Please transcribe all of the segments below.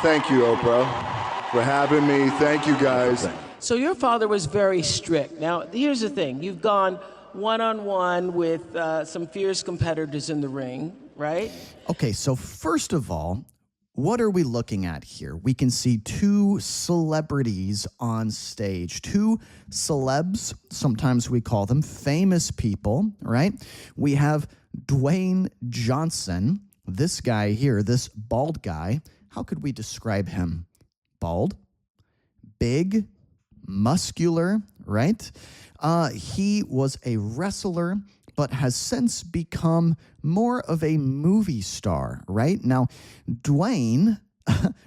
Thank you, Oprah, for having me. Thank you, guys. So your father was very strict. Now, here's the thing. You've gone one-on-one with some fierce competitors in the ring, right? Okay, so first of all, what are we looking at here? We can see two celebrities on stage, two celebs, sometimes we call them famous people, right? We have Dwayne Johnson, this guy here, this bald guy. How could we describe him? Bald, big, muscular, right? He was a wrestler, but has since become more of a movie star, right? Now, Dwayne,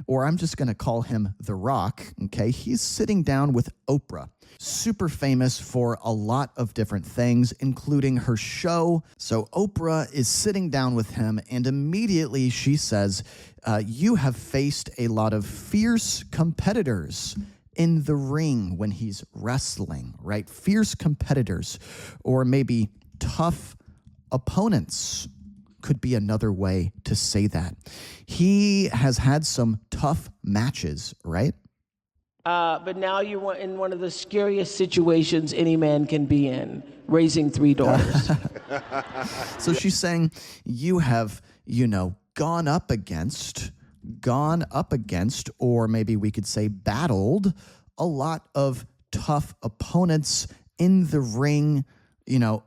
or I'm just going to call him The Rock, okay? He's sitting down with Oprah, super famous for a lot of different things, including her show. So Oprah is sitting down with him, and immediately she says, you have faced a lot of fierce competitors in the ring when he's wrestling, right? Fierce competitors, or maybe tough opponents could be another way to say that. He has had some tough matches, right? But now you're in one of the scariest situations any man can be in, raising 3 daughters. So she's saying you have, gone up against, or maybe we could say battled a lot of tough opponents in the ring,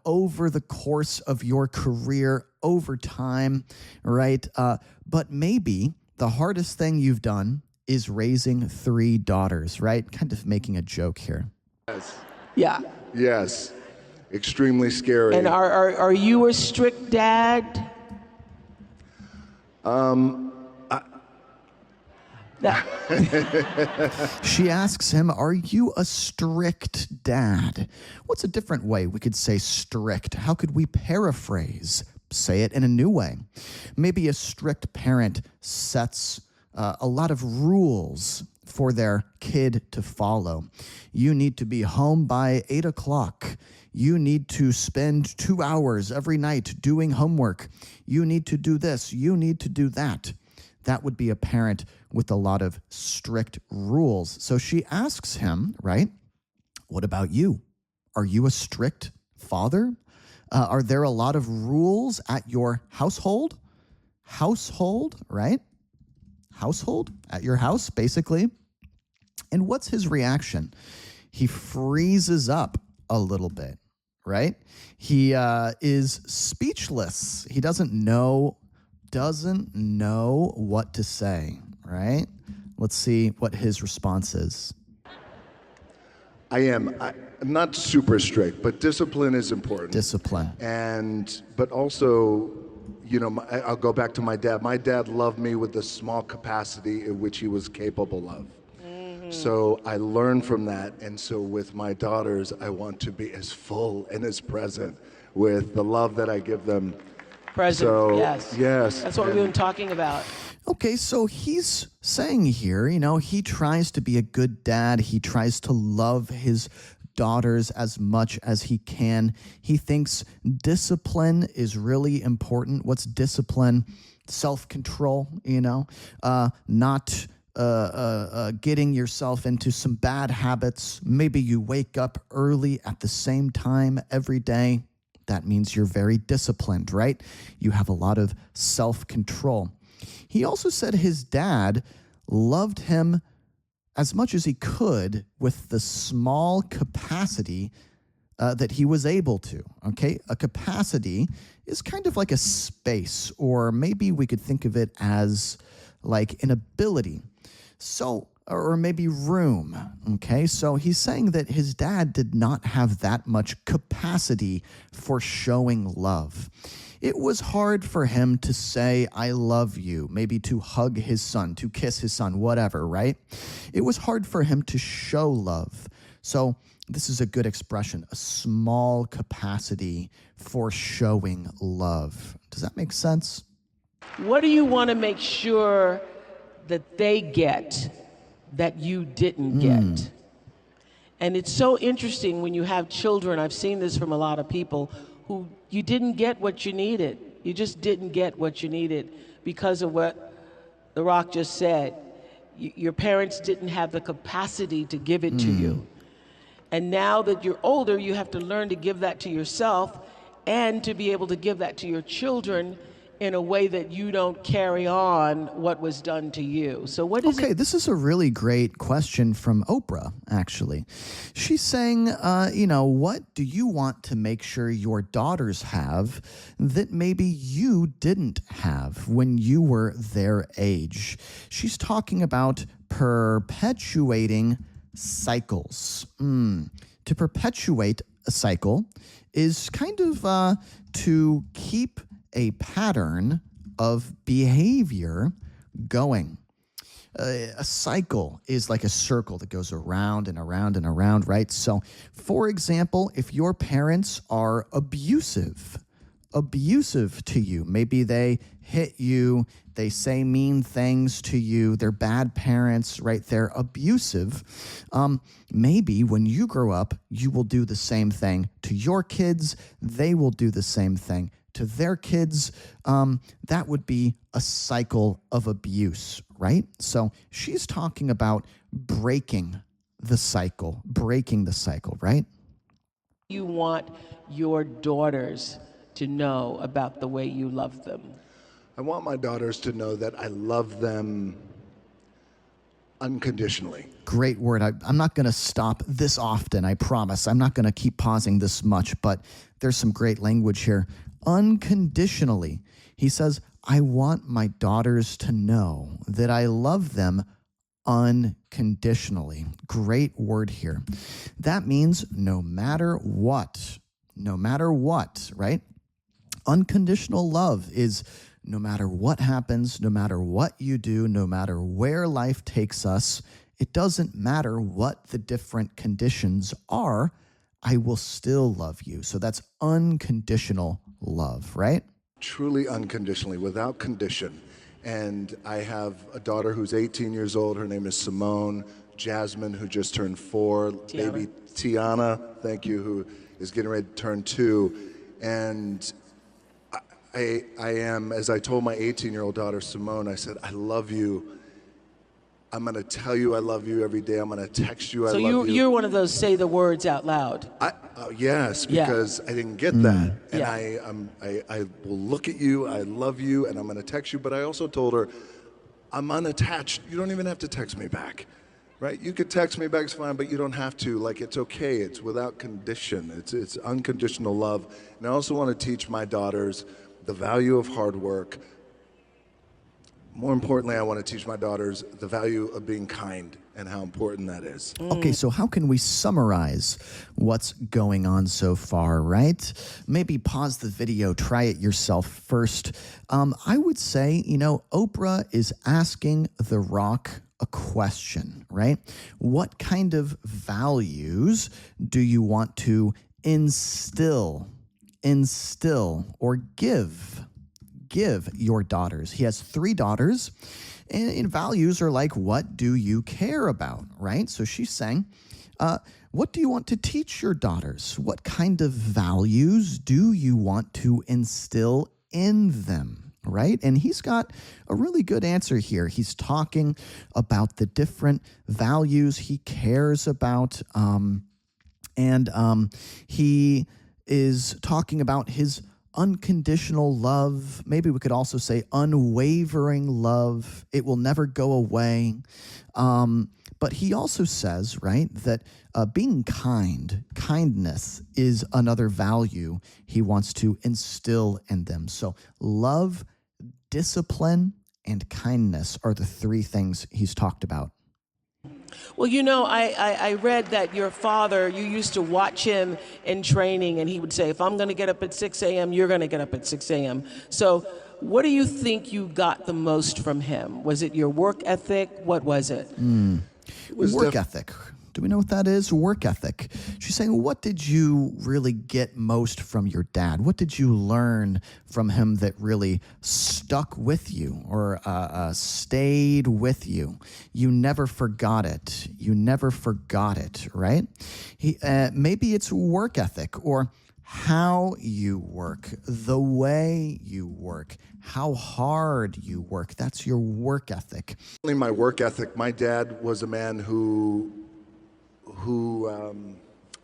over the course of your career, over time, right? But maybe the hardest thing you've done is raising 3 daughters, right? Kind of making a joke here. Yes. Yeah. Yes. Extremely scary. And are you a strict dad? She asks him, are you a strict dad? What's a different way we could say strict? How could we paraphrase? Say it in a new way. Maybe a strict parent sets a lot of rules for their kid to follow. You need to be home by 8 o'clock. You need to spend 2 hours every night doing homework. You need to do this. You need to do that. That would be a parent with a lot of strict rules. So she asks him, right? What about you? Are you a strict father? Are there a lot of rules at your household? Household, right? Household at your house, basically. And what's his reaction? He freezes up a little bit, right? He is speechless. He doesn't know what to say, right? Let's see what his response is. I'm not super strict, but discipline is important. Discipline. But also, I'll go back to my dad. My dad loved me with the small capacity in which he was capable of. Mm-hmm. So I learned from that. And so with my daughters, I want to be as full and as present with the love that I give them. Present, so, yes. Yes. That's what we've been talking about. Okay, so he's saying here, he tries to be a good dad. He tries to love his daughters as much as he can. He thinks discipline is really important. What's discipline? Self-control, not getting yourself into some bad habits. Maybe you wake up early at the same time every day. That means you're very disciplined, right? You have a lot of self-control. He also said his dad loved him as much as he could with the small capacity that he was able to, okay? A capacity is kind of like a space, or maybe we could think of it as like an ability. So, or maybe room, okay? So he's saying that his dad did not have that much capacity for showing love. It was hard for him to say, I love you, maybe to hug his son, to kiss his son, whatever, right? It was hard for him to show love. So this is a good expression, a small capacity for showing love. Does that make sense? What do you want to make sure that they get that you didn't get? And it's so interesting when you have children. I've seen this from a lot of people who you didn't get what you needed. You just didn't get what you needed because of what The Rock just said, your parents didn't have the capacity to give it to you. And now that you're older, you have to learn to give that to yourself and to be able to give that to your children in a way that you don't carry on what was done to you. So what is Okay, this is a really great question from Oprah, actually. She's saying, what do you want to make sure your daughters have that maybe you didn't have when you were their age? She's talking about perpetuating cycles. To perpetuate a cycle is kind of to keep a pattern of behavior going. A cycle is like a circle that goes around and around and around, right? So, for example, if your parents are abusive to you, maybe they hit you, they say mean things to you, they're bad parents, right? They're abusive. Maybe when you grow up, you will do the same thing to your kids. They will do the same thing to their kids. That would be a cycle of abuse, right? So she's talking about breaking the cycle, right? you want your daughters to know about the way you love them? I want my daughters to know that I love them unconditionally. Great word. I'm not going to stop this often, I promise. I'm not going to keep pausing this much, but there's some great language here. Unconditionally. He says, I want my daughters to know that I love them unconditionally. Great word here. That means no matter what, right? Unconditional love is no matter what happens, no matter what you do, no matter where life takes us, it doesn't matter what the different conditions are, I will still love you. So that's unconditional love, right? Truly unconditionally, without condition. And I have a daughter who's 18 years old. Her name is Simone. Jasmine, who just turned 4. Tiana. Baby Tiana, thank you, who is getting ready to turn 2. And I am, as I told my 18-year-old daughter, Simone, I said, I love you. I'm going to tell you I love you every day. I'm going to text you I love you. So you're one of those say the words out loud. Yes, because I didn't get that. And Yeah. I will look at you, I love you, and I'm going to text you. But I also told her, I'm unattached. You don't even have to text me back, right? You could text me back, it's fine, but you don't have to. Like, it's okay. It's without condition. It's unconditional love. And I also want to teach my daughters the value of hard work. More importantly, I want to teach my daughters the value of being kind and how important that is. Okay, so how can we summarize what's going on so far, right? Maybe pause the video, try it yourself first. I would say, Oprah is asking The Rock a question, right? What kind of values do you want to instill or give your daughters? He has 3 daughters, and values are like, what do you care about, right? So she's saying, what do you want to teach your daughters? What kind of values do you want to instill in them, right? And he's got a really good answer here. He's talking about the different values he cares about, and he is talking about his unconditional love. Maybe we could also say unwavering love. It will never go away. But he also says, right, that being kindness is another value he wants to instill in them. So love, discipline, and kindness are the 3 things he's talked about. Well, I read that your father, you used to watch him in training, and he would say, if I'm going to get up at 6 a.m., you're going to get up at 6 a.m. So what do you think you got the most from him? Was it your work ethic? What was it? Work ethic. Do we know what that is? Work ethic. She's saying, what did you really get most from your dad? What did you learn from him that really stuck with you or stayed with you? You never forgot it. Right? Maybe it's work ethic, or how you work, the way you work, how hard you work. That's your work ethic. My work ethic. My dad was a man who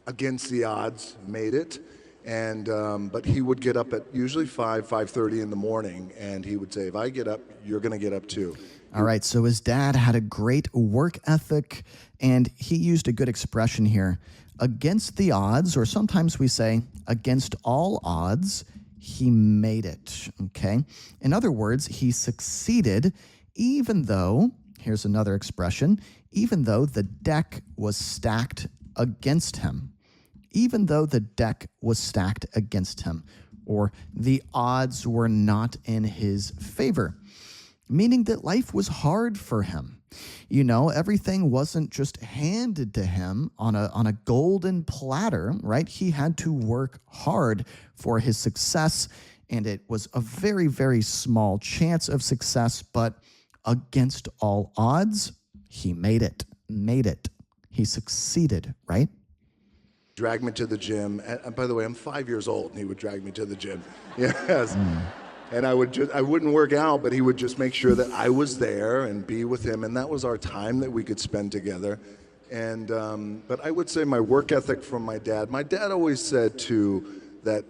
against the odds, made it. And but he would get up at usually 5:30 in the morning, and he would say, "If I get up, you're going to get up too." All right, so his dad had a great work ethic, and he used a good expression here. Against the odds, or sometimes we say against all odds, he made it, okay? In other words, he succeeded even though, here's another expression, even though the deck was stacked against him. Even though the deck was stacked against him, or the odds were not in his favor, meaning that life was hard for him. You know, everything wasn't just handed to him on a golden platter, right? He had to work hard for his success, and it was a very, very small chance of success, but against all odds, he made it. He succeeded, right? Drag me to the gym. And by the way, I'm 5 years old, and he would drag me to the gym. Yes. And I wouldn't work out, but he would just make sure that I was there and be with him. And that was our time that we could spend together. And, but I would say my work ethic from my dad always said too, that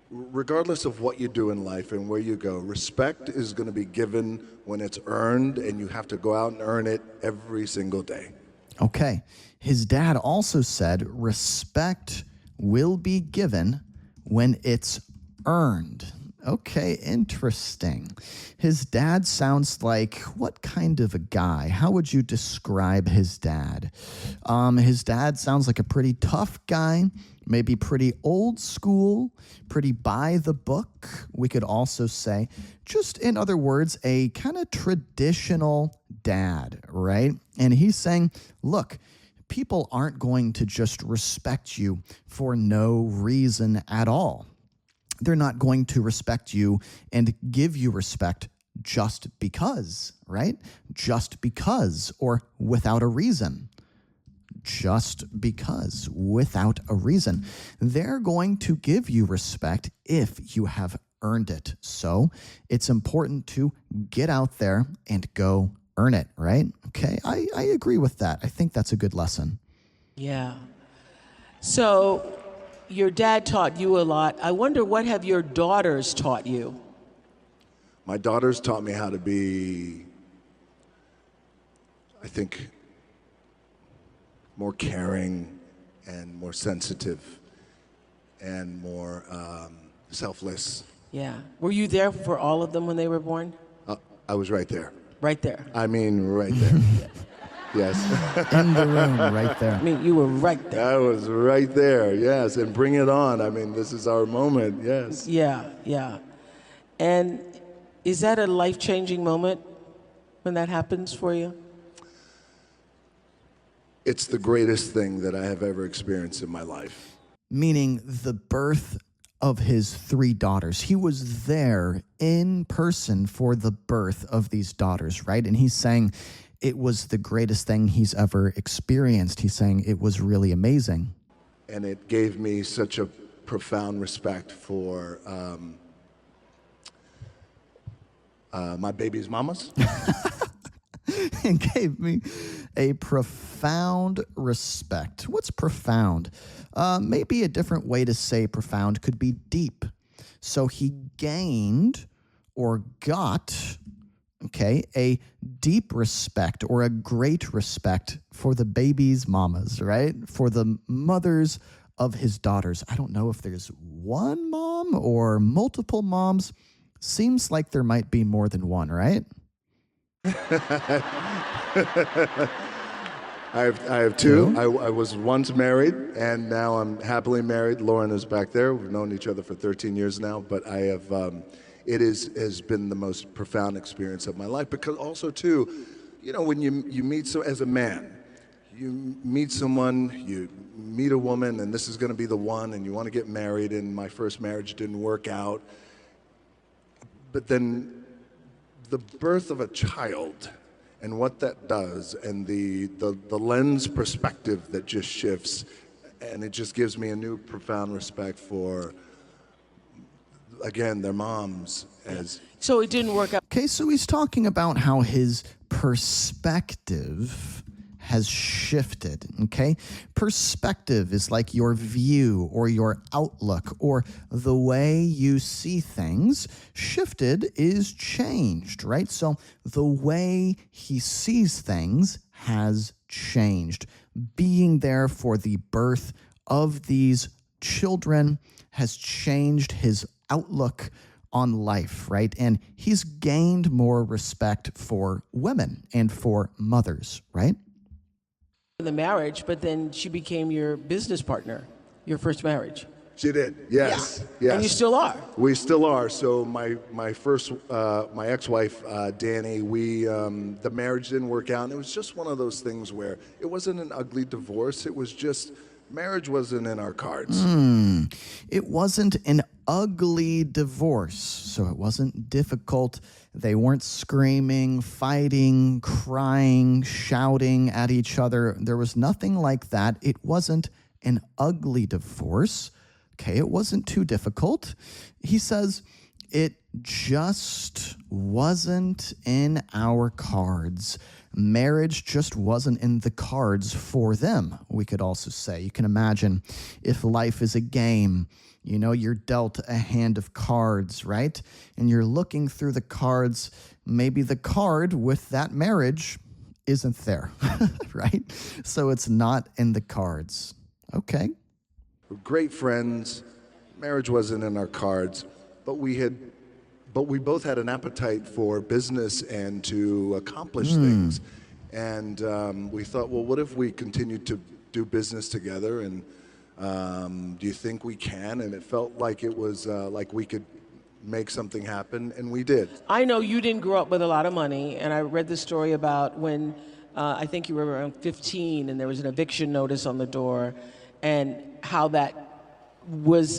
regardless of what you do in life and where you go, respect is going to be given when it's earned, and you have to go out and earn it every single day. Okay. His dad also said respect will be given when it's earned. Okay, interesting. His dad sounds like what kind of a guy? How would you describe his dad? His dad sounds like a pretty tough guy, maybe pretty old school, pretty by the book. We could also say, just in other words, a kind of traditional dad, right? And he's saying, look, people aren't going to just respect you for no reason at all. They're not going to respect you and give you respect just because, right? Just because, or without a reason. Just because, without a reason. They're going to give you respect if you have earned it. So it's important to get out there and go earn it, right? Okay, I agree with that. I think that's a good lesson. Yeah. So your dad taught you a lot. I wonder, what have your daughters taught you? My daughters taught me how to be, I think, more caring and more sensitive and more selfless. Yeah. Were you there for all of them when they were born? I was right there. Right there. I mean, right there. Yes. In the room, right there. I mean, you were right there. I was right there, yes. And bring it on. I mean, this is our moment, yes. Yeah, yeah. And is that a life-changing moment when that happens for you? It's the greatest thing that I have ever experienced in my life. Meaning the birth of his 3 daughters. He was there in person for the birth of these daughters, right? And he's saying it was the greatest thing he's ever experienced. He's saying it was really amazing. And it gave me such a profound respect for my baby's mamas. It gave me a profound respect. What's profound? Maybe a different way to say profound could be deep. So he gained or got, okay, a deep respect or a great respect for the baby's mamas, right? For the mothers of his daughters. I don't know if there's one mom or multiple moms. Seems like there might be more than one, right? I have 2. I was once married, and now I'm happily married. Lauren is back there. We've known each other for 13 years now, but I have, it has been the most profound experience of my life, because also too, you know, when you meet, so as a man, you meet someone, you meet a woman, and this is going to be the one, and you want to get married, and my first marriage didn't work out. But then the birth of a child and what that does, and the lens perspective that just shifts, and it just gives me a new profound respect for, again, their moms as. So it didn't work out. Okay, so he's talking about how his perspective has shifted, okay? Perspective is like your view or your outlook or the way you see things. Shifted is changed, right? So the way he sees things has changed. Being there for the birth of these children has changed his outlook on life, right? And he's gained more respect for women and for mothers, right? The marriage, but then she became your business partner, your first marriage. She did, yes, Yeah. yes. And you still are. We still are. So my ex-wife, Danny, the marriage didn't work out, and it was just one of those things where it wasn't an ugly divorce. It was just marriage wasn't in our cards. It wasn't an ugly divorce, so it wasn't difficult. They weren't screaming, fighting, crying, shouting at each other. There was nothing like that. It wasn't an ugly divorce. Okay, it wasn't too difficult. He says it just wasn't in our cards. Marriage just wasn't in the cards for them, we could also say. You can imagine if life is a game, you know, you're dealt a hand of cards, right? And you're looking through the cards. Maybe the card with that marriage isn't there, right? So it's not in the cards. Okay. We're great friends. Marriage wasn't in our cards, but we both had an appetite for business and to accomplish things. And we thought, well, what if we continued to do business together? And do you think we can? And it felt like it was like we could make something happen, and we did. I know you didn't grow up with a lot of money, and I read the story about when I think you were around 15 and there was an eviction notice on the door, and how that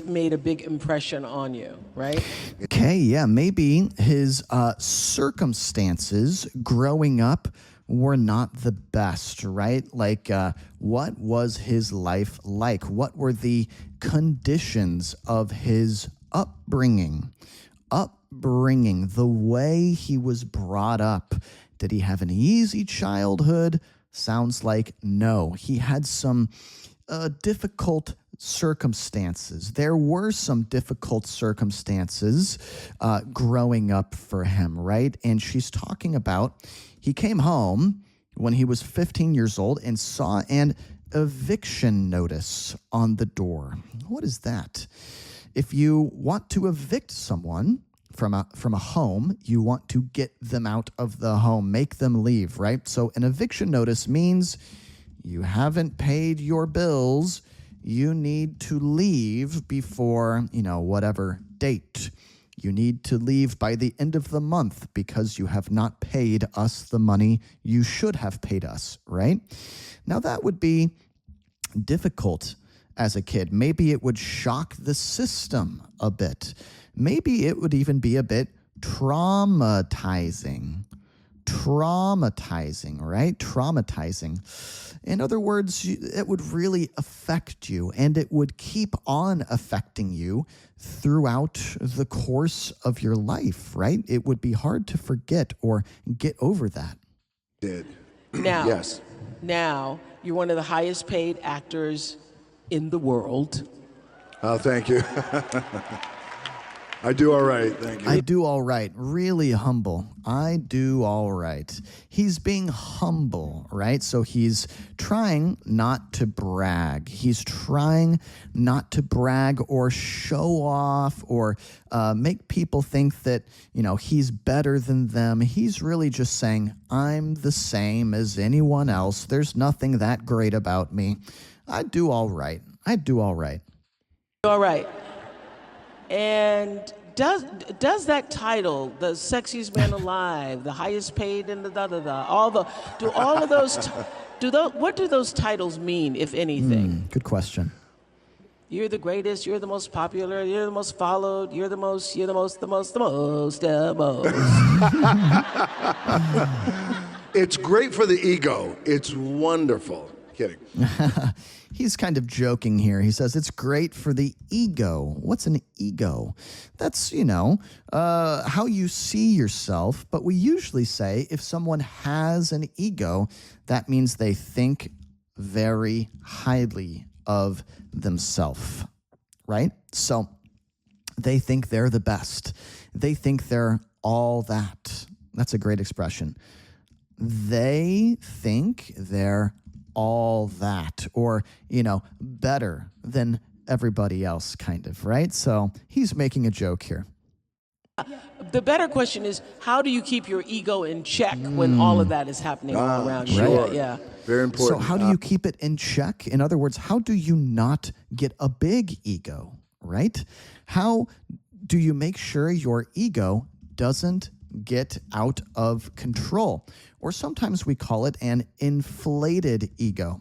made a big impression on you, right? Okay, yeah, maybe his circumstances growing up were not the best, right? Like, what was his life like? What were the conditions of his upbringing? The way he was brought up. Did he have an easy childhood? Sounds like no. He had some difficult circumstances. There were some difficult circumstances growing up for him, right? And she's talking about he came home when he was 15 years old and saw an eviction notice on the door. What is that? If you want to evict someone from a home, you want to get them out of the home, make them leave, right? So an eviction notice means you haven't paid your bills. You need to leave before, whatever date. You need to leave by the end of the month because you have not paid us the money you should have paid us, right? Now that would be difficult as a kid. Maybe it would shock the system a bit. Maybe it would even be a bit traumatizing, right? Traumatizing. In other words, it would really affect you, and it would keep on affecting you throughout the course of your life, right? It would be hard to forget or get over that. Did. Now, Yes. Now, you're one of the highest paid actors in the world. Oh, thank you. I do all right, thank you. I do all right. Really humble. I do all right. He's being humble, right? So he's trying not to brag. He's trying not to brag or show off or make people think that, he's better than them. He's really just saying, I'm the same as anyone else. There's nothing that great about me. I do all right. I do all right. All right. And does that title, the sexiest man alive, the highest paid in the what do those titles mean, if anything? Good question. You're the greatest, you're the most popular, you're the most followed, you're the most. It's great for the ego. It's wonderful. Kidding. He's kind of joking here. He says it's great for the ego. What's an ego? That's, how you see yourself. But we usually say if someone has an ego, that means they think very highly of themselves, right? So they think they're the best. They think they're all that. That's a great expression. They think they're all that, or, better than everybody else, kind of, right? So he's making a joke here. The better question is, how do you keep your ego in check when all of that is happening all around you? Sure. Yeah. Very important. So how do you keep it in check? In other words, how do you not get a big ego, right? How do you make sure your ego doesn't get out of control? Or sometimes we call it an inflated ego.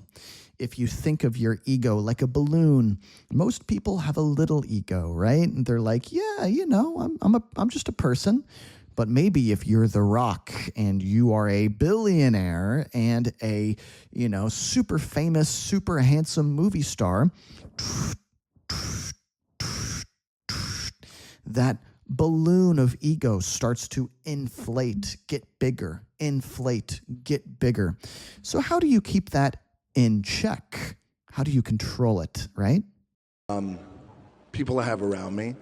If you think of your ego like a balloon, most people have a little ego, right? And they're like, yeah, I'm just a person. But maybe if you're The Rock and you are a billionaire and a, super famous, super handsome movie star, that balloon of ego starts to inflate, get bigger, inflate, get bigger. So how do you keep that in check? How do you control it, right? People I have around me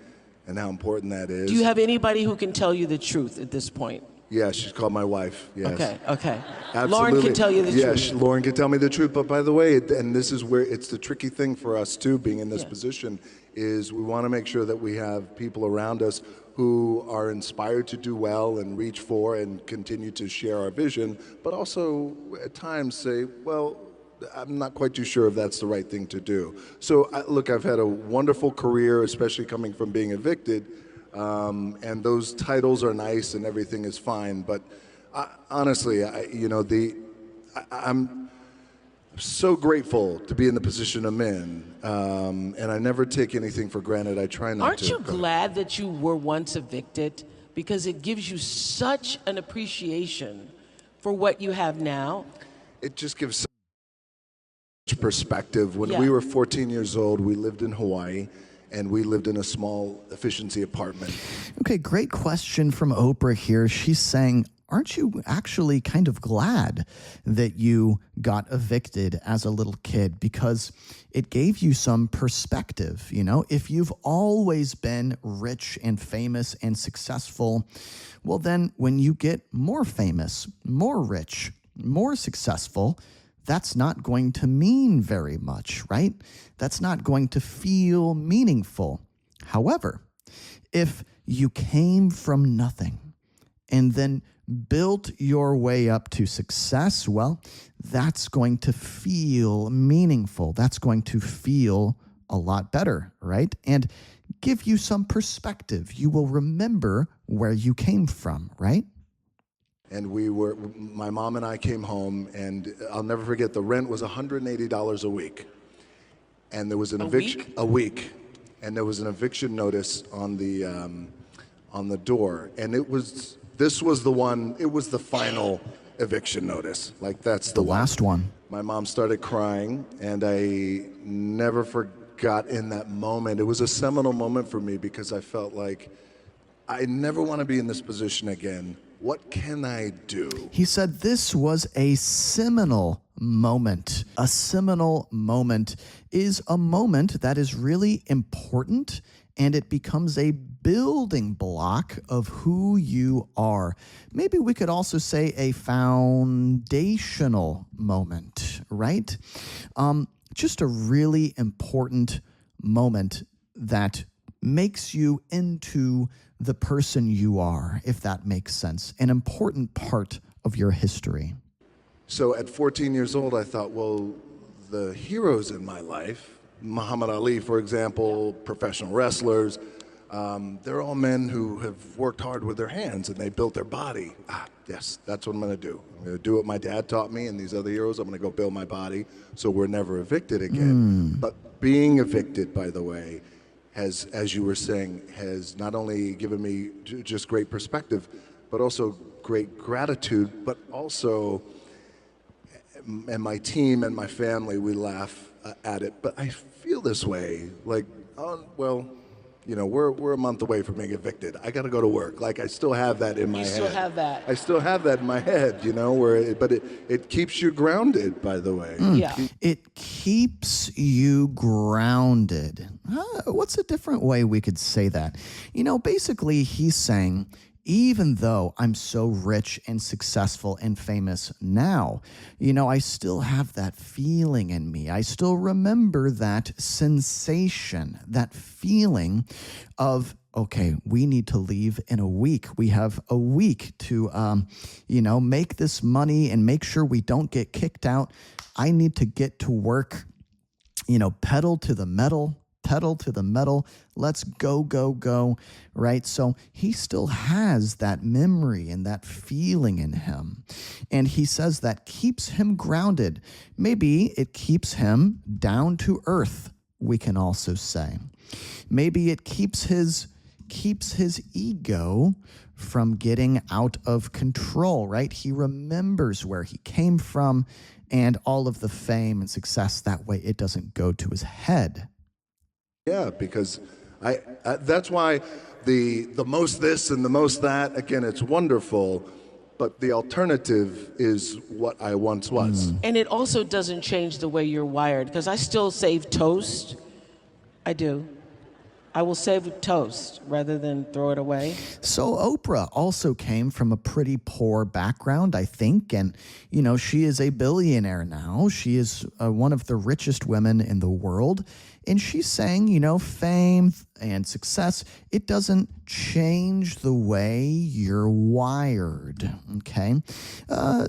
and how important that is. Do you have anybody who can tell you the truth at this point? Yeah, she's called my wife. Yes. Okay. Absolutely. Lauren can tell you the truth. Yes, Lauren can tell me the truth. But by the way, and this is where it's the tricky thing for us too, being in this position, is we want to make sure that we have people around us who are inspired to do well and reach for and continue to share our vision, but also at times say, well, I'm not quite too sure if that's the right thing to do. So look, I've had a wonderful career, especially coming from being evicted, and those titles are nice and everything is fine. But honestly, I'm so grateful to be in the position I'm in, and I never take anything for granted. I try not to. Aren't you glad that you were once evicted? Because it gives you such an appreciation for what you have now. It just gives so much perspective. When we were 14 years old, we lived in Hawaii, and we lived in a small efficiency apartment. Okay, great question from Oprah here. She's saying, aren't you actually kind of glad that you got evicted as a little kid? Because it gave you some perspective. If you've always been rich and famous and successful, well, then when you get more famous, more rich, more successful, that's not going to mean very much, right? That's not going to feel meaningful. However, if you came from nothing and then built your way up to success, well, that's going to feel meaningful. That's going to feel a lot better, right? And give you some perspective. You will remember where you came from, right? And my mom and I came home, and I'll never forget, the rent was $180 a week. And there was an eviction a week, and there was an eviction notice on the door, and this was the one. It was the final eviction notice. Like, that's the last one. My mom started crying, and I never forgot in that moment. It was a seminal moment for me because I felt like I never want to be in this position again. What can I do? He said this was a seminal moment. A seminal moment is a moment that is really important, and it becomes a building block of who you are. Maybe we could also say a foundational moment, right? Just a really important moment that makes you into the person you are, if that makes sense, an important part of your history. So at 14 years old, I thought, well, the heroes in my life, Muhammad Ali, for example, professional wrestlers, they're all men who have worked hard with their hands and they built their body. Yes, that's what I'm going to do. I'm going to do what my dad taught me and these other heroes. I'm going to go build my body so we're never evicted again. But being evicted, by the way, has, as you were saying, has not only given me just great perspective, but also great gratitude, but also and my team and my family, we laugh at it, but I feel this way. Like, oh, well, you know, we're a month away from being evicted. I got to go to work. Like, I still have that in my head. You still have that. I still have that in my head, you know, but it keeps you grounded, by the way. Yeah. It keeps you grounded. What's a different way we could say that? You know, basically, he's saying, even though I'm so rich and successful and famous now, you know, I still have that feeling in me. I still remember that sensation, that feeling of, okay, we need to leave in a week. We have a week to, you know, make this money and make sure we don't get kicked out. I need to get to work, you know, pedal to the metal. Let's go, right? So he still has that memory and that feeling in him. And he says that keeps him grounded. Maybe it keeps him down to earth, we can also say. Maybe it keeps his ego from getting out of control, right? He remembers where he came from and all of the fame and success. That way it doesn't go to his head. Yeah, because I that's why the most this and the most that, again, it's wonderful, but the alternative is what I once was. And it also doesn't change the way you're wired, because I still save toast. I do. I will save toast rather than throw it away. So Oprah also came from a pretty poor background, I think. And, you know, she is a billionaire now. She is one of the richest women in the world. And she's saying, you know, fame and success, it doesn't change the way you're wired, okay?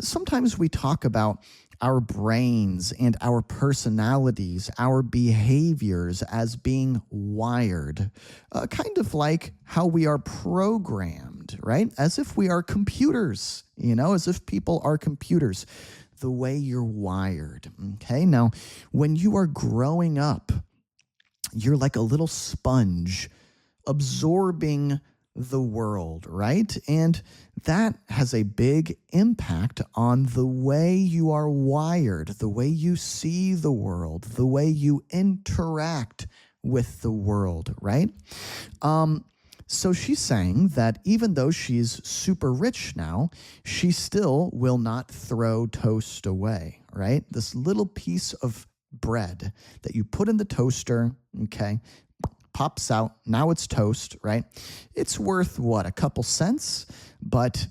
Sometimes we talk about our brains and our personalities, our behaviors as being wired, kind of like how we are programmed, right? As if we are computers, you know, as if people are computers, the way you're wired, okay? Now, when you are growing up, you're like a little sponge absorbing the world, right? And that has a big impact on the way you are wired, the way you see the world, the way you interact with the world, right? So she's saying that even though she's super rich now, she still will not throw toast away, right? This little piece of bread that you put in the toaster, okay, pops out. Now it's toast, right? It's worth what, a couple cents? But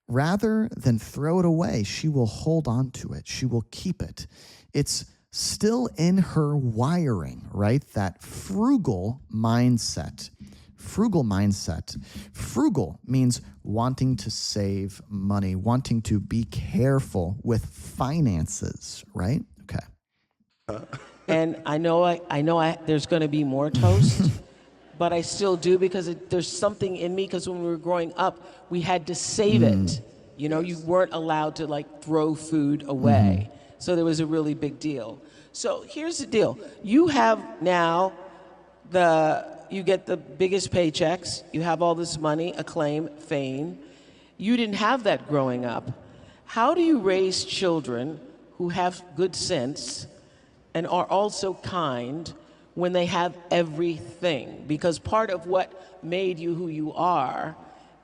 rather than throw it away, she will hold on to it. She will keep it. It's still in her wiring, right? That frugal mindset. Frugal mindset. Frugal means wanting to save money, wanting to be careful with finances, right? Okay. And I know there's going to be more toast, but I still do because there's something in me, because when we were growing up, we had to save it. You know, you weren't allowed to like throw food away. So there was a really big deal. So here's the deal. You have now you get the biggest paychecks. You have all this money, acclaim, fame. You didn't have that growing up. How do you raise children who have good sense and are also kind when they have everything? Because part of what made you who you are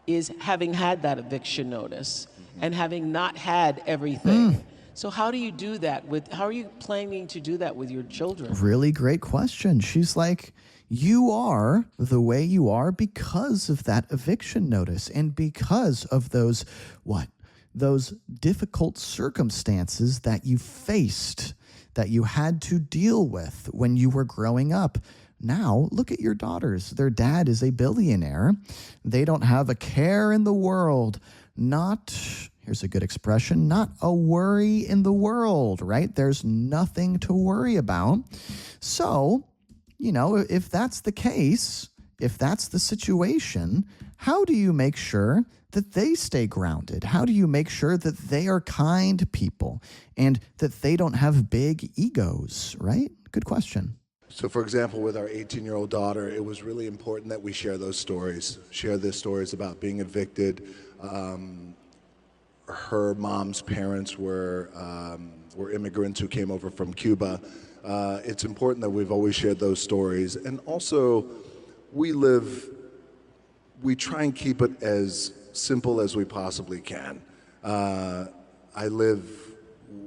is having had that eviction notice and having not had everything. So how do you do that how are you planning to do that with your children? Really great question. She's like, you are the way you are because of that eviction notice and because of those difficult circumstances that you faced, that you had to deal with when you were growing up. Now, look at your daughters. Their dad is a billionaire. They don't have a care in the world. Here's a good expression, not a worry in the world, right? There's nothing to worry about. So, you know, if that's the case, if that's the situation, how do you make sure that they stay grounded? How do you make sure that they are kind people and that they don't have big egos, right? Good question. So, for example, with our 18-year-old daughter, it was really important that we share those stories, about being evicted. Her mom's parents were were immigrants who came over from Cuba. It's important that we've always shared those stories. And also, we try and keep it as simple as we possibly can.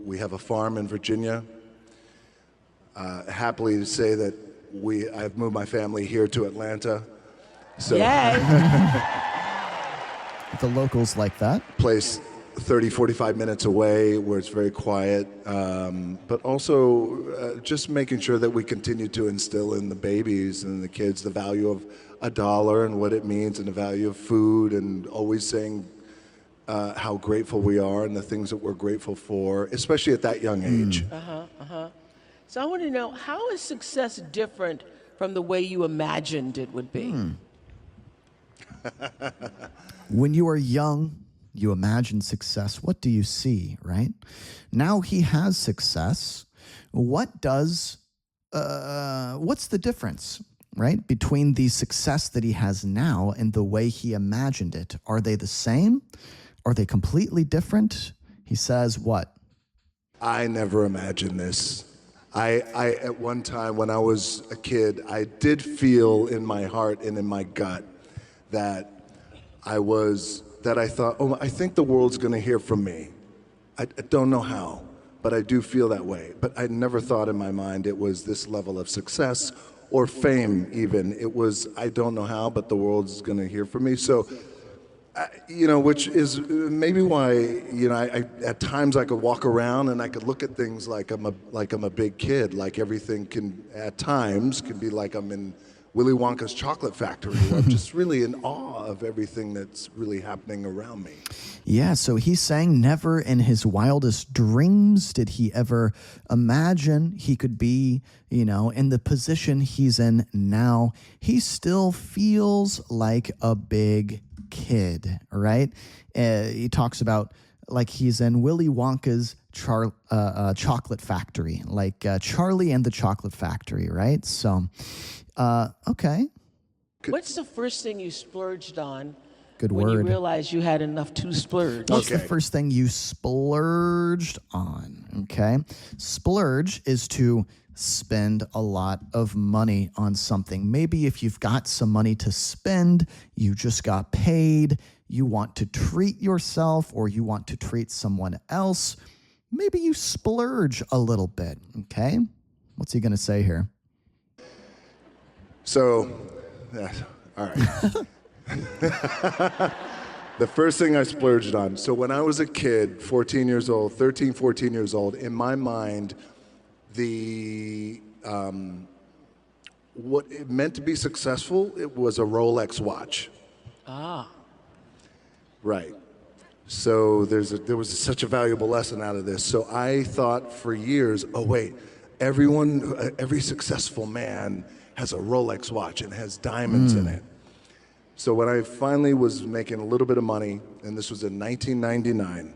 We have a farm in Virginia. Happily to say that I've moved my family here to Atlanta. So Yay. The locals like that. Place 30, 45 minutes away where it's very quiet, but also just making sure that we continue to instill in the babies and the kids the value of $1 and what it means and the value of food, and always saying how grateful we are and the things that we're grateful for, especially at that young age. So I want to know, how is success different from the way you imagined it would be? When you are young, you imagine success. What do you see, right? Now he has success. What's the difference, right, between the success that he has now and the way he imagined it? Are they the same? Are they completely different? He says what? I never imagined this. I at one time when I was a kid, I did feel in my heart and in my gut that I thought, oh, I think the world's going to hear from me. I don't know how, but I do feel that way. But I never thought in my mind it was this level of success or fame even. It was, I don't know how, but the world's going to hear from me. So, which is maybe why, I at times I could walk around and I could look at things like I'm a big kid, like everything can, at times, can be like I'm in Willy Wonka's chocolate factory. I'm just really in awe of everything that's really happening around me. Yeah, so he's saying never in his wildest dreams did he ever imagine he could be, in the position he's in now. He still feels like a big kid, right? He talks about like he's in Willy Wonka's chocolate factory, like Charlie and the Chocolate Factory, right? So, okay. What's the first thing you splurged on Good when word. you realized you had enough to splurge? What's the first thing you splurged on? Okay. Splurge is to spend a lot of money on something. Maybe if you've got some money to spend, you just got paid, you want to treat yourself or you want to treat someone else, maybe you splurge a little bit. Okay. What's he going to say here? So, all right. The first thing I splurged on. So when I was a kid, 13, 14 years old, in my mind, what it meant to be successful, it was a Rolex watch. Right. So there was such a valuable lesson out of this. So I thought for years, oh wait, every successful man has a Rolex watch and has diamonds in it. So when I finally was making a little bit of money, and this was in 1999,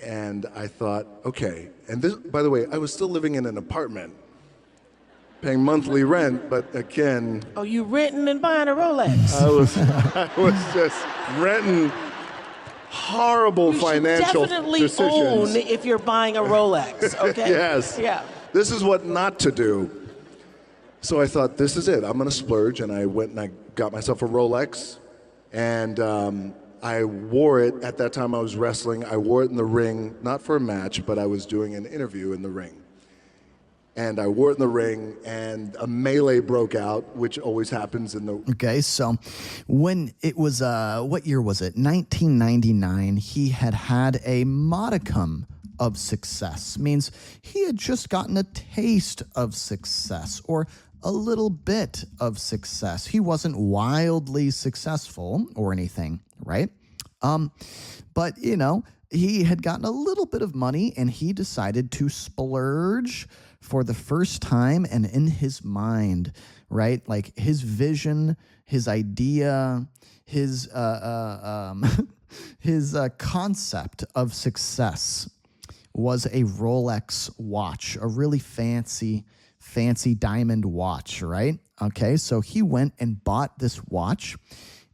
and I thought, okay, and this, by the way, I was still living in an apartment, paying monthly rent, but again... Oh, you renting and buying a Rolex? I was just renting horrible financial definitely decisions. own if you're buying a Rolex, okay? Yes. Yeah. This is what not to do. So I thought, this is it. I'm going to splurge, and I went and I got myself a Rolex, and I wore it. At that time, I was wrestling. I wore it in the ring, not for a match, but I was doing an interview in the ring. And I wore it in the ring, and a melee broke out, which always happens in the... Okay, so when it was, what year was it? 1999, he had a modicum of success. Means he had just gotten a taste of success, or a little bit of success. He wasn't wildly successful or anything, right? But, he had gotten a little bit of money, and he decided to splurge for the first time, and in his mind, right? Like his vision, his idea, his concept of success was a Rolex watch, a really fancy diamond watch, right? Okay, so he went and bought this watch,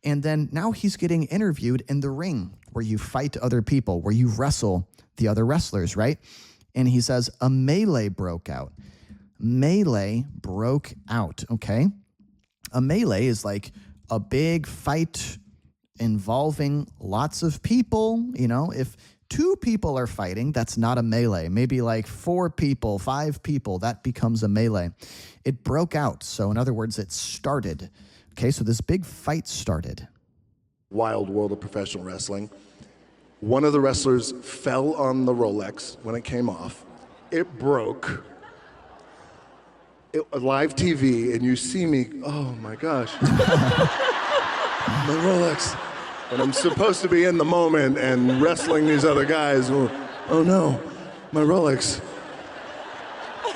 and then now he's getting interviewed in the ring where you fight other people, where you wrestle the other wrestlers, right? and he says, a melee broke out. Melee broke out, okay? A melee is like a big fight involving lots of people. You know, if 2 people are fighting, that's not a melee. Maybe like 4 people, 5 people, that becomes a melee. It broke out. So in other words, it started. Okay, so this big fight started. Wild world of professional wrestling. One of the wrestlers fell on the Rolex when it came off. It broke. Live TV, and you see me, oh my gosh. My Rolex. And I'm supposed to be in the moment and wrestling these other guys. Oh no, my Rolex.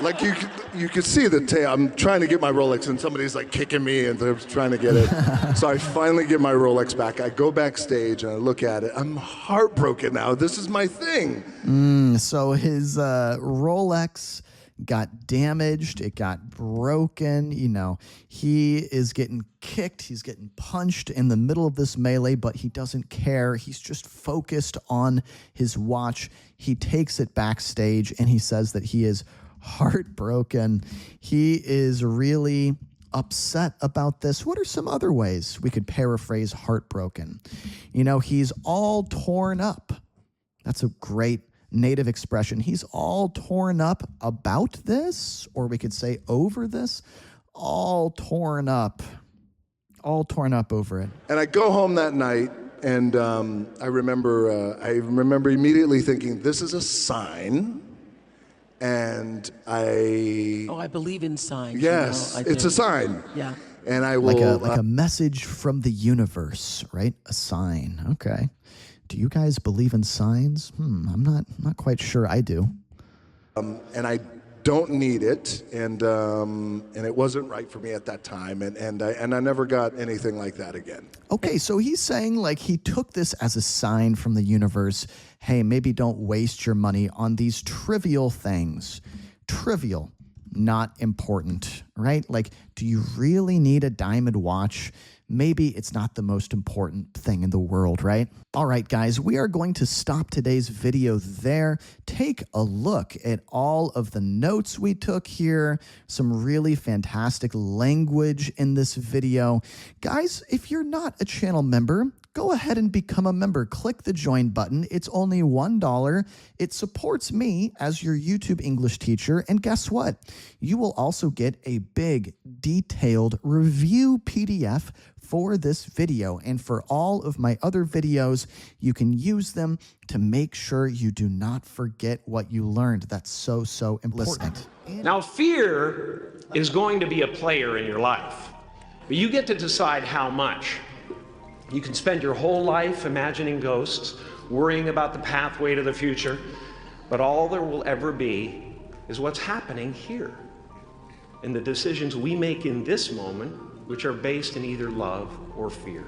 Like you could see the tail. I'm trying to get my Rolex and somebody's like kicking me and they're trying to get it. So I finally get my Rolex back. I go backstage and I look at it. I'm heartbroken now. This is my thing. So his Rolex got damaged, it got broken, you know, he is getting kicked, he's getting punched in the middle of this melee, but he doesn't care. He's just focused on his watch. He takes it backstage and he says that he is heartbroken. He is really upset about this. What are some other ways we could paraphrase heartbroken? You know, he's all torn up. That's a great native expression. He's all torn up about this, or we could say over this. All torn up over it. And I go home that night, and I remember immediately thinking, this is a sign. And I believe in signs. Yes, it's a sign. Yeah. And I will like a message from the universe, right? A sign. Okay. Do you guys believe in signs? I'm not quite sure I do. And I don't need it, and it wasn't right for me at that time, and I never got anything like that again. Okay, so he's saying like he took this as a sign from the universe. Hey, maybe don't waste your money on these trivial things. Trivial, not important, right? Like, do you really need a diamond watch? Maybe it's not the most important thing in the world, right? All right, guys, we are going to stop today's video there. Take a look at all of the notes we took here, some really fantastic language in this video. Guys, if you're not a channel member, go ahead and become a member. Click the join button. It's only $1. It supports me as your YouTube English teacher. And guess what? You will also get a big, detailed review PDF for this video. And for all of my other videos, you can use them to make sure you do not forget what you learned. That's so, so important. Now, fear is going to be a player in your life, but you get to decide how much. You can spend your whole life imagining ghosts, worrying about the pathway to the future, but all there will ever be is what's happening here, and the decisions we make in this moment, which are based in either love or fear.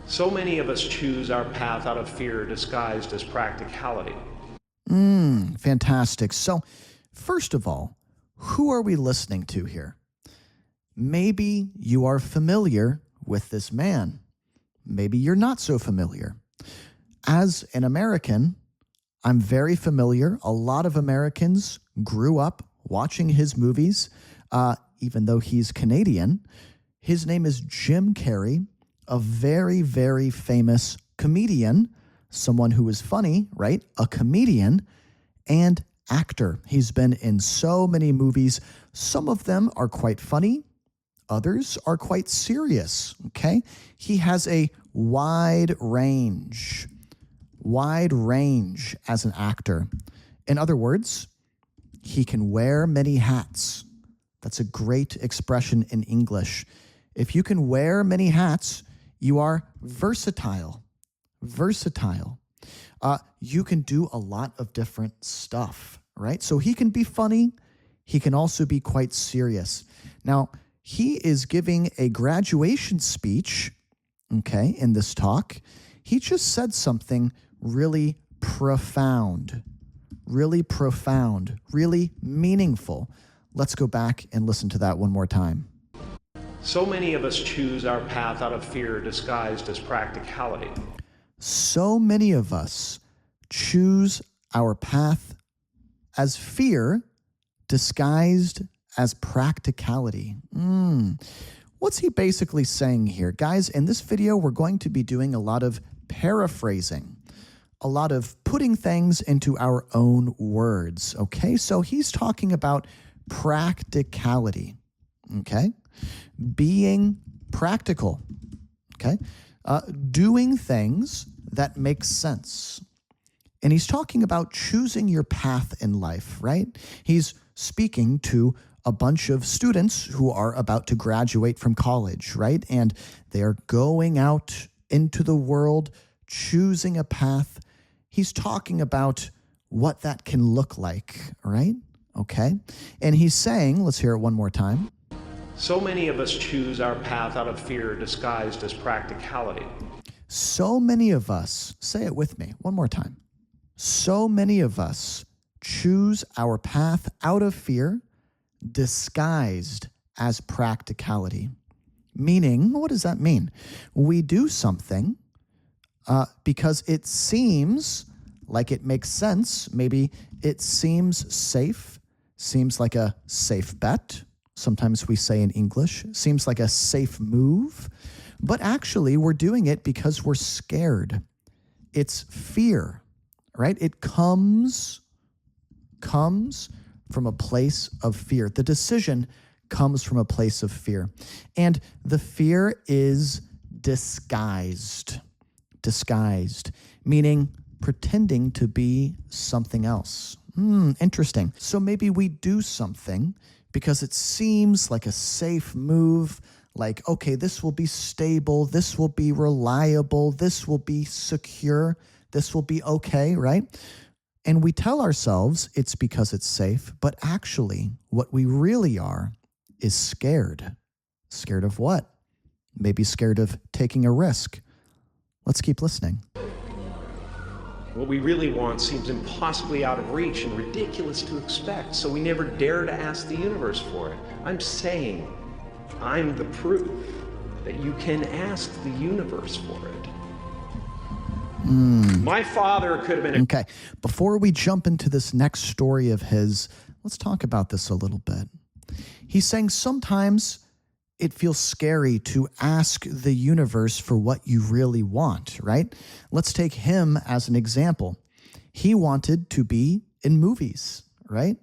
So many of us choose our path out of fear disguised as practicality. Fantastic. So, first of all, who are we listening to here? Maybe you are familiar with this man. Maybe you're not so familiar. As an American, I'm very familiar. A lot of Americans grew up watching his movies, even though he's Canadian. His name is Jim Carrey, a very, very famous comedian, someone who is funny, right? A comedian and actor. He's been in so many movies. Some of them are quite funny. Others are quite serious, okay? He has a wide range as an actor. In other words, he can wear many hats. That's a great expression in English. If you can wear many hats, you are versatile. Versatile. You can do a lot of different stuff, right? So he can be funny. He can also be quite serious. Now, he is giving a graduation speech, okay, in this talk. He just said something really profound, really meaningful. Let's go back and listen to that one more time. So many of us choose our path out of fear disguised as practicality. So many of us choose our path as fear disguised as practicality. What's he basically saying here? Guys, in this video, we're going to be doing a lot of paraphrasing, a lot of putting things into our own words, okay? So he's talking about practicality, okay? Being practical, okay? Doing things that make sense. And he's talking about choosing your path in life, right? He's speaking to a bunch of students who are about to graduate from college, right? And they are going out into the world, choosing a path. He's talking about what that can look like, right? Okay. And he's saying, let's hear it one more time. So many of us choose our path out of fear disguised as practicality. So many of us, say it with me one more time. So many of us choose our path out of fear disguised as practicality. Meaning, what does that mean? We do something because it seems like it makes sense. Maybe it seems safe, seems like a safe bet. Sometimes we say in English, seems like a safe move. But actually, we're doing it because we're scared. It's fear, right? It comes from a place of fear. The decision comes from a place of fear. And the fear is disguised, meaning pretending to be something else. Interesting. So maybe we do something because it seems like a safe move, like, okay, this will be stable, this will be reliable, this will be secure, this will be okay, right? And we tell ourselves it's because it's safe, but actually what we really are is scared. Scared of what? Maybe scared of taking a risk. Let's keep listening. What we really want seems impossibly out of reach and ridiculous to expect, so we never dare to ask the universe for it. I'm saying I'm the proof that you can ask the universe for it. My father could have been... Okay, before we jump into this next story of his, let's talk about this a little bit. He's saying sometimes it feels scary to ask the universe for what you really want, right? Let's take him as an example. He wanted to be in movies, right?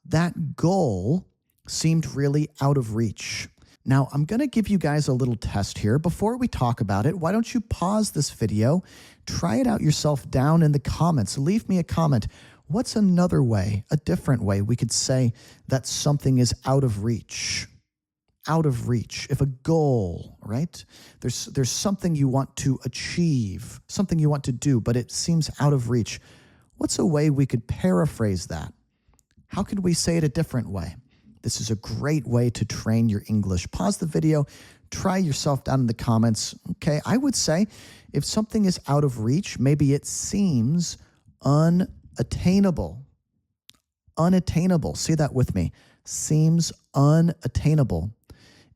That goal seemed really out of reach. Now, I'm going to give you guys a little test here. Before we talk about it, why don't you pause this video, try it out yourself down in the comments. Leave me a comment. What's another way, a different way we could say that something is out of reach? Out of reach. If a goal, right? There's something you want to achieve, something you want to do, but it seems out of reach. What's a way we could paraphrase that? How could we say it a different way? This is a great way to train your English. Pause the video, try yourself down in the comments. Okay, I would say if something is out of reach, maybe it seems unattainable. Unattainable. Say that with me. Seems unattainable.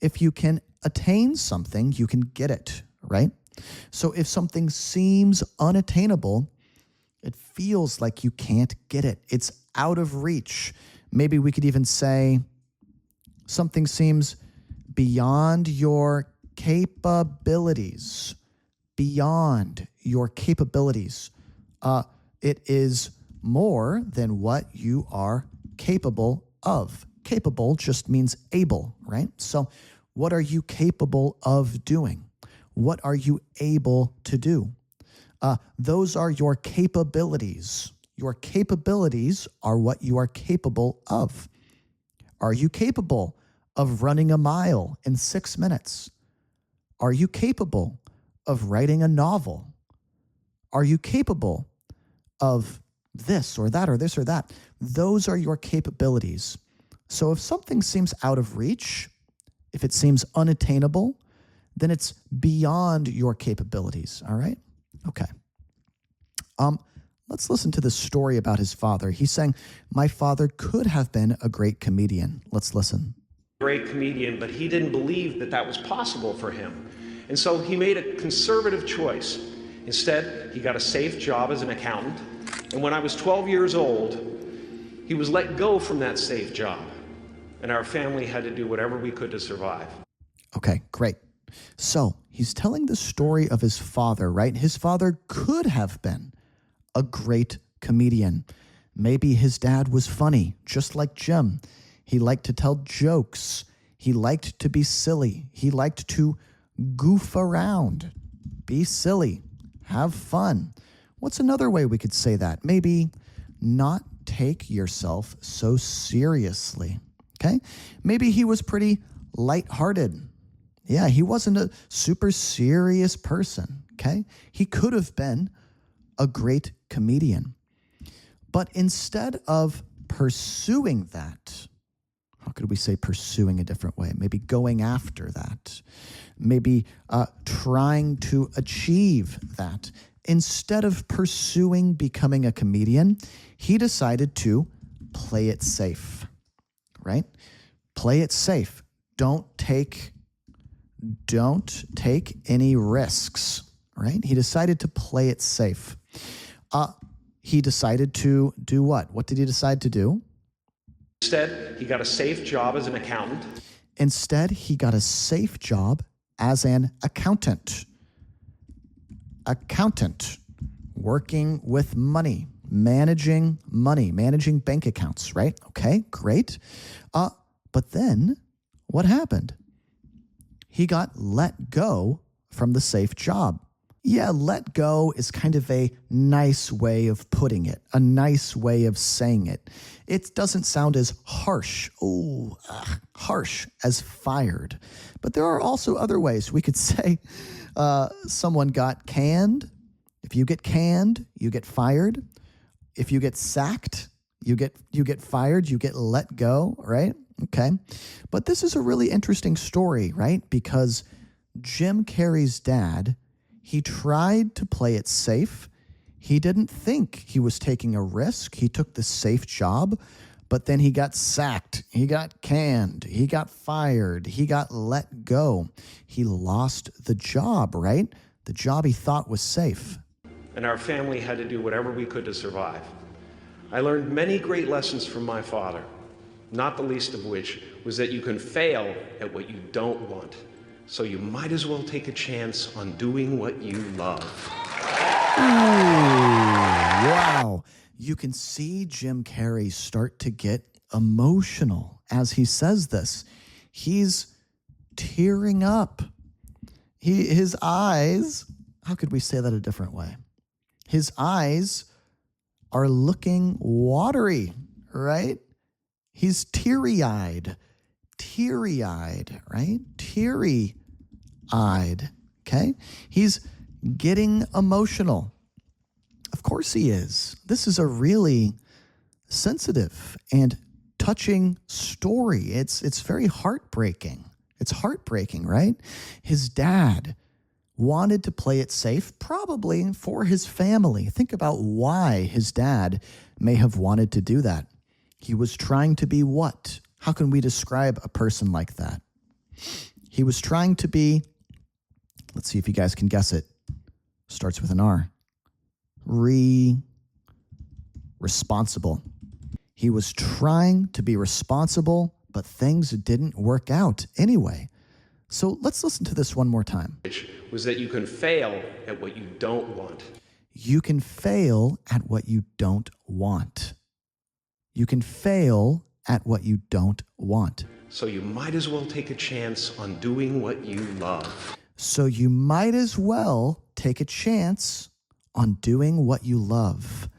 If you can attain something, you can get it, right? So if something seems unattainable, it feels like you can't get it. It's out of reach. Maybe we could even say something seems beyond your capabilities. Beyond your capabilities. It is more than what you are capable of. Capable just means able, right? So what are you capable of doing? What are you able to do? Those are your capabilities. Your capabilities are what you are capable of. Are you capable of running a mile in 6 minutes? Are you capable of writing a novel? Are you capable of this or that or this or that? Those are your capabilities. So if something seems out of reach, if it seems unattainable, then it's beyond your capabilities, all right? Okay. Let's listen to this story about his father. He's saying, my father could have been a great comedian. Let's listen. Great comedian, but he didn't believe that that was possible for him. And so he made a conservative choice. Instead, he got a safe job as an accountant. And when I was 12 years old, He was let go from that safe job, and our family had to do whatever we could to survive. Okay, great. So he's telling the story of his father, right? His father could have been a great comedian. Maybe his dad was funny, just like Jim. He liked to tell jokes. He liked to be silly. He liked to goof around, be silly, have fun. What's another way we could say that? Maybe not take yourself so seriously, okay? Maybe he was pretty lighthearted. Yeah, he wasn't a super serious person, okay? He could have been a great comedian. But instead of pursuing that, how could we say pursuing a different way? Maybe going after that. Maybe trying to achieve that. Instead of pursuing becoming a comedian, he decided to play it safe, right? Play it safe. Don't take any risks, right? He decided to play it safe. He decided to do what? What did he decide to do? Instead, he got a safe job as an accountant. Instead, he got a safe job as an accountant. Accountant, working with money, managing bank accounts, right? Okay, great. But then what happened? He got let go from the safe job. Yeah, let go is kind of a nice way of putting it, a nice way of saying it. It doesn't sound as harsh, harsh as fired. But there are also other ways we could say someone got canned. If you get canned, you get fired. If you get sacked, you get fired, you get let go, right? Okay. But this is a really interesting story, right? Because Jim Carrey's dad, he tried to play it safe. He didn't think he was taking a risk. He took the safe job, but then he got sacked. He got canned. He got fired. He got let go. He lost the job, right? The job he thought was safe. And our family had to do whatever we could to survive. I learned many great lessons from my father, not the least of which was that you can fail at what you don't want. So you might as well take a chance on doing what you love. Ooh, wow. You can see Jim Carrey start to get emotional as he says this. He's tearing up. His eyes, how could we say that a different way? His eyes are looking watery, right? He's teary-eyed, right? Teary-eyed, okay? He's getting emotional. Of course he is. This is a really sensitive and touching story. It's very heartbreaking. It's heartbreaking, right? His dad wanted to play it safe, probably for his family. Think about why his dad may have wanted to do that. He was trying to be what? How can we describe a person like that? He was trying to be, let's see if you guys can guess it. Starts with an R. Responsible. He was trying to be responsible, but things didn't work out anyway. So let's listen to this one more time. Which was that you can fail at what you don't want. You can fail at what you don't want. You can fail at what you don't want. So you might as well take a chance on doing what you love. So you might as well take a chance on doing what you love.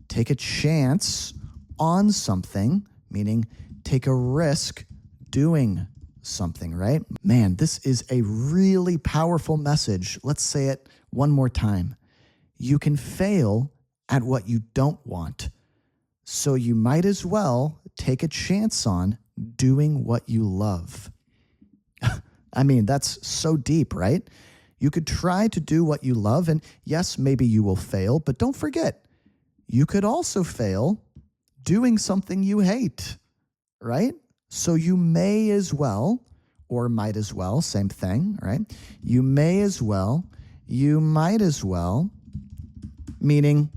Take a chance on something, meaning take a risk doing something, right? Man, this is a really powerful message. Let's say it one more time. You can fail at what you don't want. So you might as well take a chance on doing what you love. I mean, that's so deep, right? You could try to do what you love, and yes, maybe you will fail, but don't forget, you could also fail doing something you hate, right? So you may as well, or might as well, same thing, right? You may as well, you might as well, meaning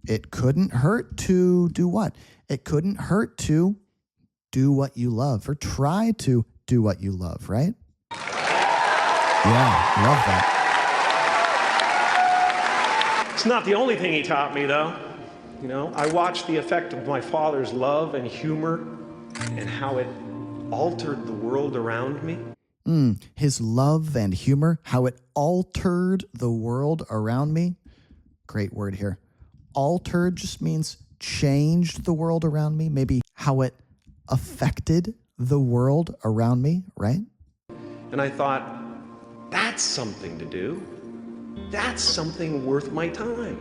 it couldn't hurt to do what? It couldn't hurt to do what you love or try to do what you love, right? Yeah, love that. It's not the only thing he taught me, though. You know, I watched the effect of my father's love and humor and how it altered the world around me. His love and humor, how it altered the world around me. Great word here. Altered just means changed the world around me. Maybe how it affected the world around me, right? And I thought, that's something to do. That's something worth my time.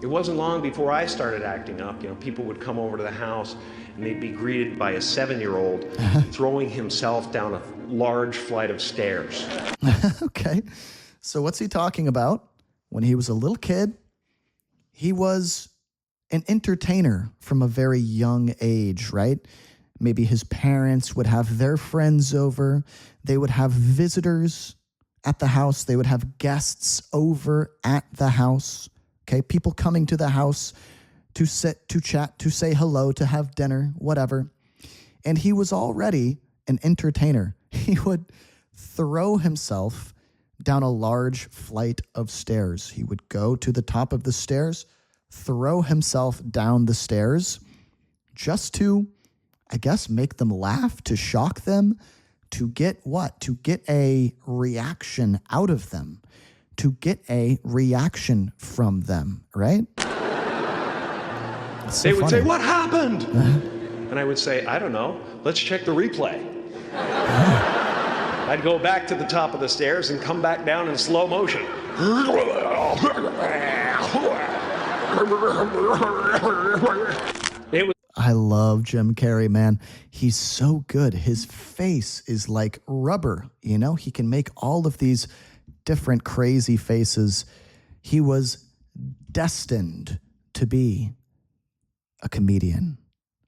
It wasn't long before I started acting up. You know, people would come over to the house and they'd be greeted by a 7-year-old throwing himself down a large flight of stairs. Okay. So what's he talking about? When he was a little kid, he was an entertainer from a very young age, right? Maybe his parents would have their friends over. They would have visitors at the house. They would have guests over at the house. Okay, people coming to the house to sit, to chat, to say hello, to have dinner, whatever. And he was already an entertainer. He would throw himself down a large flight of stairs. He would go to the top of the stairs, throw himself down the stairs just to, I guess, make them laugh, to shock them, to get what? To get a reaction out of them, to get a reaction from them, right? They would say, "What happened?" And I would say, "I don't know. Let's check the replay." I'd go back to the top of the stairs and come back down in slow motion. I love Jim Carrey, man. He's so good. His face is like rubber, you know? He can make all of these different crazy faces. He was destined to be a comedian,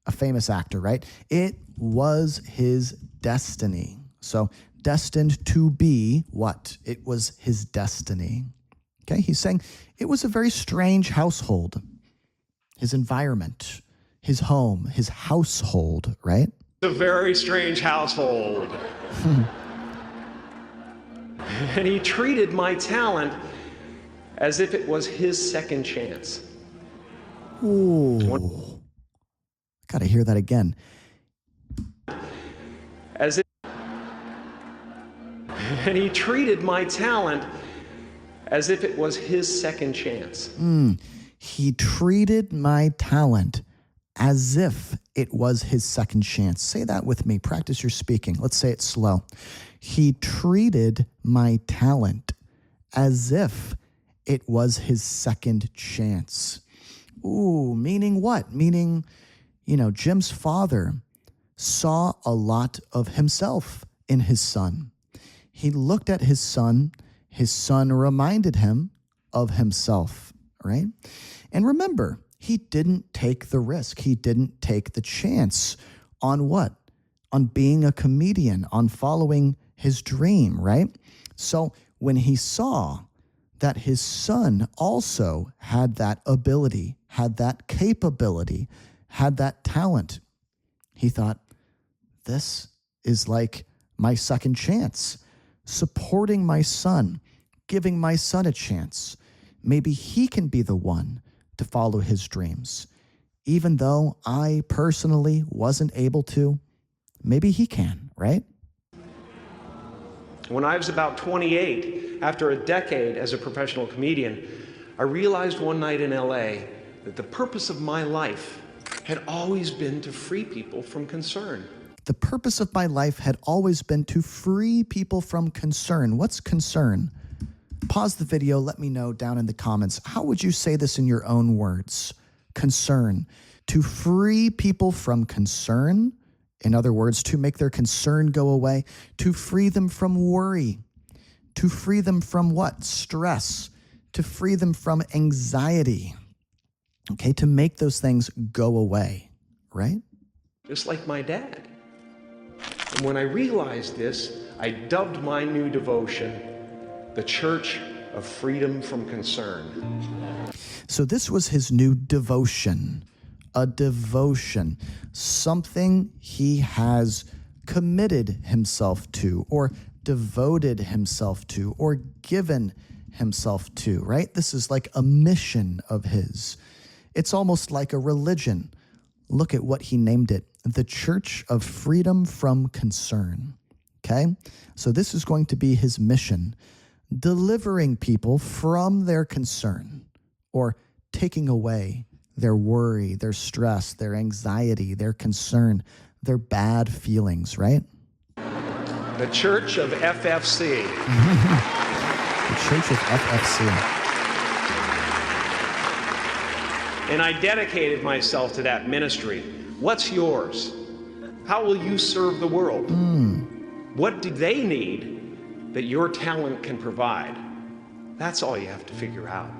a famous actor, right? It was his destiny. So destined to be what? It was his destiny. Okay, he's saying it was a very strange household. His environment, his home, his household, right? A very strange household. And he treated my talent as if it was his second chance. Ooh. Gotta hear that again. As if, and he treated my talent as if it was his second chance. He treated my talent as if it was his second chance. Say that with me. Practice your speaking. Let's say it slow. He treated my talent as if it was his second chance. Ooh, meaning what? Meaning, you know, Jim's father saw a lot of himself in his son. He looked at his son reminded him of himself, right? And remember, he didn't take the risk. He didn't take the chance on what? On being a comedian, on following his dream, right? So when he saw that his son also had that ability, had that capability, had that talent, he thought, this is like my second chance. Supporting my son, giving my son a chance. Maybe he can be the one to follow his dreams. Even though I personally wasn't able to, maybe he can, right? When I was about 28, after a decade as a professional comedian, I realized one night in LA that the purpose of my life had always been to free people from concern. The purpose of my life had always been to free people from concern. What's concern? Pause the video, let me know down in the comments. How would you say this in your own words? Concern. To free people from concern. In other words, to make their concern go away. To free them from worry. To free them from what? Stress. To free them from anxiety. Okay, to make those things go away, right? Just like my dad. And when I realized this, I dubbed my new devotion the Church of Freedom from Concern. So this was his new devotion, a devotion, something he has committed himself to or devoted himself to or given himself to, right? This is like a mission of his. It's almost like a religion. Look at what he named it, the Church of Freedom from Concern, okay? So this is going to be his mission, delivering people from their concern or taking away their worry, their stress, their anxiety, their concern, their bad feelings, right? The Church of FFC. The Church of FFC. And I dedicated myself to that ministry. What's yours? How will you serve the world? What do they need that your talent can provide? That's all you have to figure out.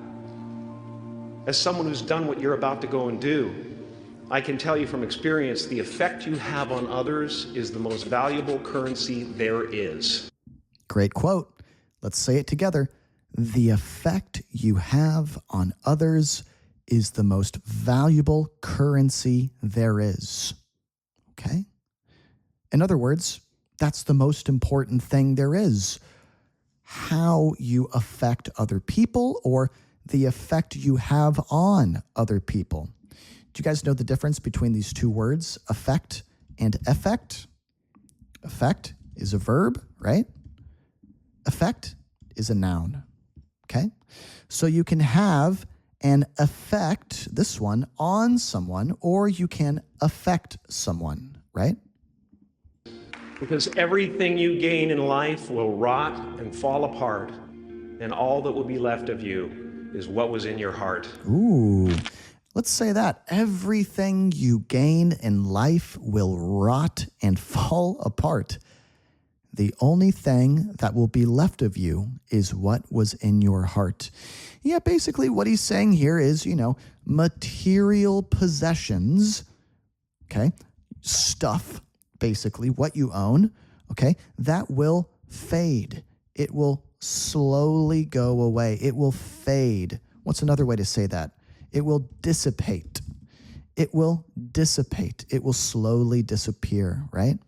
As someone who's done what you're about to go and do, I can tell you from experience, the effect you have on others is the most valuable currency there is. Great quote. Let's say it together. The effect you have on others is the most valuable currency there is. Okay? In other words, that's the most important thing there is. How you affect other people or the effect you have on other people. Do you guys know the difference between these two words, affect and effect? Affect is a verb, right? Effect is a noun, okay? So you can have an effect, this one, on someone, or you can affect someone, right? Because everything you gain in life will rot and fall apart, and all that will be left of you is what was in your heart. Ooh, let's say that. Everything you gain in life will rot and fall apart. The only thing that will be left of you is what was in your heart. Yeah, basically what he's saying here is, material possessions, okay, stuff, basically what you own, okay, that will fade. It will slowly go away. It will fade. What's another way to say that? It will dissipate. It will dissipate. It will slowly disappear, right?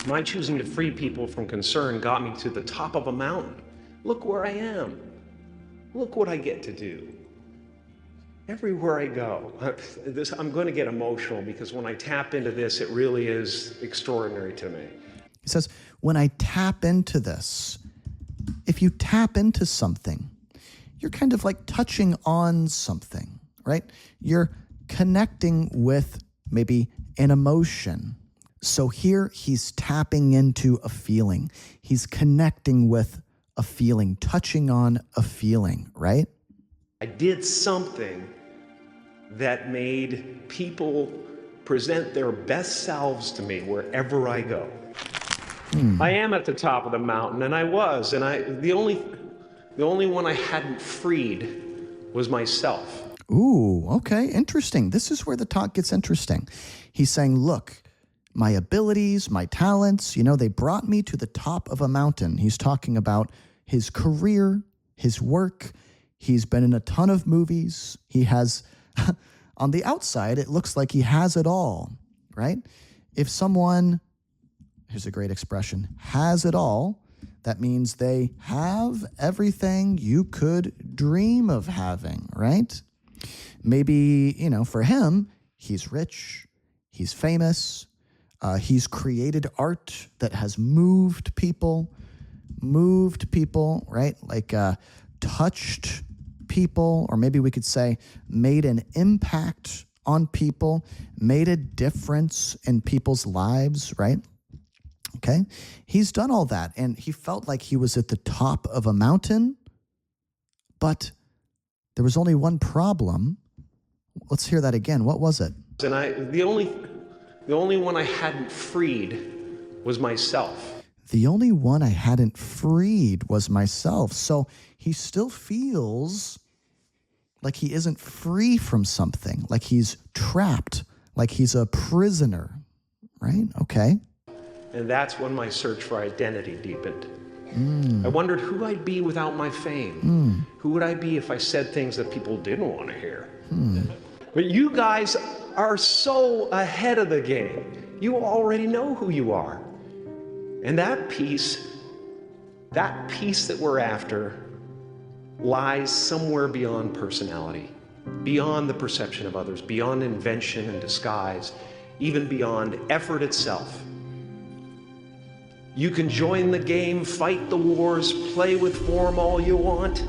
My choosing to free people from concern got me to the top of a mountain. Look where I am. Look what I get to do. Everywhere I go. I'm going to get emotional because when I tap into this, it really is extraordinary to me. He says, when I tap into this, if you tap into something, you're kind of like touching on something, right? You're connecting with maybe an emotion. So here he's tapping into a feeling. He's connecting with a feeling, touching on a feeling, right? I did something that made people present their best selves to me wherever I go. I am at the top of the mountain, and I was, and the only one I hadn't freed was myself. Ooh, okay, interesting. This is where the talk gets interesting. He's saying, look, my abilities, my talents, they brought me to the top of a mountain. He's talking about his career, his work. He's been in a ton of movies. He has, on the outside, it looks like he has it all, right? If someone, here's a great expression, has it all, that means they have everything you could dream of having, right? Maybe, for him, he's rich, he's famous, he's created art that has moved people, right? Like touched people, or maybe we could say made an impact on people, made a difference in people's lives, right? Okay? He's done all that, and he felt like he was at the top of a mountain, but there was only one problem. Let's hear that again. What was it? And the only one I hadn't freed was myself. The only one I hadn't freed was myself. So he still feels like he isn't free from something, like he's trapped, like he's a prisoner, right? Okay. And that's when my search for identity deepened. I wondered who I'd be without my fame. Who would I be if I said things that people didn't want to hear? But you guys are so ahead of the game. You already know who you are. And that peace that we're after lies somewhere beyond personality, beyond the perception of others, beyond invention and disguise, even beyond effort itself. You can join the game, fight the wars, play with form all you want,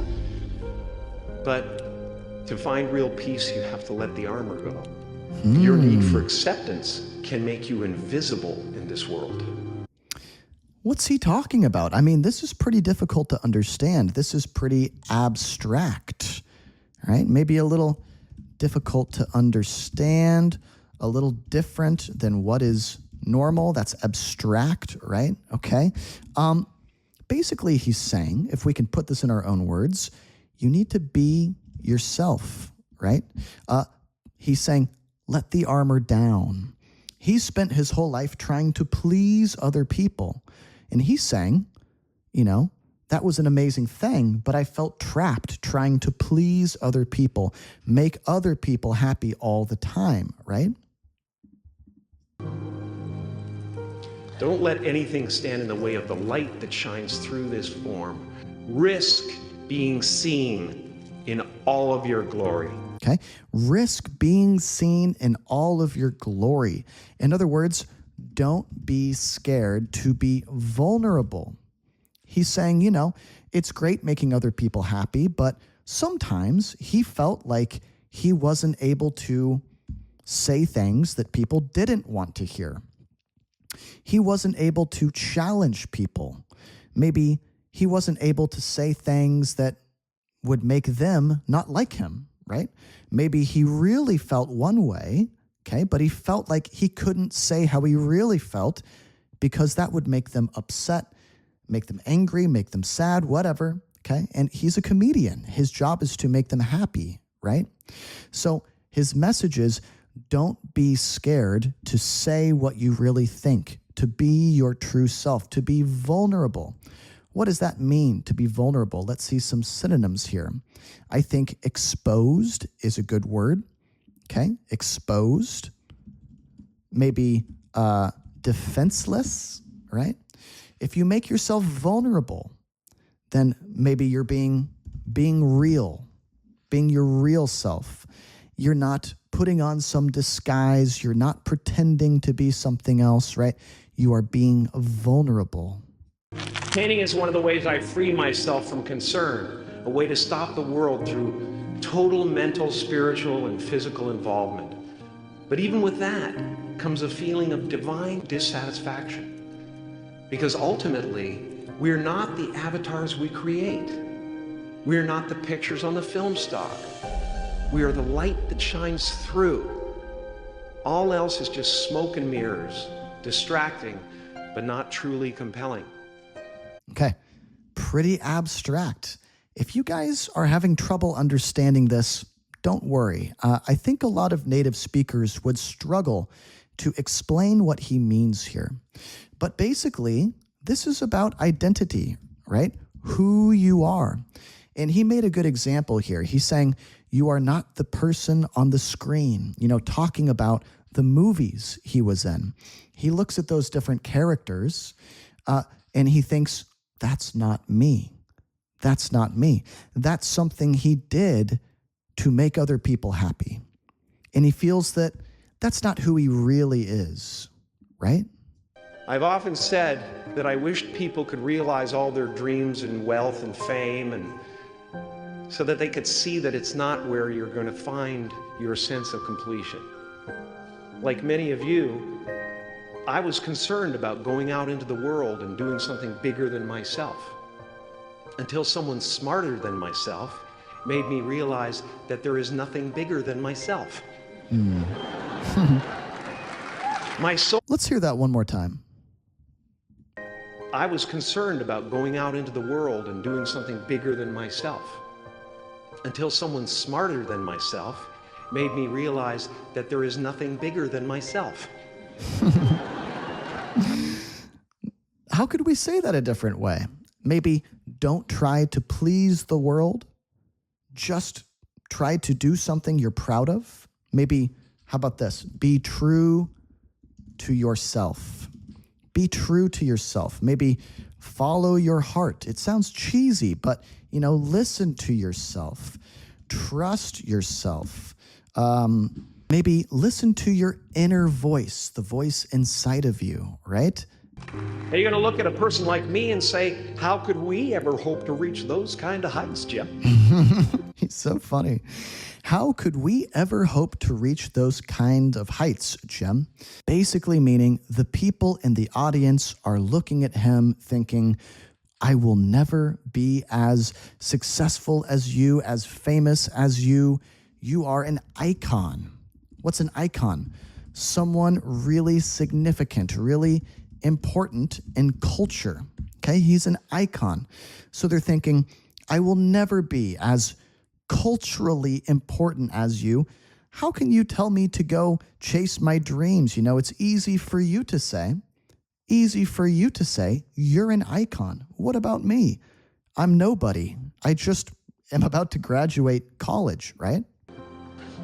but to find real peace, you have to let the armor go. Your need for acceptance can make you invisible in this world. What's he talking about? I mean, this is pretty difficult to understand. This is pretty abstract, right? Maybe a little difficult to understand, a little different than what is normal. That's abstract, right? Okay. Basically, he's saying, if we can put this in our own words, you need to be yourself, right? He's saying, let the armor down. He spent his whole life trying to please other people. And he's saying, you know, that was an amazing thing, but I felt trapped trying to please other people, make other people happy all the time, right? Don't let anything stand in the way of the light that shines through this form. Risk being seen in all of your glory. Okay. Risk being seen in all of your glory. In other words, don't be scared to be vulnerable. He's saying, you know, it's great making other people happy, but sometimes he felt like he wasn't able to say things that people didn't want to hear. He wasn't able to challenge people. Maybe he wasn't able to say things that would make them not like him, right? Maybe he really felt one way, okay, but he felt like he couldn't say how he really felt because that would make them upset, make them angry, make them sad, whatever, okay? And he's a comedian. His job is to make them happy, right? So his message is, don't be scared to say what you really think, to be your true self, to be vulnerable. What does that mean, to be vulnerable? Let's see some synonyms here. I think exposed is a good word, okay? Exposed. Maybe defenseless, right? If you make yourself vulnerable, then maybe you're being real, being your real self. You're not putting on some disguise. You're not pretending to be something else, right? You are being vulnerable. Painting is one of the ways I free myself from concern, a way to stop the world through total mental, spiritual, and physical involvement. But even with that comes a feeling of divine dissatisfaction. Because ultimately, we're not the avatars we create. We're not the pictures on the film stock. We are the light that shines through. All else is just smoke and mirrors, distracting, but not truly compelling. Okay, pretty abstract. If you guys are having trouble understanding this, don't worry. I think a lot of native speakers would struggle to explain what he means here. But basically, this is about identity, right? Who you are. And he made a good example here. He's saying, you are not the person on the screen, you know, talking about the movies he was in. He looks at those different characters and he thinks, that's not me. That's not me. That's something he did to make other people happy. And he feels that that's not who he really is, right? I've often said that I wished people could realize all their dreams and wealth and fame, and so that they could see that it's not where you're going to find your sense of completion. Like many of you, I was concerned about going out into the world and doing something bigger than myself, until someone smarter than myself made me realize that there is nothing bigger than myself. My soul. Let's hear that one more time. I was concerned about going out into the world and doing something bigger than myself, until someone smarter than myself made me realize that there is nothing bigger than myself. How could we say that a different way? Maybe don't try to please the world. Just try to do something you're proud of. Maybe How about this? Be true to yourself. Be true to yourself. Maybe follow your heart. It sounds cheesy, but, listen to yourself. Trust yourself. Maybe listen to your inner voice, the voice inside of you, right? Are you going to look at a person like me and say, how could we ever hope to reach those kind of heights, Jim? He's so funny. How could we ever hope to reach those kind of heights, Jim? Basically meaning the people in the audience are looking at him thinking, I will never be as successful as you, as famous as you. You are an icon. What's an icon? Someone really significant, really important in culture. Okay, he's an icon. So they're thinking, I will never be as culturally important as you. How can you tell me to go chase my dreams? It's easy for you to say. Easy for you to say, you're an icon. What about me? I'm nobody. I just am about to graduate college, right?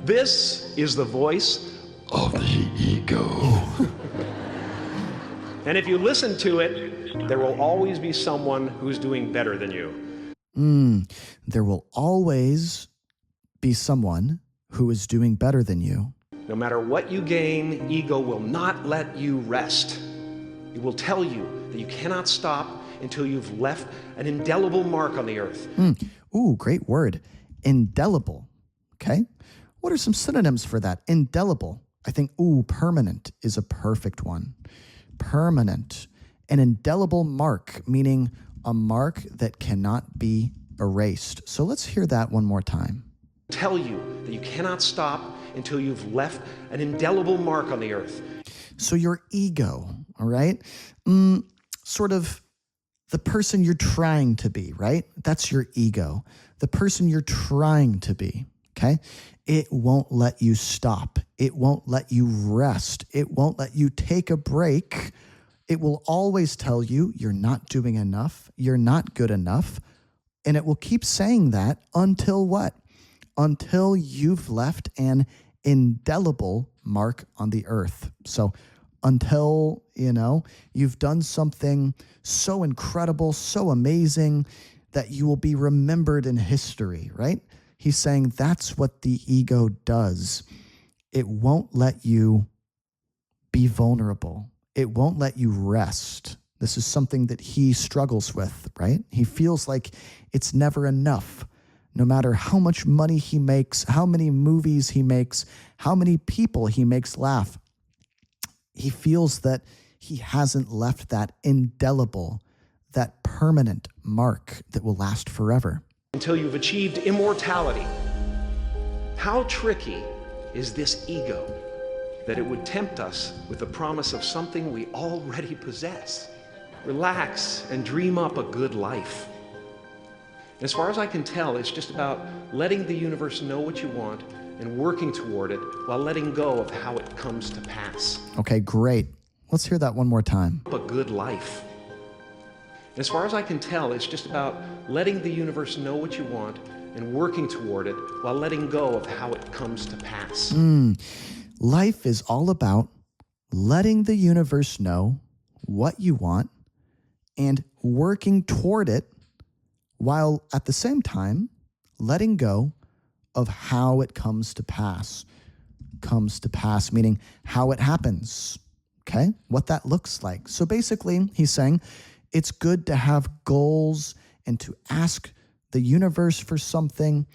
This is the voice Of the ego. and if you listen to it, there will always be someone who's doing better than you. There will always be someone who is doing better than you. No matter what you gain, ego will not let you rest. It will tell you that you cannot stop until you've left an indelible mark on the earth. Ooh, great word. Indelible. Okay. What are some synonyms for that? Indelible. I think, permanent is a perfect one. Permanent. An indelible mark, meaning a mark that cannot be erased. So let's hear that one more time. Tell you that you cannot stop until you've left an indelible mark on the earth. So your ego, all right? Sort of the person you're trying to be, right? That's your ego. The person you're trying to be, okay? It won't let you stop. It won't let you rest. It won't let you take a break. It will always tell you you're not doing enough. You're not good enough. And it will keep saying that until what? Until you've left an indelible mark on the earth. So until, you've done something so incredible, so amazing that you will be remembered in history, right? He's saying that's what the ego does. It won't let you be vulnerable. It won't let you rest. This is something that he struggles with, right? He feels like it's never enough. No matter how much money he makes, how many movies he makes, how many people he makes laugh, he feels that he hasn't left that indelible, that permanent mark that will last forever. Until you've achieved immortality. How tricky is this ego that it would tempt us with the promise of something we already possess? Relax and dream up a good life. As far as I can tell, it's just about letting the universe know what you want and working toward it while letting go of how it comes to pass. Okay, great. Let's hear that one more time. A good life. As far as I can tell, it's just about letting the universe know what you want and working toward it while letting go of how it comes to pass. Life is all about letting the universe know what you want and working toward it while at the same time letting go of how it comes to pass. Comes to pass, meaning how it happens, okay? What that looks like. So basically, he's saying it's good to have goals and to ask the universe for something,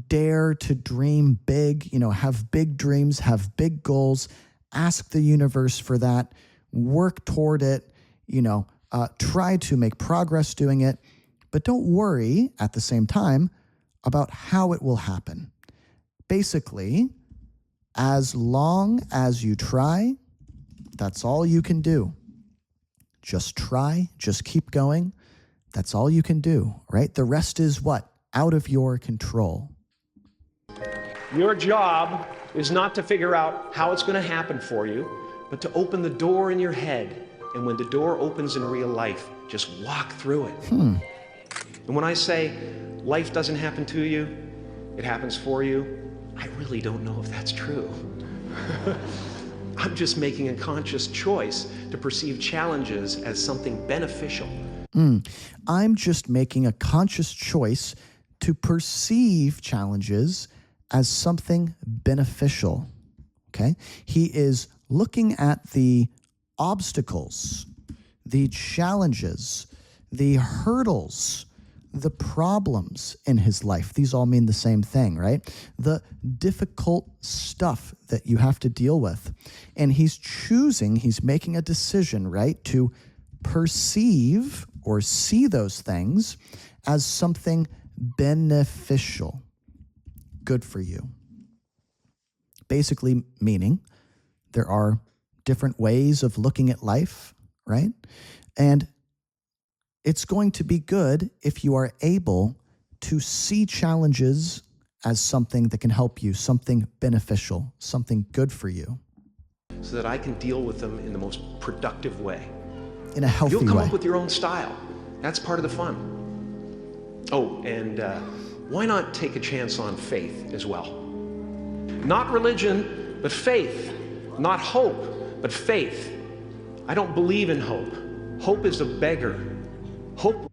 dare to dream big, have big dreams, have big goals, ask the universe for that, work toward it, try to make progress doing it, but don't worry at the same time about how it will happen. Basically, as long as you try, that's all you can do. Just try, just keep going. That's all you can do, right? The rest is what? Out of your control. Your job is not to figure out how it's going to happen for you, but to open the door in your head. And when the door opens in real life, just walk through it. And when I say life doesn't happen to you, it happens for you, I really don't know if that's true. I'm just making a conscious choice to perceive challenges as something beneficial. I'm just making a conscious choice to perceive challenges as something beneficial. Okay? He is looking at the obstacles, the challenges, the hurdles, the problems in his life. These all mean the same thing, right? The difficult stuff that you have to deal with. And he's making a decision, right, to perceive or see those things as something beneficial, good for you. Basically meaning there are different ways of looking at life, right? And it's going to be good if you are able to see challenges as something that can help you, something beneficial, something good for you. So that I can deal with them in the most productive way. In a healthy way. You'll come up with your own style. That's part of the fun. Oh, and why not take a chance on faith as well? Not religion, but faith. Not hope, but faith. I don't believe in hope. Hope is a beggar. Hope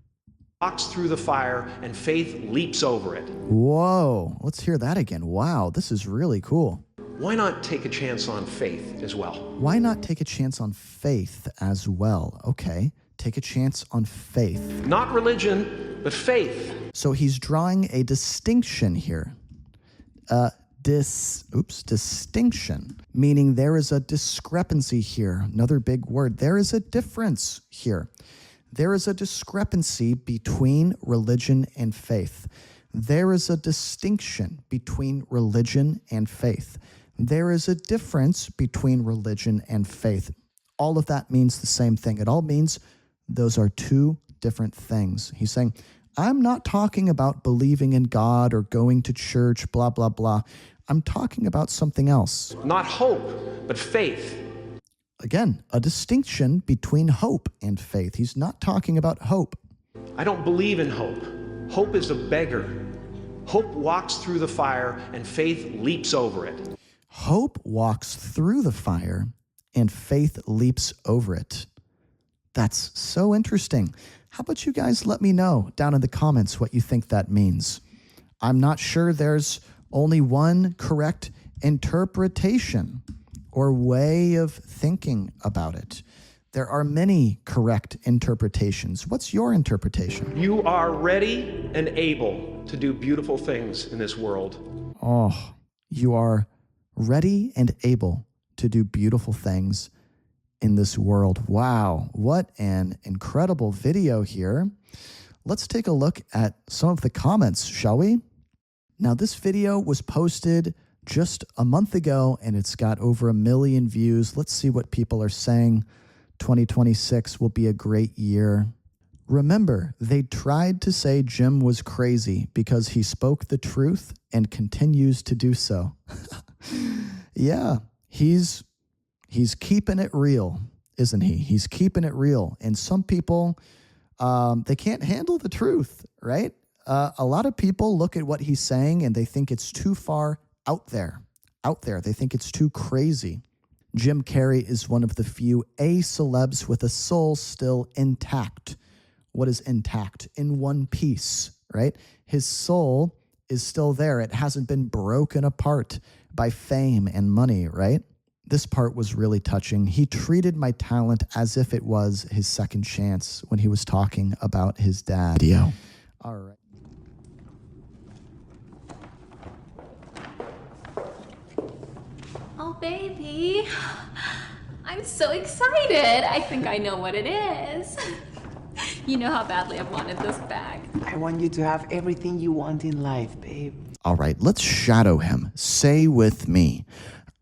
walks through the fire and faith leaps over it. Whoa, let's hear that again. Wow, this is really cool. Why not take a chance on faith as well? Why not take a chance on faith as well? Okay, take a chance on faith. Not religion, but faith. So he's drawing a distinction here. Distinction, meaning there is a discrepancy here. Another big word. There is a difference here. There is a discrepancy between religion and faith. There is a distinction between religion and faith. There is a difference between religion and faith. All of that means the same thing. It all means those are two different things. He's saying, I'm not talking about believing in God or going to church, blah, blah, blah. I'm talking about something else. Not hope, but faith. Again, a distinction between hope and faith. He's not talking about hope. I don't believe in hope. Hope is a beggar. Hope walks through the fire and faith leaps over it. Hope walks through the fire and faith leaps over it. That's so interesting. How about you guys let me know down in the comments what you think that means? I'm not sure there's only one correct interpretation or way of thinking about it. There are many correct interpretations. What's your interpretation? You are ready and able to do beautiful things in this world. Oh, you are ready and able to do beautiful things in this world. Wow, what an incredible video here. Let's take a look at some of the comments, shall we? Now, this video was posted just a month ago, and it's got over 1 million views. Let's see what people are saying. 2026 will be a great year. Remember, they tried to say Jim was crazy because he spoke the truth and continues to do so. Yeah, he's keeping it real, isn't he? He's keeping it real. And some people, they can't handle the truth, right? A lot of people look at what he's saying and they think it's too far out there. They think it's too crazy. Jim Carrey is one of the few celebs with a soul still intact. What is intact? In one piece, right? His soul is still there. It hasn't been broken apart by fame and money, right? This part was really touching. He treated my talent as if it was his second chance when he was talking about his dad. Video. All right. Oh, baby. I'm so excited. I think I know what it is. You know how badly I've wanted this bag. I want you to have everything you want in life, babe. All right, let's shadow him. Say with me,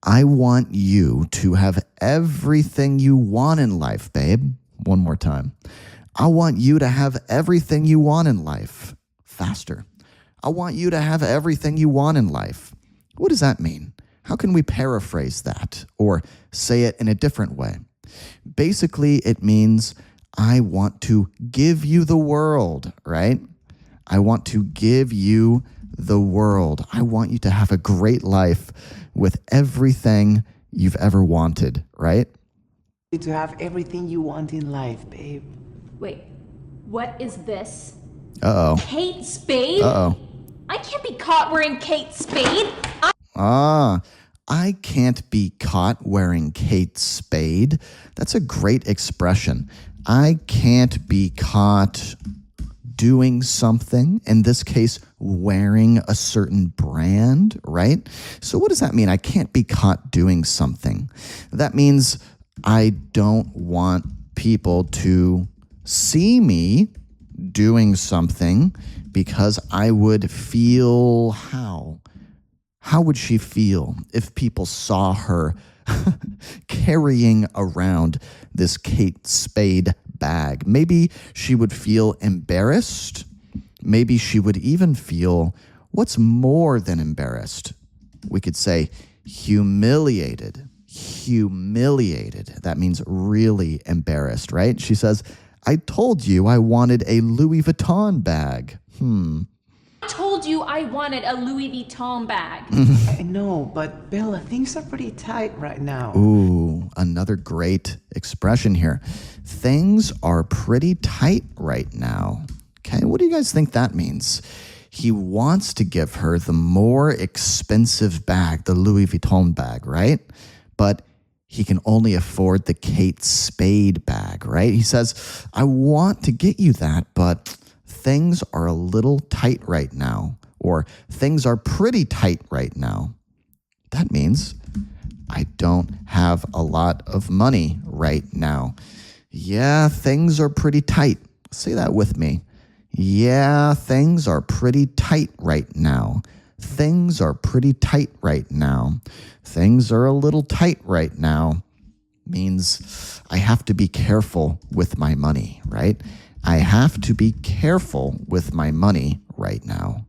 I want you to have everything you want in life, babe. One more time. I want you to have everything you want in life. Faster. I want you to have everything you want in life. What does that mean? How can we paraphrase that or say it in a different way? Basically, it means I want to give you the world, right? I want to give you the world. I want you to have a great life with everything you've ever wanted, right? To have everything you want in life, babe. Wait, what is this? Uh-oh. Kate Spade? Uh-oh. I can't be caught wearing Kate Spade. I can't be caught wearing Kate Spade. That's a great expression. I can't be caught doing something, in this case, wearing a certain brand, right? So what does that mean? I can't be caught doing something. That means I don't want people to see me doing something because I would feel how? How would she feel if people saw her carrying around this Kate Spade bag? Maybe she would feel embarrassed. Maybe she would even feel what's more than embarrassed. We could say humiliated. Humiliated. That means really embarrassed, right? She says, I told you I wanted a Louis Vuitton bag. I told you I wanted a Louis Vuitton bag. I know, but Bella, things are pretty tight right now. Ooh, another great expression here. Things are pretty tight right now. Okay, what do you guys think that means? He wants to give her the more expensive bag, the Louis Vuitton bag, right? But he can only afford the Kate Spade bag, right? He says, I want to get you that, but things are a little tight right now, or things are pretty tight right now. That means I don't have a lot of money right now. Yeah, things are pretty tight. Say that with me. Yeah, things are pretty tight right now. Things are pretty tight right now. Things are a little tight right now means I have to be careful with my money, right? I have to be careful with my money right now.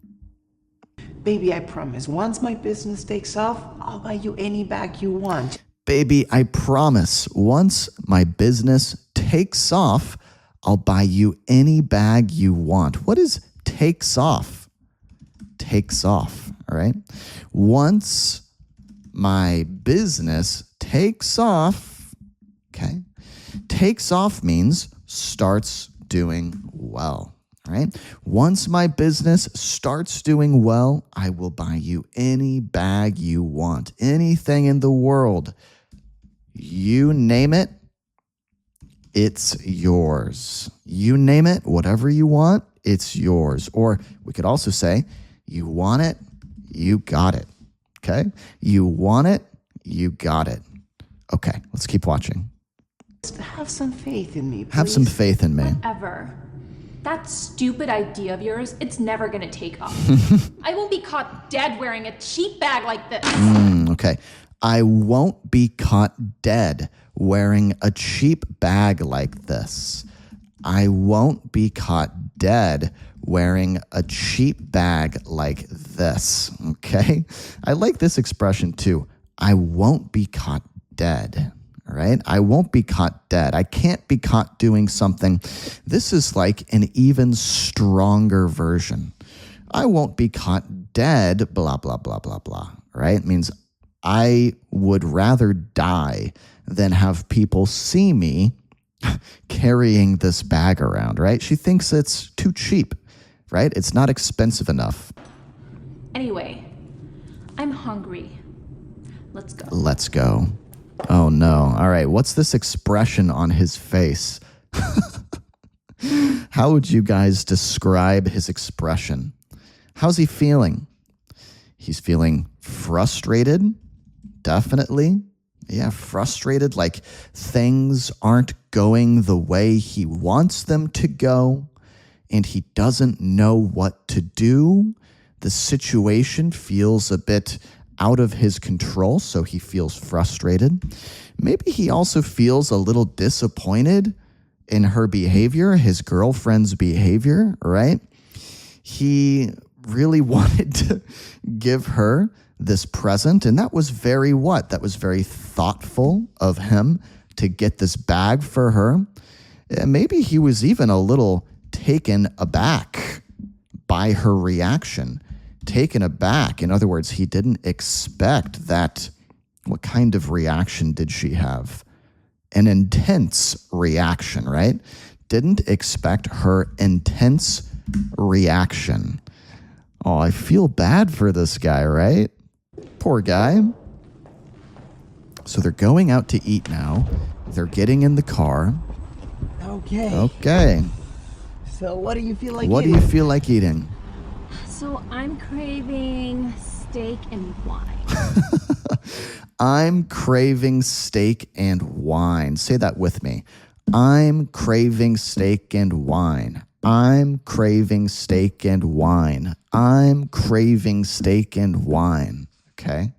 Baby, I promise, once my business takes off, I'll buy you any bag you want. Baby, I promise, once my business takes off, I'll buy you any bag you want. What is takes off? Takes off, all right? Once my business takes off, okay? Takes off means starts doing well, all right? Once my business starts doing well, I will buy you any bag you want, anything in the world. You name it, it's yours. You name it, whatever you want, it's yours. Or we could also say, you want it, you got it. Okay? You want it, you got it. Okay, let's keep watching. Just have some faith in me, please. Have some faith in me. Whatever. That stupid idea of yours, it's never gonna take off. I won't be caught dead wearing a cheap bag like this. Okay. I won't be caught dead wearing a cheap bag like this. I won't be caught dead wearing a cheap bag like this. Okay? I like this expression too. I won't be caught dead. All right? I won't be caught dead. I can't be caught doing something. This is like an even stronger version. I won't be caught dead, blah, blah, blah, blah, blah. Right? It means I would rather die than have people see me carrying this bag around, right? She thinks it's too cheap, right? It's not expensive enough. Anyway, I'm hungry. Let's go. Let's go. Oh no. All right. What's this expression on his face? How would you guys describe his expression? How's he feeling? He's feeling frustrated, definitely. Yeah, frustrated, like things aren't going the way he wants them to go, and he doesn't know what to do. The situation feels a bit out of his control, so he feels frustrated. Maybe he also feels a little disappointed in her behavior, his girlfriend's behavior, right? He really wanted to give her this present, and that was very what? That was very thoughtful of him to get this bag for her. And maybe he was even a little taken aback by her reaction. taken aback. In other words, he didn't expect that. What kind of reaction did she have? An intense reaction, right? Didn't expect her intense reaction. Oh, I feel bad for this guy, right? Poor guy. So they're going out to eat now. They're getting in the car. Okay. So what do you feel like What do eating? you feel like eating? So I'm craving steak and wine. I'm craving steak and wine. Say that with me. I'm craving steak and wine. I'm craving steak and wine. I'm craving steak and wine. Okay.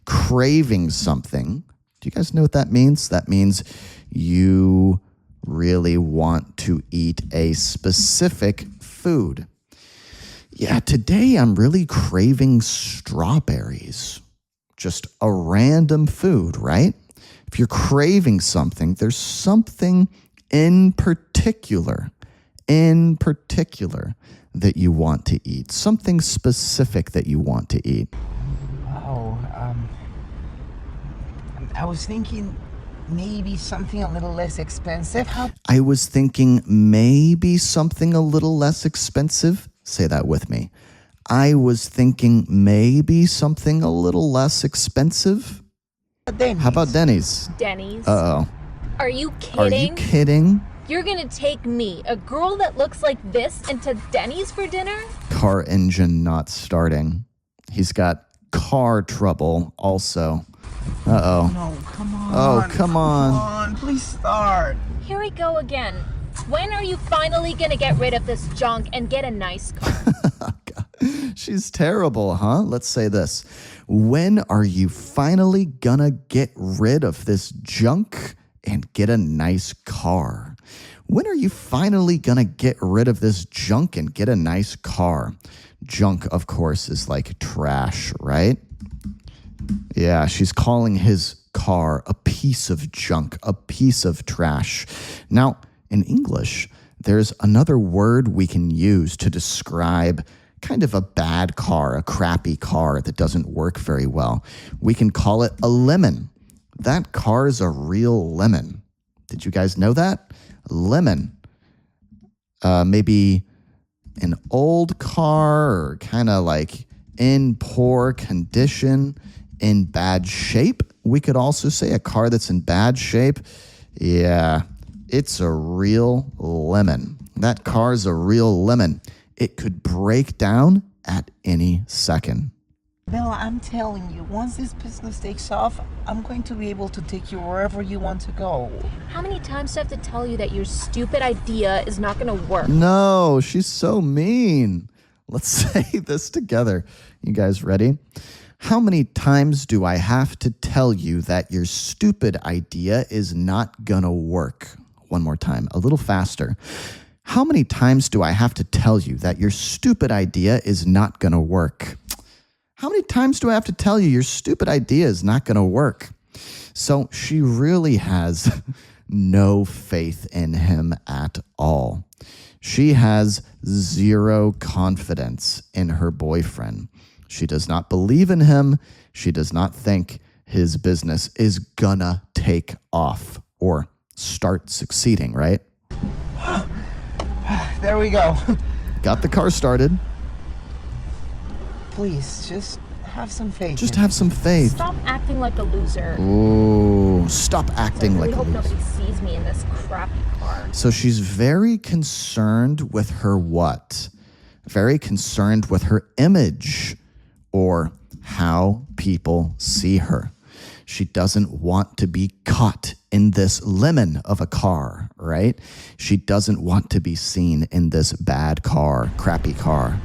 Craving something. Do you guys know what that means? That means you really want to eat a specific food. Yeah, today I'm really craving strawberries. Just a random food, right? If you're craving something, there's something in particular that you want to eat. Something specific that you want to eat. I was thinking maybe something a little less expensive. I was thinking maybe something a little less expensive. Say that with me. I was thinking maybe something a little less expensive. Denny's. How about Denny's? Denny's? Uh-oh. Are you Are kidding? you kidding? You're gonna take me, a girl that looks like this, into Denny's for dinner? Car engine not starting. He's got car trouble also. Uh-oh. No, come on. Oh, come on. Come on, please start. Here we go again. When are you finally gonna get rid of this junk and get a nice car? She's terrible, huh? Let's say this. When are you finally gonna get rid of this junk and get a nice car? When are you finally gonna get rid of this junk and get a nice car? Junk, of course, is like trash, right? Yeah, she's calling his car a piece of junk, a piece of trash. Now, in English, there's another word we can use to describe kind of a bad car, a crappy car that doesn't work very well. We can call it a lemon. That car is a real lemon. Did you guys know that? Lemon. Maybe an old car or kind of like in poor condition, in bad shape. We could also say a car that's in bad shape. Yeah, it's a real lemon. That car's a real lemon. It could break down at any second. Bella, I'm telling you, once this business takes off, I'm going to be able to take you wherever you want to go. How many times do I have to tell you that your stupid idea is not gonna work? No, she's so mean. Let's say this together. You guys ready? How many times do I have to tell you that your stupid idea is not gonna work? One more time, a little faster. How many times do I have to tell you that your stupid idea is not gonna work? How many times do I have to tell you your stupid idea is not gonna work? So she really has no faith in him at all. She has zero confidence in her boyfriend. She does not believe in him. She does not think his business is gonna take off or start succeeding, right? There we go. Got the car started. Please, just have some faith. Just have some faith. Stop acting like a loser. Ooh, stop I acting really like a hope loser. nobody sees me in this crappy car. So she's very concerned with her what? Very concerned with her image or how people see her. She doesn't want to be caught in this lemon of a car, right? She doesn't want to be seen in this bad car, crappy car.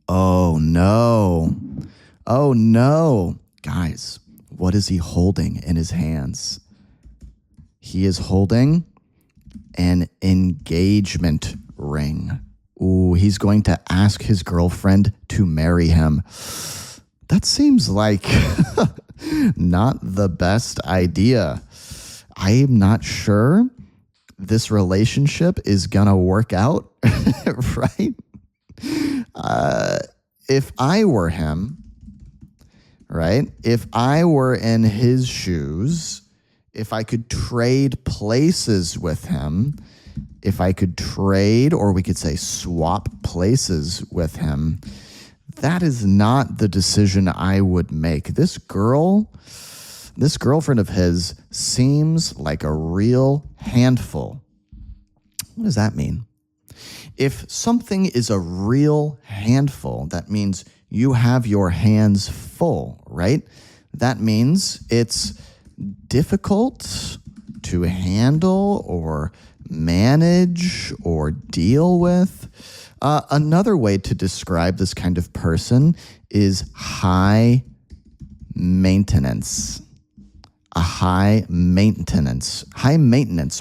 Oh no. Oh no. Guys, what is he holding in his hands? He is holding an engagement ring. Ooh, he's going to ask his girlfriend to marry him. That seems like not the best idea. I'm not sure this relationship is gonna work out, right? If I were him, right? If I were in his shoes, if I could trade places with him, if I could trade, or we could say swap places with him, that is not the decision I would make. This girlfriend of his seems like a real handful. What does that mean? If something is a real handful, that means you have your hands full, right? That means it's difficult to handle or manage or deal with. Another way to describe this kind of person is high maintenance. A high maintenance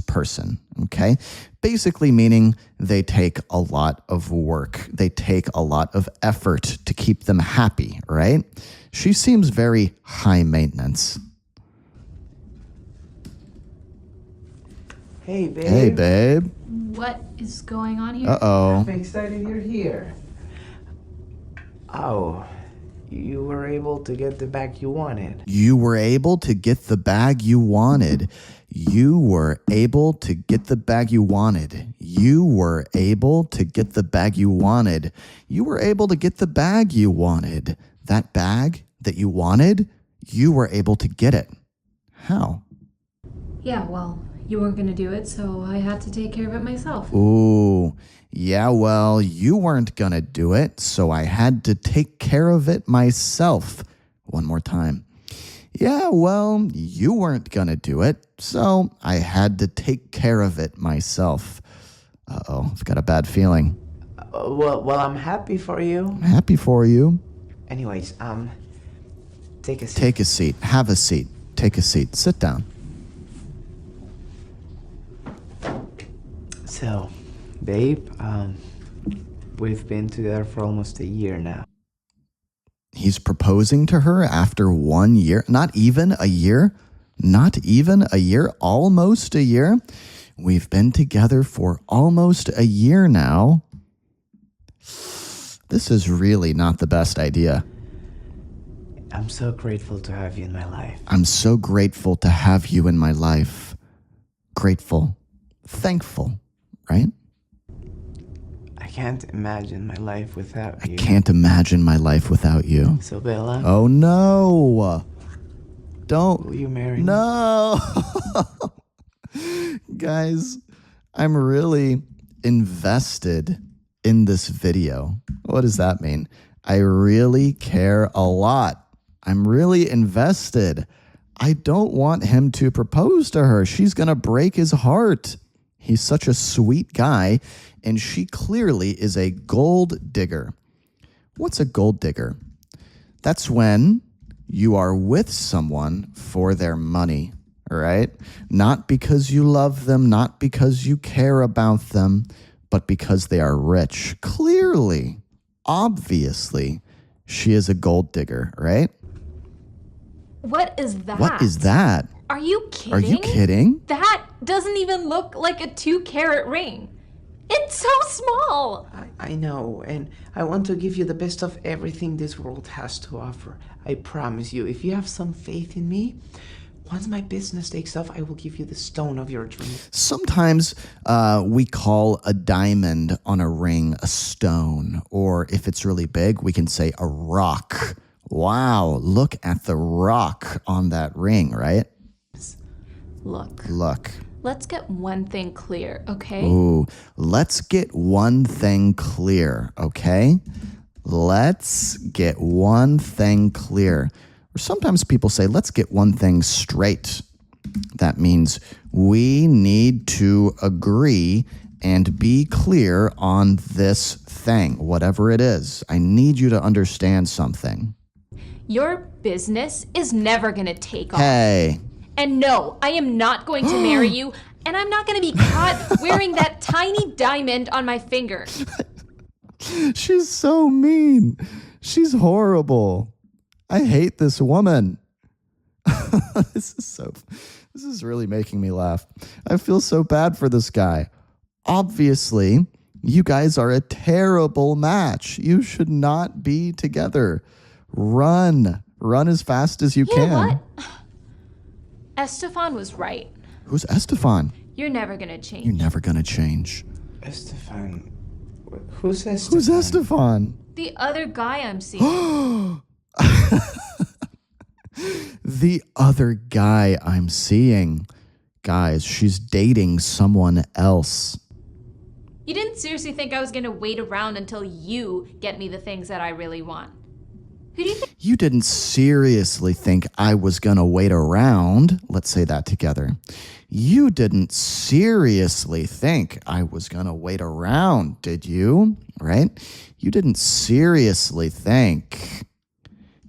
person, okay? Basically meaning they take a lot of work. They take a lot of effort to keep them happy, right? She seems very high maintenance. Hey, babe. Hey, babe. What is going on here? Uh-oh. I'm excited you're here. Oh, you were able to get the bag you wanted. You were able to get the bag you wanted. You were able to get the bag you wanted. You were able to get the bag you wanted. You were able to get the bag you wanted. That bag that you wanted, you were able to get it. How? Yeah, well, you weren't gonna do it, so I had to take care of it myself. Ooh, yeah, well, you weren't gonna do it, so I had to take care of it myself. One more time. Yeah, well, you weren't gonna do it, so I had to take care of it myself. Uh-oh, I've got a bad feeling. Well, I'm happy for you. I'm happy for you. Anyways, take a seat. Take a seat. Have a seat. Take a seat. Sit down. So, babe, we've been together for almost a year now. He's proposing to her after 1 year. Not even a year. Not even a year. Almost a year. We've been together for almost a year now. This is really not the best idea. I'm so grateful to have you in my life. I'm so grateful to have you in my life. Grateful. Thankful, right? I can't imagine my life without you. I can't imagine my life without you. So, Bella, Oh no. Don't. will you marry me? No. Guys, I'm really invested in this video. What does that mean? I really care a lot. I'm really invested. I don't want him to propose to her. She's going to break his heart. He's such a sweet guy, and she clearly is a gold digger. What's a gold digger? That's when you are with someone for their money, right? Not because you love them, not because you care about them, but because they are rich. Clearly, obviously, she is a gold digger, right? What is that? What is that? Are you kidding? Are you kidding? That doesn't even look like a 2-carat ring. It's so small. I know, and I want to give you the best of everything this world has to offer. I promise you, if you have some faith in me, once my business takes off, I will give you the stone of your dreams. Sometimes we call a diamond on a ring a stone, or if it's really big, we can say a rock. Wow, look at the rock on that ring, right? Look. Let's get one thing clear, okay? Ooh, let's get one thing clear, okay? Let's get one thing clear. Or sometimes people say, let's get one thing straight. That means we need to agree and be clear on this thing, whatever it is. I need you to understand something. Your business is never gonna take off. Hey. And no, I am not going to marry you, and I'm not gonna be caught wearing that tiny diamond on my finger. She's so mean. She's horrible. I hate this woman. This This is really making me laugh. I feel so bad for this guy. Obviously, you guys are a terrible match. You should not be together. Run. Run as fast as you can. You know what? Estefan was right. Who's Estefan? You're never gonna change. You're never gonna change. Estefan. Who's Estefan? Who's Estefan? The other guy I'm seeing. The other guy I'm seeing. Guys, she's dating someone else. You didn't seriously think I was gonna wait around until you get me the things that I really want. Who do you think? You didn't seriously think I was gonna wait around. Let's say that together. You didn't seriously think I was gonna wait around, did you? Right? You didn't seriously think.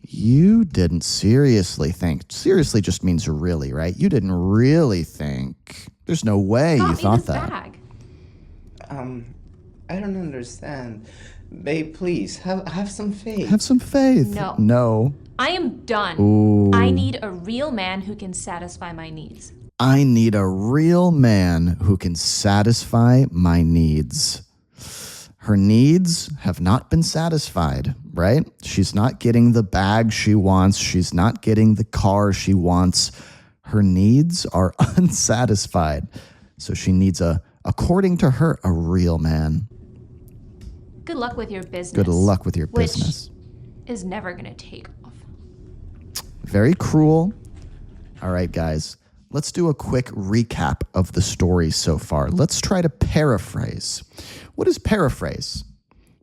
You didn't seriously think. Seriously just means really, right? You didn't really think. There's no way you thought that. Bag. I don't understand. Babe, please, have some faith. Have some faith. No. No. I am done. Ooh. I need a real man who can satisfy my needs. I need a real man who can satisfy my needs. Her needs have not been satisfied, right? She's not getting the bag she wants. She's not getting the car she wants. Her needs are unsatisfied. So she needs according to her, a real man. Good luck with your business. Good luck with your business. Which is never going to take off. Very cruel. All right, guys. Let's do a quick recap of the story so far. Let's try to paraphrase. What is paraphrase?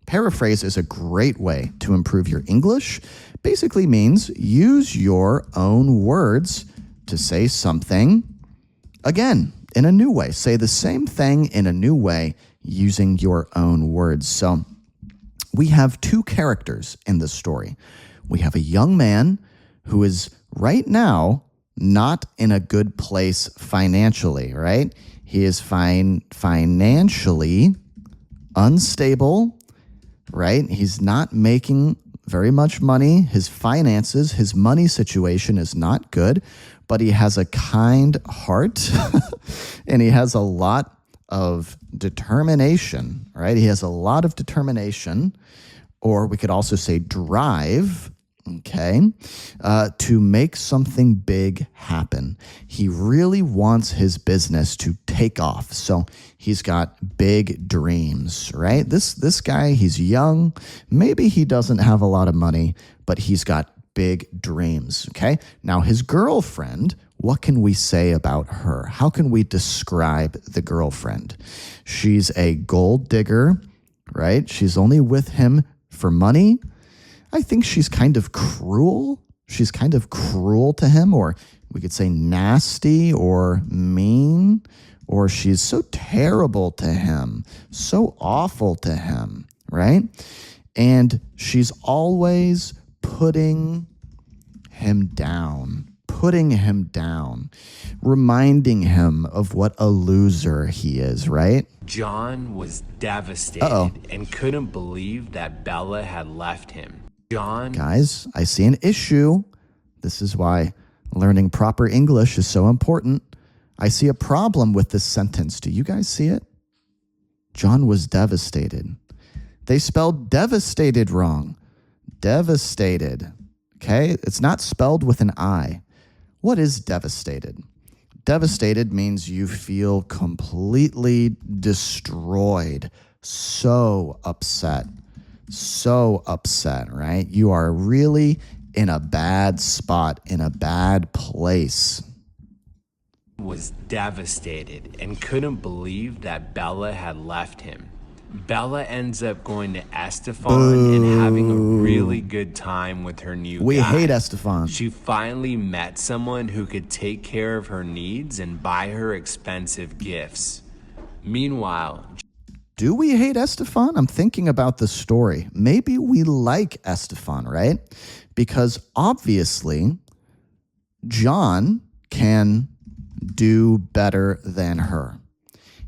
Paraphrase is a great way to improve your English. Basically means use your own words to say something again in a new way. Say the same thing in a new way using your own words. So we have two characters in this story. We have a young man who is right now not in a good place financially, right? He is financially unstable, right? He's not making very much money. His finances, his money situation is not good, but he has a kind heart and he has a lot of determination, right? He has a lot of determination, or we could also say drive, okay, to make something big happen. He really wants his business to take off. So he's got big dreams, right? This guy, he's young. Maybe he doesn't have a lot of money, but he's got big dreams, okay? Now his girlfriend, what can we say about her? How can we describe the girlfriend? She's a gold digger, right? She's only with him for money. I think she's kind of cruel. She's kind of cruel to him, or we could say nasty or mean, or she's so terrible to him, so awful to him, right? And she's always putting him down, reminding him of what a loser he is, right? John was devastated and couldn't believe that Bella had left him. Guys, I see an issue. This is why learning proper English is so important. I see a problem with this sentence. Do you guys see it? John was devastated. They spelled devastated wrong. Devastated. Okay? It's not spelled with an I. What is devastated? Devastated means you feel completely destroyed. So upset, right? You are really in a bad spot, in a bad place. Was devastated and couldn't believe that Bella had left him. Bella ends up going to Estefan and having a really good time with her new guy. We hate Estefan. She finally met someone who could take care of her needs and buy her expensive gifts. Meanwhile, do we hate Estefan? I'm thinking about the story. Maybe we like Estefan, right? Because obviously, John can do better than her.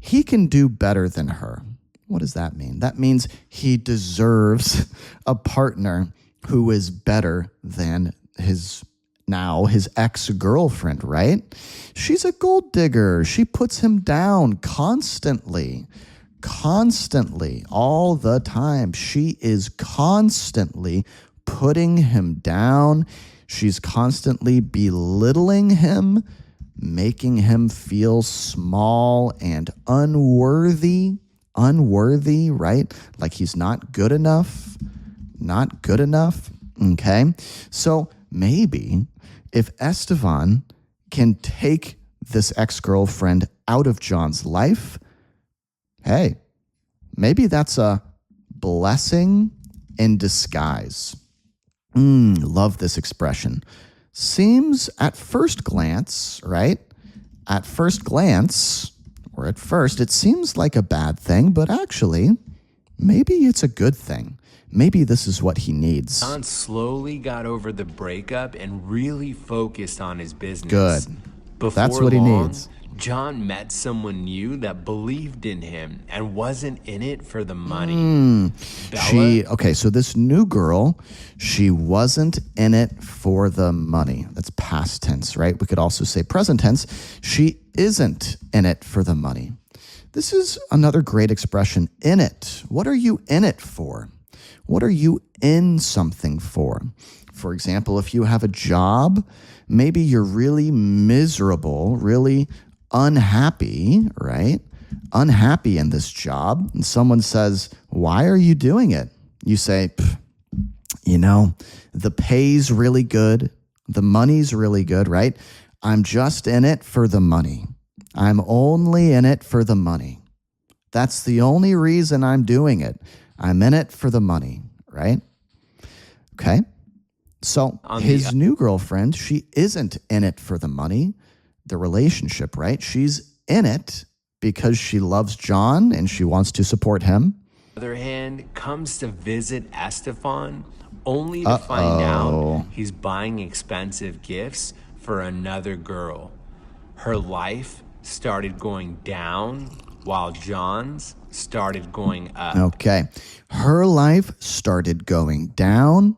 He can do better than her. What does that mean? That means he deserves a partner who is better than his now his ex-girlfriend, right? She's a gold digger. She puts him down constantly, all the time. She is constantly putting him down. She's constantly belittling him, making him feel small and unworthy, right? Like he's not good enough, okay? So maybe if Esteban can take this ex-girlfriend out of John's life, hey, maybe that's a blessing in disguise. Love this expression. Seems at first glance, right? At first, it seems like a bad thing, but actually, maybe it's a good thing. Maybe this is what he needs. John slowly got over the breakup and really focused on his business. Good. Before That's what long, he needs. John met someone new that believed in him and wasn't in it for the money. So this new girl, she wasn't in it for the money. That's past tense, right? We could also say present tense. She isn't in it for the money. This is another great expression, in it. What are you in it for? What are you in something for? For example, if you have a job, maybe you're really miserable, really unhappy, right? Unhappy in this job. And someone says, why are you doing it? You say, the pay's really good. The money's really good, right? I'm just in it for the money. I'm only in it for the money. That's the only reason I'm doing it. I'm in it for the money, right? Okay. So his new girlfriend, she isn't in it for the money, the relationship, right? She's in it because she loves John and she wants to support him. On the other hand, comes to visit Esteban only to find out he's buying expensive gifts for another girl. Her life started going down while John's started going up. Okay. Her life started going down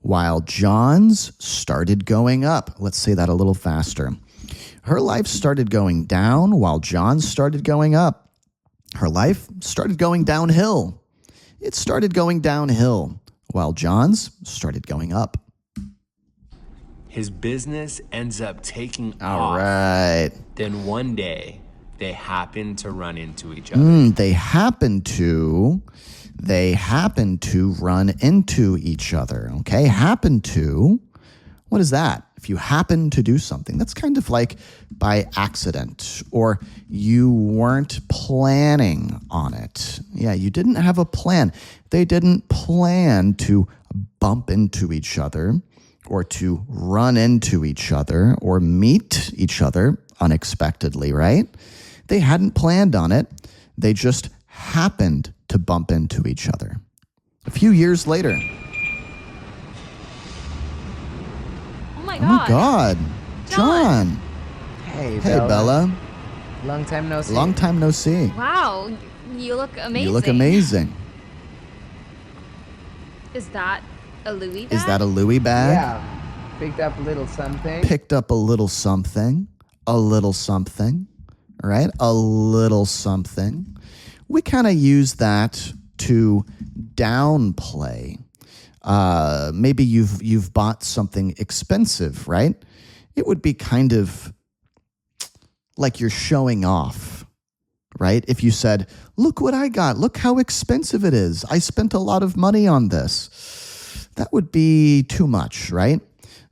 while John's started going up. Let's say that a little faster. Her life started going down while John's started going up. Her life started going downhill. It started going downhill while John's started going up. His business ends up taking off. All right. Then one day, they happen to run into each other. They happen to run into each other. Okay, happen to. What is that? If you happen to do something, that's kind of like by accident, or you weren't planning on it. Yeah, you didn't have a plan. They didn't plan to bump into each other, or to run into each other, or meet each other unexpectedly, right? They hadn't planned on it. They just happened to bump into each other. A few years later. Oh my Oh my God. John. Hey, Bella. Long time no see. Long time no see. Wow, you look amazing. You look amazing. Is that a Louis bag? Is that a Louis bag? Yeah. Picked up a little something. Picked up a little something. Right? A little something. We kind of use that to downplay. Maybe you've bought something expensive, right? It would be kind of like you're showing off, right? If you said, look what I got. Look how expensive it is. I spent a lot of money on this. That would be too much, right?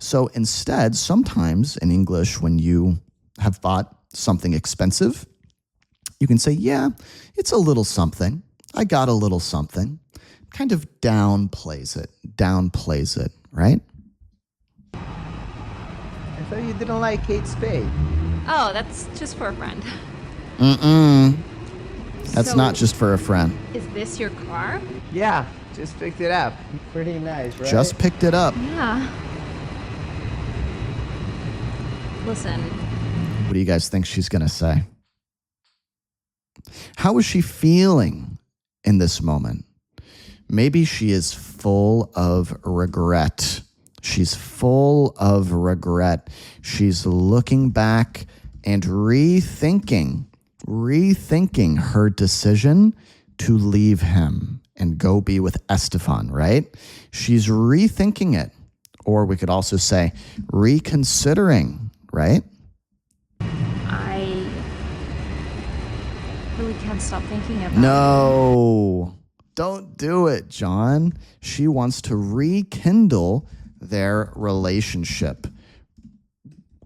So instead, sometimes in English, when you have bought something expensive, you can say, yeah, it's a little something. I got a little something. Kind of downplays it, right? I thought you didn't like Kate Spade. Oh, that's just for a friend. That's So- not just for a friend. Is this your car? Yeah, just picked it up. Pretty nice, right? Just picked it up. Yeah. Listen, What do you guys think she's going to say? How is she feeling in this moment? Maybe she is full of regret. She's full of regret. She's looking back and rethinking her decision to leave him and go be with Estefan, right? She's rethinking it. Or we could also say reconsidering, right? I really can't stop thinking about it. No, don't do it, John. She wants to rekindle their relationship.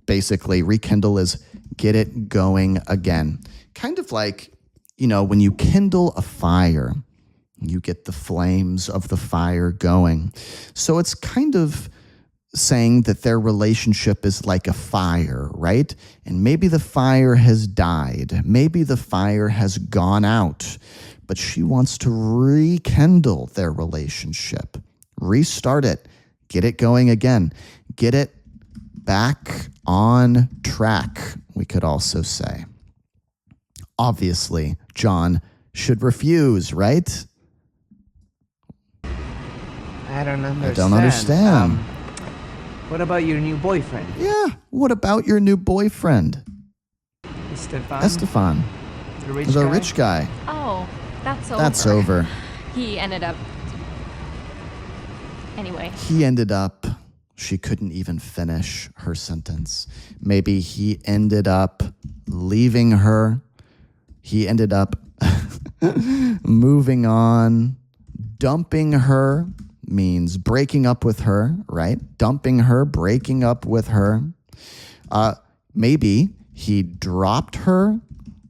Basically, rekindle is get it going again. Kind of like, when you kindle a fire, you get the flames of the fire going. So it's kind of saying that their relationship is like a fire, right? And maybe the fire has died. Maybe the fire has gone out. But she wants to rekindle their relationship, restart it, get it going again, get it back on track, we could also say. Obviously, John should refuse, right? I don't understand. I don't understand. What about your new boyfriend? Yeah, what about your new boyfriend? Estefan? The rich guy. Oh, that's over. That's over. He ended up... Anyway. He ended up... She couldn't even finish her sentence. Maybe he ended up leaving her. He ended up moving on. Dumping her means breaking up with her, right? Dumping her, breaking up with her. Maybe he dropped her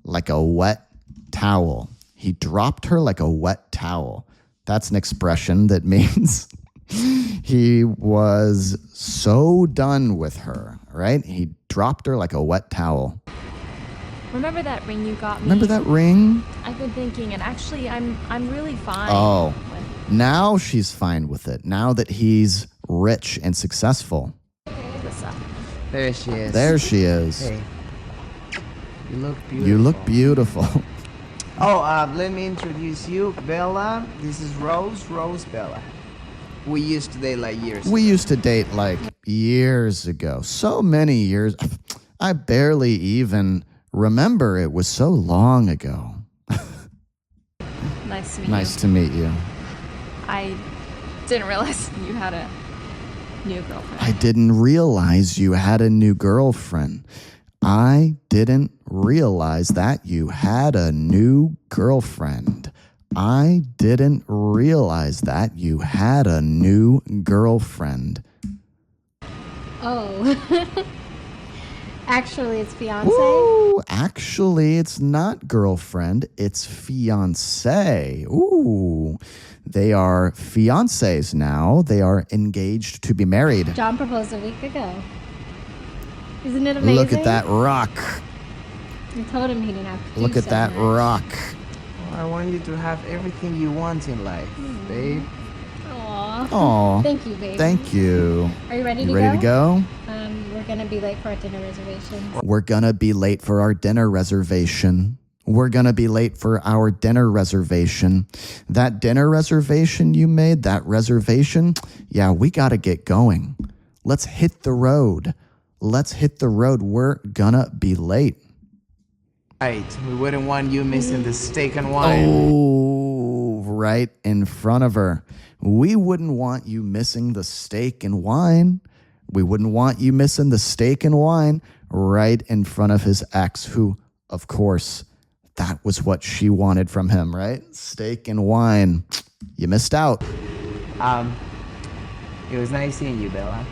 like a wet towel. He dropped her like a wet towel. That's an expression that means he was so done with her, right? He dropped her like a wet towel. Remember that ring you got me? Remember that ring? I've been thinking, and actually, I'm really fine. Oh, now she's fine with it. Now that he's rich and successful. This up. There she is. There she is. Hey. You look beautiful. You look beautiful. Oh, let me introduce you, Bella. This is Rose, Bella. We used to date like years ago. We used to date like years ago. So many years. I barely even remember it was so long ago. Nice to meet you. Nice to meet you. I didn't realize you had a new girlfriend. I didn't realize you had a new girlfriend. I didn't realize that you had a new girlfriend. I didn't realize that you had a new girlfriend. Oh. Actually, it's fiance. Ooh, actually, it's not girlfriend. It's fiance. Ooh. They are fiancés now. They are engaged to be married. John proposed a week ago. Isn't it amazing? Look at that rock. I told him he didn't have to do Look at so that much. rock. I want you to have everything you want in life, babe. Aw. Aw. Thank you, babe. Thank you. Are you ready You to ready to go? We're going to be late for our dinner reservation. We're gonna be late for our dinner reservation. We're gonna be late for our dinner reservation. That dinner reservation you made, that reservation, yeah, we gotta get going. Let's hit the road. Let's hit the road. We're gonna be late. Right, we wouldn't want you missing the steak and wine. Oh, right in front of her. We wouldn't want you missing the steak and wine. We wouldn't want you missing the steak and wine right in front of his ex, who, of course, that was what she wanted from him, right? Steak and wine. You missed out. It was nice seeing you, Bella.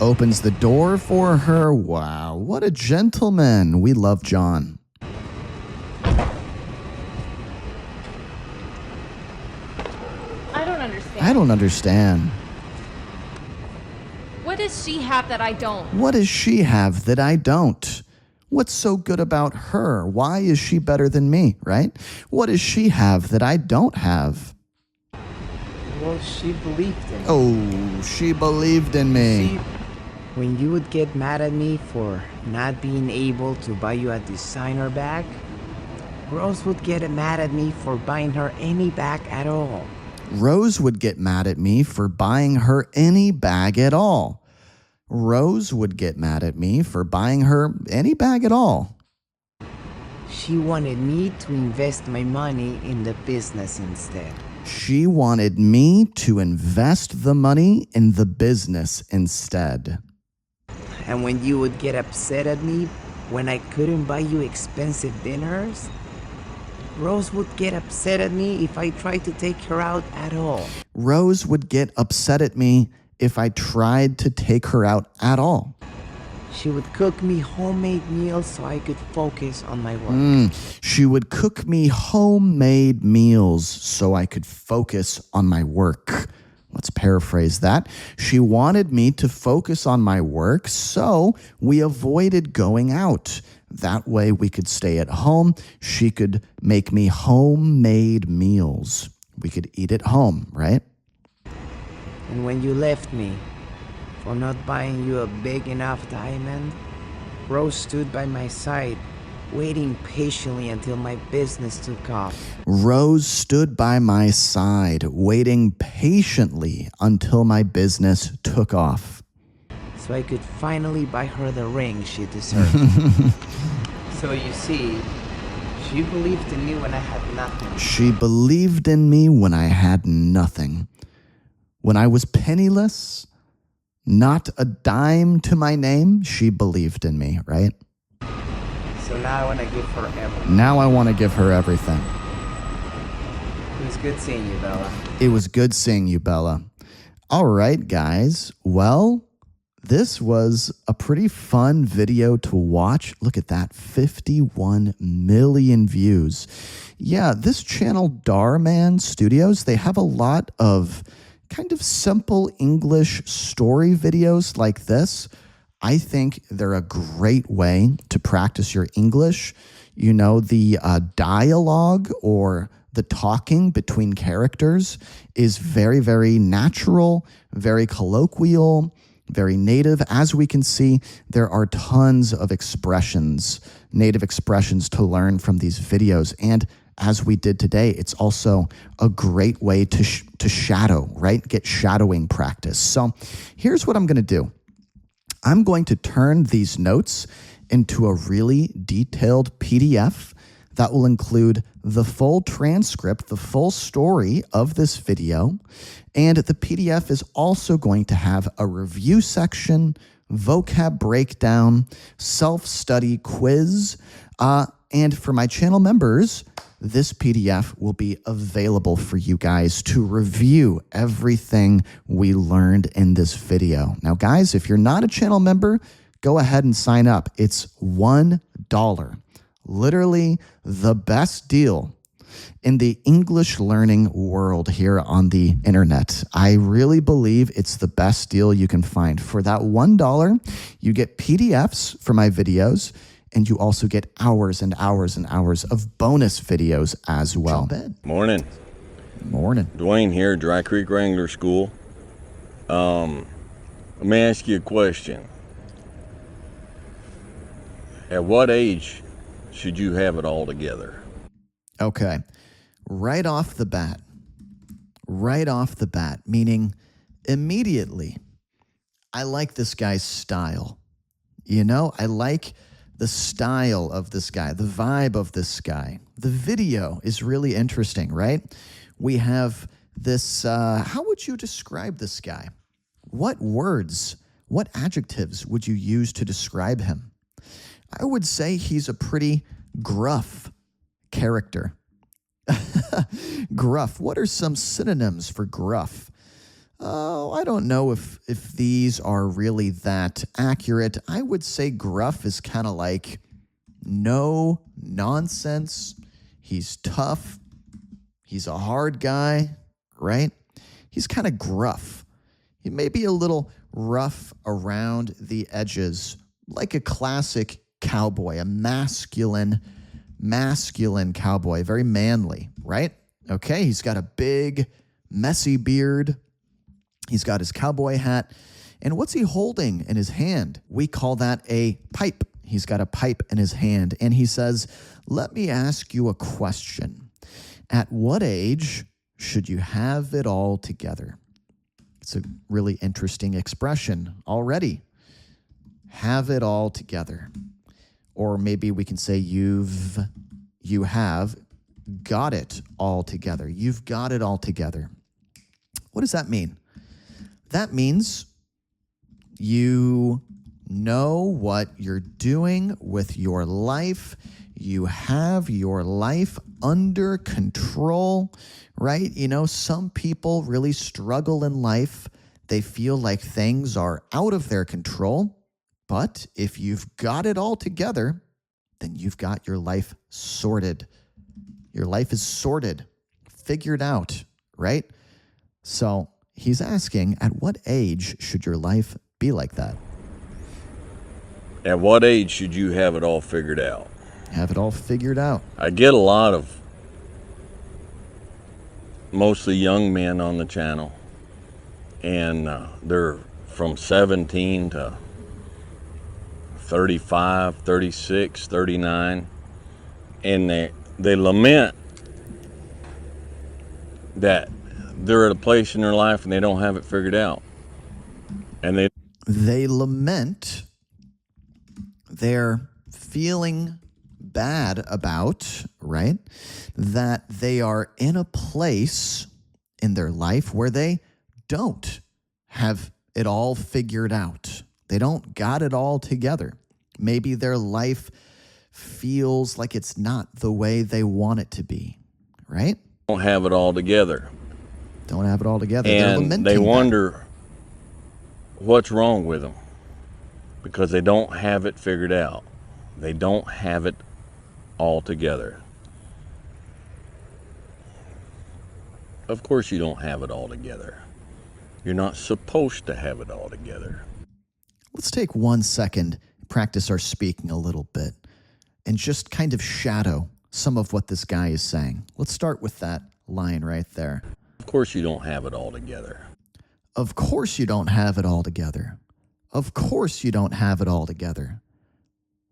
Opens the door for her. Wow, what a gentleman. We love John. I don't understand. What does she have that I don't? What does she have that I don't? What's so good about her? Why is she better than me, right? What does she have that I don't have? Well, she believed in me. Oh, she believed in me. See, when you would get mad at me for not being able to buy you a designer bag, Rose would get mad at me for buying her any bag at all. Rose would get mad at me for buying her any bag at all. Rose would get mad at me for buying her any bag at all. She wanted me to invest my money in the business instead. She wanted me to invest the money in the business instead. And when you would get upset at me when I couldn't buy you expensive dinners, Rose would get upset at me if I tried to take her out at all. Rose would get upset at me if I tried to take her out at all. She would cook me homemade meals so I could focus on my work. She would cook me homemade meals so I could focus on my work. Let's paraphrase that. She wanted me to focus on my work, so we avoided going out. That way we could stay at home. She could make me homemade meals. We could eat at home, right? And when you left me for not buying you a big enough diamond, Rose stood by my side, waiting patiently until my business took off. Rose stood by my side, waiting patiently until my business took off. So I could finally buy her the ring she deserved. So you see, she believed in me when I had nothing. She believed in me when I had nothing. When I was penniless, not a dime to my name, she believed in me, right? So now I want to give her everything. Now I want to give her everything. It was good seeing you, Bella. It was good seeing you, Bella. All right, guys. Well, this was a pretty fun video to watch. Look at that, 51 million views. Yeah, this channel, Darman Studios, they have a lot of kind of simple English story videos like this. I think they're a great way to practice your English. You know, the dialogue or the talking between characters is very, very natural, very colloquial, very native. As we can see, there are tons of expressions, native expressions to learn from these videos. And as we did today, it's also a great way to shadow, right? Get shadowing practice. So here's what I'm going to do. I'm going to turn these notes into a really detailed PDF that will include the full transcript, the full story of this video. And the PDF is also going to have a review section, vocab breakdown, self-study quiz. And for my channel members, this PDF will be available for you guys to review everything we learned in this video. Now, guys, if you're not a channel member, go ahead and sign up. It's $1. Literally the best deal in the English learning world here on the internet. I really believe it's the best deal you can find. For that $1, you get PDFs for my videos, and you also get hours and hours and hours of bonus videos as well. Morning. Morning. Dwayne here, Dry Creek Wrangler School. Let me ask you a question. At what age should you have it all together? Okay. Right off the bat, meaning immediately, I like this guy's style. You know, I like the style of this guy, the vibe of this guy. The video is really interesting, right? We have this, how would you describe this guy? What words, what adjectives would you use to describe him? I would say he's a pretty gruff character. Gruff. What are some synonyms for gruff? Oh, I don't know if these are really that accurate. I would say gruff is kind of like no nonsense. He's tough. He's a hard guy, right? He's kind of gruff. He may be a little rough around the edges, like a classic cowboy, a masculine cowboy, very manly, right? Okay, he's got a big, messy beard. He's got his cowboy hat. And what's he holding in his hand? We call that a pipe. He's got a pipe in his hand, and he says, "Let me ask you a question. At what age should you have it all together?" It's a really interesting expression already. Have it all together. Or maybe we can say you have got it all together. You've got it all together. What does that mean? That means you know what you're doing with your life. You have your life under control, right? You know, some people really struggle in life. They feel like things are out of their control. But if you've got it all together, then you've got your life sorted. Your life is sorted, figured out, right? So he's asking, at what age should your life be like that? At what age should you have it all figured out? Have it all figured out. I get a lot of mostly young men on the channel, and they're from 17 to 35, 36, 39, and they lament that they're at a place in their life and they don't have it figured out. And they lament, they're feeling bad about, right, that they are in a place in their life where they don't have it all figured out. They don't got it all together. Maybe their life feels like it's not the way they want it to be, right? don't have it all together. Don't have it all together. And they wonder what's wrong with them because they don't have it figured out. They don't have it all together. Of course you don't have it all together. You're not supposed to have it all together. Let's take 1 second, practice our speaking a little bit, and just kind of shadow some of what this guy is saying. Let's start with that line right there. Of course you don't have it all together. Of course you don't have it all together. Of course you don't have it all together.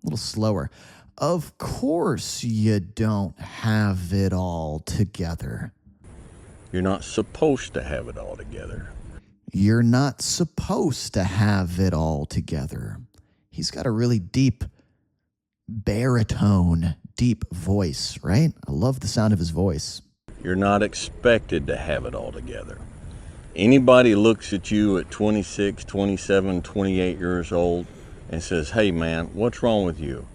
A little slower. Of course you don't have it all together. You're not supposed to have it all together. You're not supposed to have it all together. He's got a really deep baritone, deep voice, right? I love the sound of his voice. You're not expected to have it all together. Anybody looks at you at 26, 27, 28 years old and says, hey man, what's wrong with you?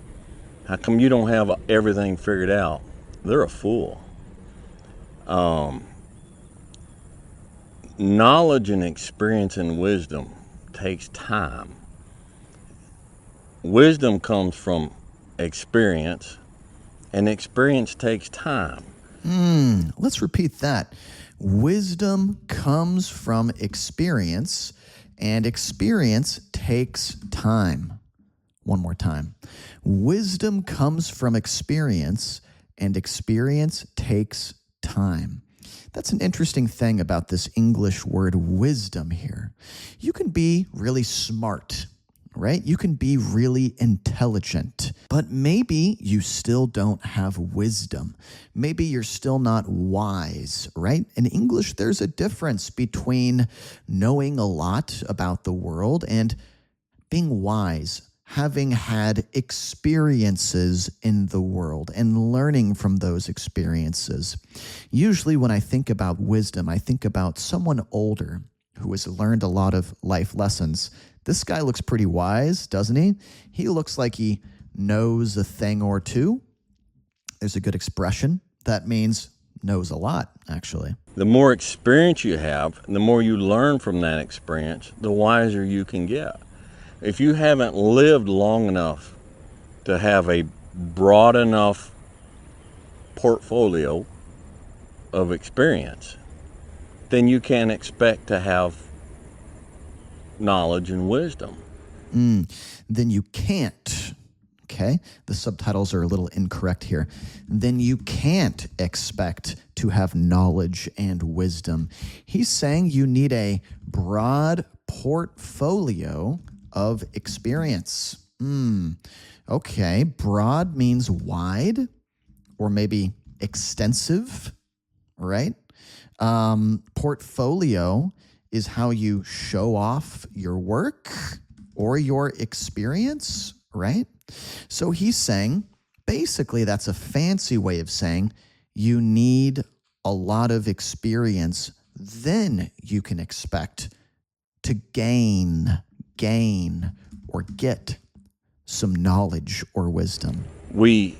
How come you don't have everything figured out? They're a fool. Knowledge and experience and wisdom takes time. Wisdom comes from experience, and experience takes time. Let's repeat that. Wisdom comes from experience, and experience takes time. One more time. Wisdom comes from experience, and experience takes time. That's an interesting thing about this English word wisdom here. You can be really smart, right? You can be really intelligent, but maybe you still don't have wisdom. Maybe you're still not wise, right? In English, there's a difference between knowing a lot about the world and being wise, having had experiences in the world and learning from those experiences. Usually when I think about wisdom, I think about someone older who has learned a lot of life lessons. This guy looks pretty wise, doesn't he? He looks like he knows a thing or two. There's a good expression. That means knows a lot, actually. The more experience you have, and the more you learn from that experience, the wiser you can get. If you haven't lived long enough to have a broad enough portfolio of experience, then you can't expect to have knowledge and wisdom. Then you can't, okay? The subtitles are a little incorrect here. Then you can't expect to have knowledge and wisdom. He's saying you need a broad portfolio of experience. Okay, broad means wide or maybe extensive, right? Portfolio is how you show off your work or your experience, right? So he's saying, basically, that's a fancy way of saying you need a lot of experience, then you can expect to gain or get some knowledge or wisdom. We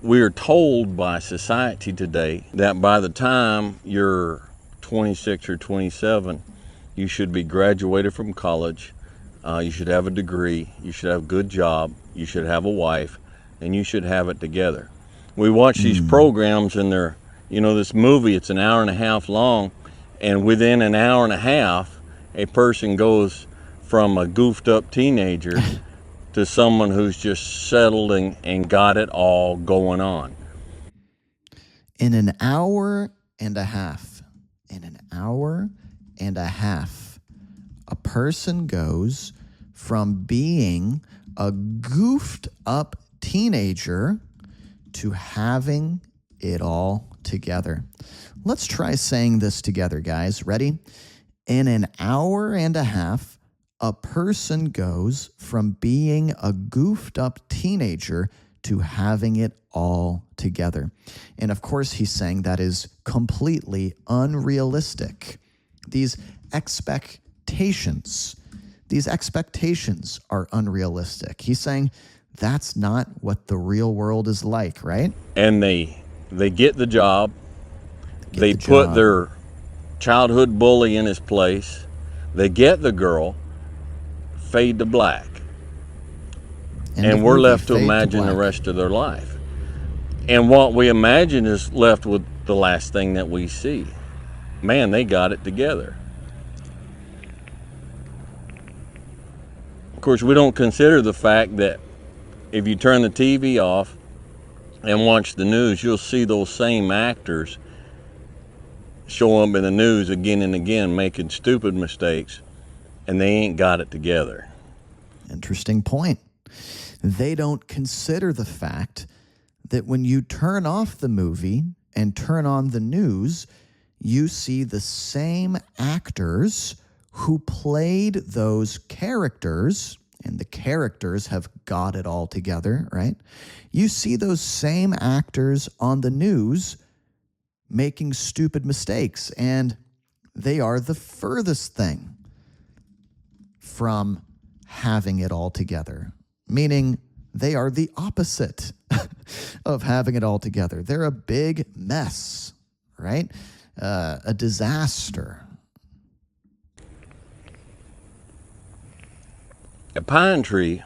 are told by society today that by the time you're 26 or 27, you should be graduated from college, you should have a degree, you should have a good job, you should have a wife, and you should have it together. We watch these programs and they're, this movie, it's an hour and a half long, and within an hour and a half, a person goes from a goofed up teenager to someone who's just settled and got it all going on. In an hour and a half, a person goes from being a goofed up teenager to having it all together. Let's try saying this together, guys. Ready? In an hour and a half, a person goes from being a goofed up teenager to having it all together. And of course, he's saying that is completely unrealistic. These expectations are unrealistic. He's saying that's not what the real world is like, right? And they get the job. They put their childhood bully in his place. They get the girl. Fade to black. And we're left to imagine the rest of their life. And what we imagine is left with the last thing that we see. Man, they got it together. Of course, we don't consider the fact that if you turn the TV off and watch the news, you'll see those same actors show up in the news again and again making stupid mistakes, and they ain't got it together. Interesting point. They don't consider the fact that when you turn off the movie and turn on the news, you see the same actors who played those characters, and the characters have got it all together, right? You see those same actors on the news making stupid mistakes, and they are the furthest thing from having it all together, meaning they are the opposite of having it all together. They're a big mess, right? A disaster. A pine tree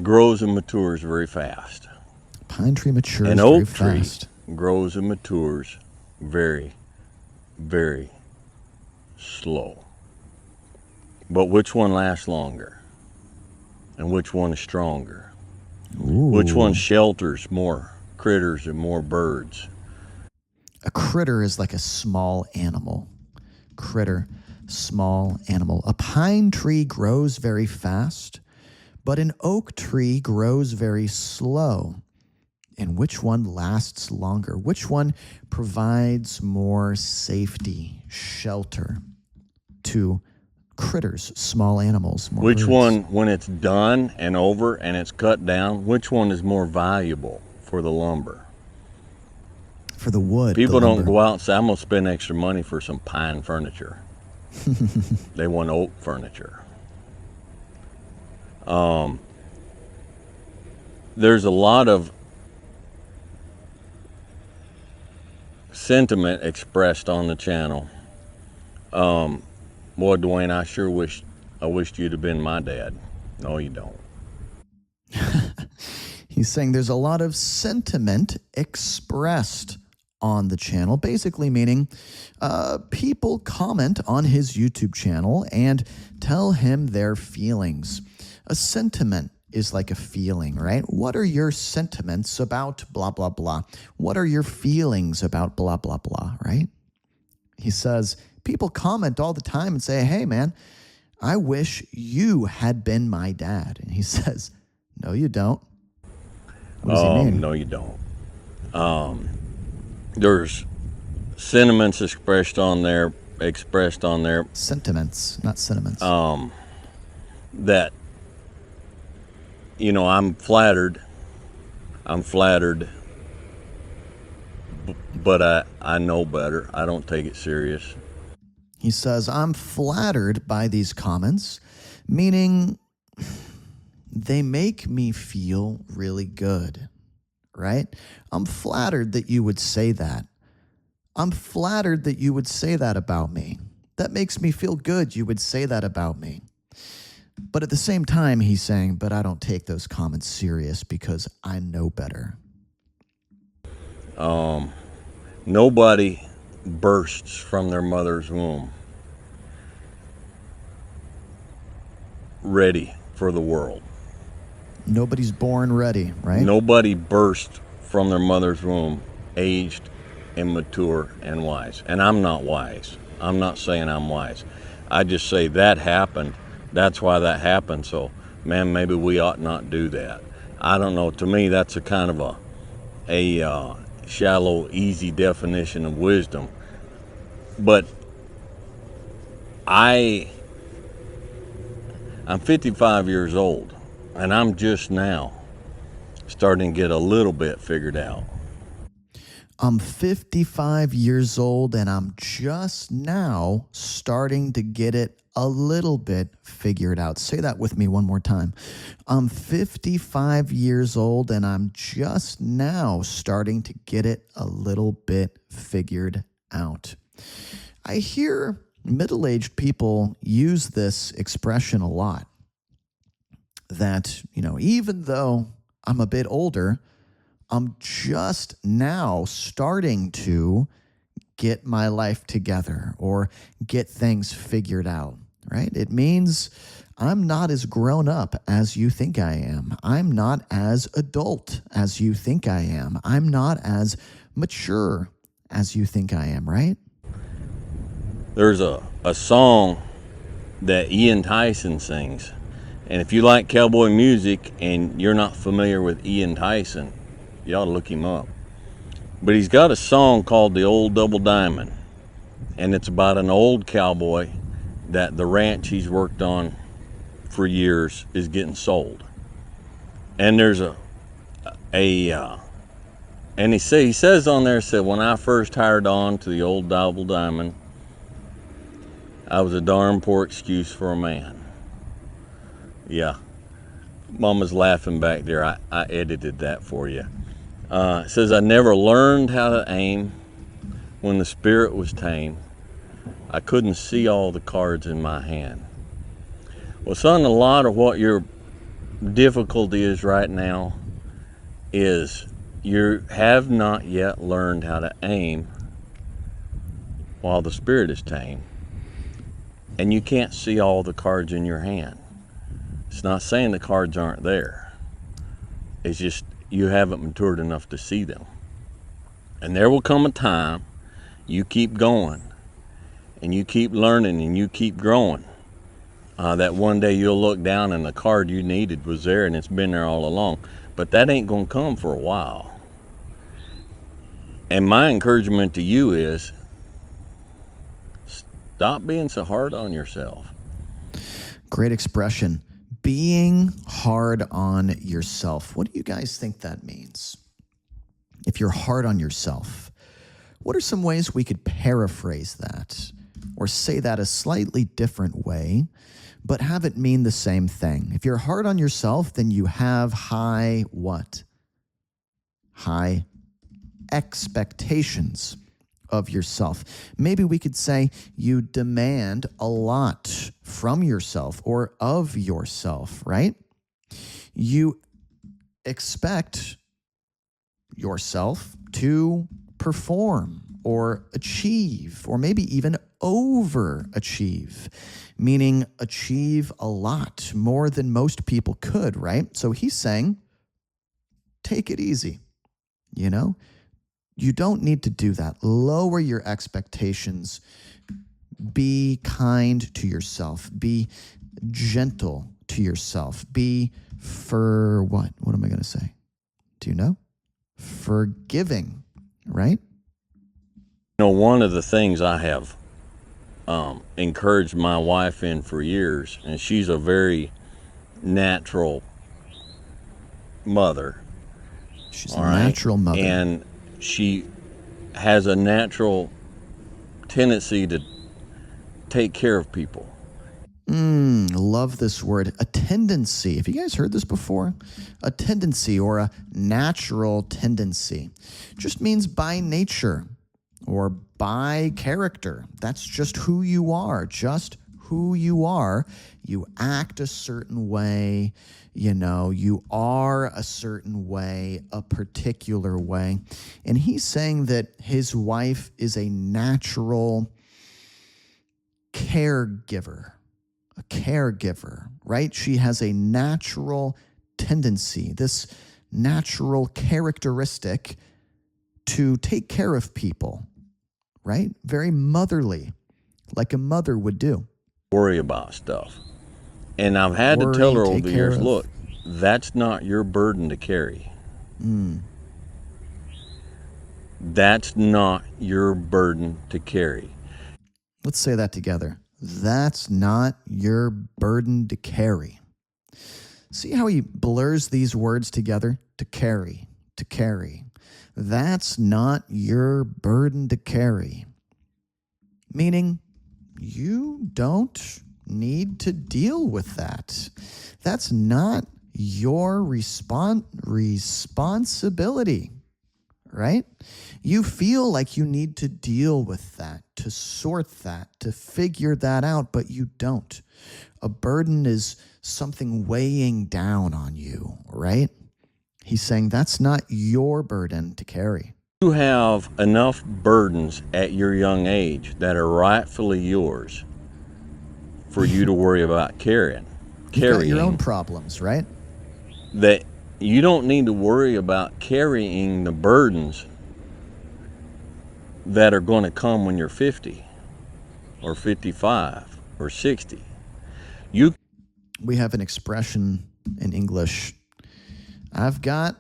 grows and matures very fast. Pine tree matures very fast. An oak tree grows and matures very, very slow. But which one lasts longer? And which one is stronger? Ooh. Which one shelters more critters and more birds? A critter is like a small animal. Critter, small animal. A pine tree grows very fast, but an oak tree grows very slow. And which one lasts longer? Which one provides more safety, shelter to critters, small animals? More which birds? one, when it's done and over and it's cut down, which one is more valuable for the lumber? For the wood. People don't go out and say, I'm going to spend extra money for some pine furniture. They want oak furniture. There's a lot of sentiment expressed on the channel. Boy, Dwayne, I wished you'd have been my dad. No, you don't. He's saying there's a lot of sentiment expressed on the channel, basically meaning people comment on his YouTube channel and tell him their feelings. A sentiment is like a feeling, right? What are your sentiments about blah, blah, blah? What are your feelings about blah, blah, blah, right? He says, people comment all the time and say, hey, man, I wish you had been my dad. And he says, no, you don't. What does he mean? No, you don't. There's sentiments expressed on there. Sentiments, not sentiments. That, I'm flattered, but I know better. I don't take it serious. He says, I'm flattered by these comments, meaning they make me feel really good, right? I'm flattered that you would say that. I'm flattered that you would say that about me. That makes me feel good you would say that about me. But at the same time, he's saying, but I don't take those comments serious because I know better. Nobody bursts from their mother's womb ready for the world. Nobody's born ready, right? Nobody bursts from their mother's womb aged and mature and wise. And I'm not wise. I'm not saying I'm wise. I just say that happened. That's why that happened. So, man, maybe we ought not do that. I don't know. To me, that's a kind of a shallow, easy definition of wisdom. But I'm 55 years old, and I'm just now starting to get a little bit figured out. I'm 55 years old, and I'm just now starting to get it a little bit figured out. Say that with me one more time. I'm 55 years old, and I'm just now starting to get it a little bit figured out. I hear middle-aged people use this expression a lot. That, even though I'm a bit older, I'm just now starting to get my life together or get things figured out, right? It means I'm not as grown up as you think I am. I'm not as adult as you think I am. I'm not as mature as you think I am, right? There's a song that Ian Tyson sings. And if you like cowboy music and you're not familiar with Ian Tyson, you ought to look him up. But he's got a song called The Old Double Diamond. And it's about an old cowboy that the ranch he's worked on for years is getting sold. And there's and he says on there, when I first hired on to the Old Double Diamond, I was a darn poor excuse for a man. Yeah, Mama's laughing back there. I edited that for you. It says, I never learned how to aim when the spirit was tame. I couldn't see all the cards in my hand. Well, son, a lot of what your difficulty is right now is you have not yet learned how to aim while the spirit is tame. And you can't see all the cards in your hand. It's not saying the cards aren't there. It's just you haven't matured enough to see them. And there will come a time you keep going and you keep learning and you keep growing. That one day you'll look down and the card you needed was there and it's been there all along. But that ain't going to come for a while. And my encouragement to you is stop being so hard on yourself. Great expression. Being hard on yourself. What do you guys think that means? If you're hard on yourself, what are some ways we could paraphrase that or say that a slightly different way, but have it mean the same thing? If you're hard on yourself, then you have high what? High expectations of yourself. Maybe we could say you demand a lot from yourself or of yourself, right? You expect yourself to perform or achieve or maybe even overachieve, meaning achieve a lot more than most people could, right? So he's saying, take it easy, You don't need to do that. Lower your expectations. Be kind to yourself. Be gentle to yourself. Be what? What am I going to say? Do you know? Forgiving, right? You know, one of the things I have encouraged my wife in for years, and she's a very natural mother. She's a natural mother. And she has a natural tendency to take care of people. Love this word, a tendency. Have you guys heard this before? A tendency or a natural tendency just means by nature or by character. That's just who you are, just who you are. You act a certain way, you are a certain way, a particular way. And he's saying that his wife is a natural caregiver. A caregiver, right? She has a natural tendency, this natural characteristic to take care of people, right? Very motherly, like a mother would do. Worry about stuff. And I've had to tell her over the years, look, that's not your burden to carry. That's not your burden to carry. Let's say that together. That's not your burden to carry. See how he blurs these words together? To carry, to carry. That's not your burden to carry. Meaning, you don't need to deal with that. That's not your responsibility, right? You feel like you need to deal with that, to sort that, to figure that out, but you don't. A burden is something weighing down on you, right? He's saying that's not your burden to carry. You have enough burdens at your young age that are rightfully yours for you to worry about carrying. You've got your own problems, right? That you don't need to worry about carrying the burdens that are going to come when you're 50 or 55 or 60. We have an expression in English. I've got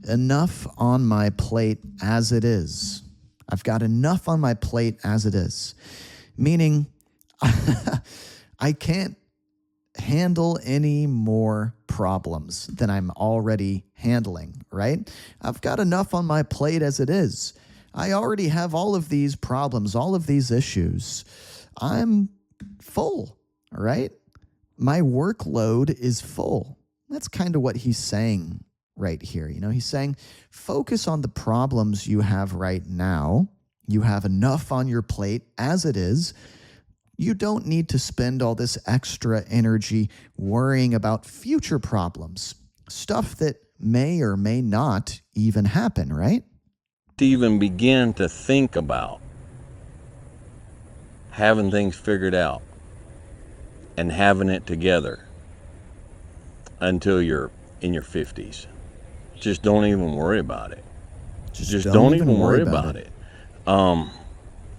enough on my plate as it is. I've got enough on my plate as it is. Meaning, I can't handle any more problems than I'm already handling, right? I've got enough on my plate as it is. I already have all of these problems, all of these issues. I'm full, right? My workload is full. That's kind of what he's saying right here. He's saying, focus on the problems you have right now. You have enough on your plate as it is. You don't need to spend all this extra energy worrying about future problems, stuff that may or may not even happen, right? To even begin to think about having things figured out and having it together until you're in your 50s. Just don't even worry about it. Just don't even worry about it.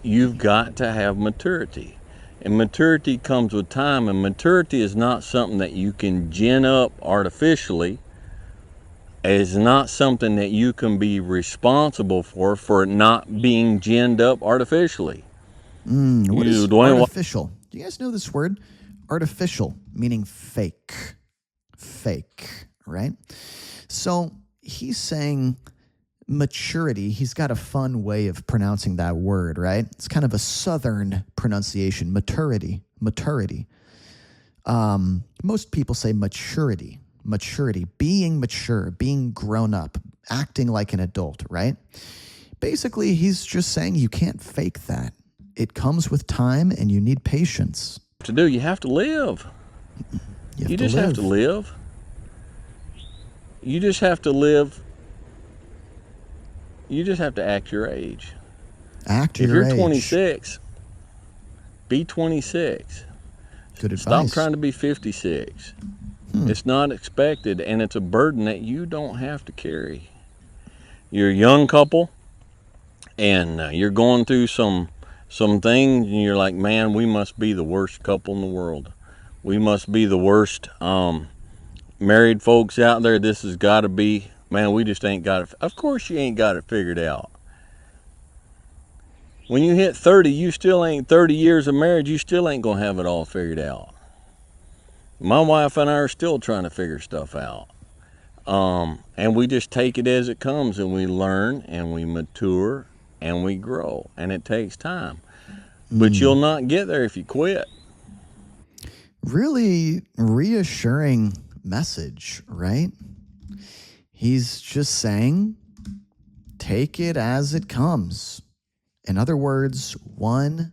You've got to have maturity. And maturity comes with time, and maturity is not something that you can gin up artificially. It's not something that you can be responsible for not being ginned up artificially. What is artificial? Do you guys know this word? Artificial, meaning fake. Fake, right? So he's saying maturity. He's got a fun way of pronouncing that word, right? It's kind of a southern pronunciation. Maturity. Most people say maturity. Being mature, being grown up, acting like an adult, right? Basically, he's just saying you can't fake that. It comes with time, and you need patience. You have to live. You just have to live. You just have to live. You just have to act your age. Act your age. If you're 26, be 26. Good advice. Stop trying to be 56. It's not expected, and it's a burden that you don't have to carry. You're a young couple, and you're going through some some things, and you're like, man, we must be the worst couple in the world. We must be the worst married folks out there. This has got to be, man, we just ain't got it. Of course you ain't got it figured out. When you hit 30, you still ain't 30 years of marriage, you still ain't going to have it all figured out. My wife and I are still trying to figure stuff out. And we just take it as it comes, and we learn and we mature and we grow, and it takes time. But you'll not get there if you quit. Really reassuring message, right? He's just saying, take it as it comes. In other words, one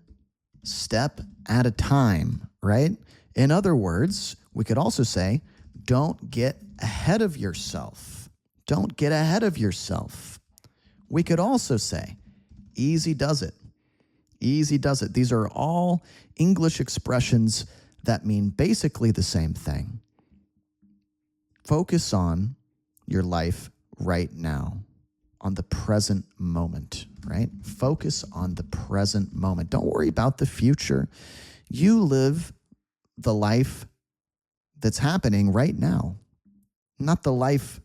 step at a time, right? In other words, we could also say, don't get ahead of yourself. Don't get ahead of yourself. We could also say, easy does it. Easy does it. These are all English expressions that mean basically the same thing. Focus on your life right now, on the present moment, right? Focus on the present moment. Don't worry about the future. You live the life that's happening right now, not the life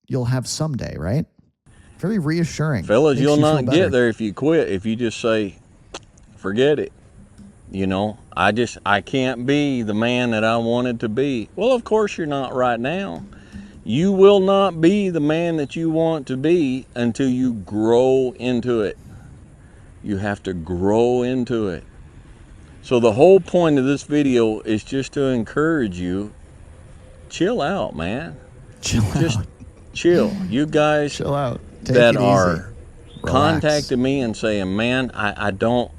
you'll have someday, right? Very reassuring. Fellas, you'll not get there if you quit, if you just say, forget it. You know, I can't be the man that I wanted to be. Well, of course you're not right now. You will not be the man that you want to be until you grow into it. You have to grow into it. So the whole point of this video is just to encourage you, chill out, man. Just chill. You guys chill out. Take that it are easy. contacting me and saying, man, I got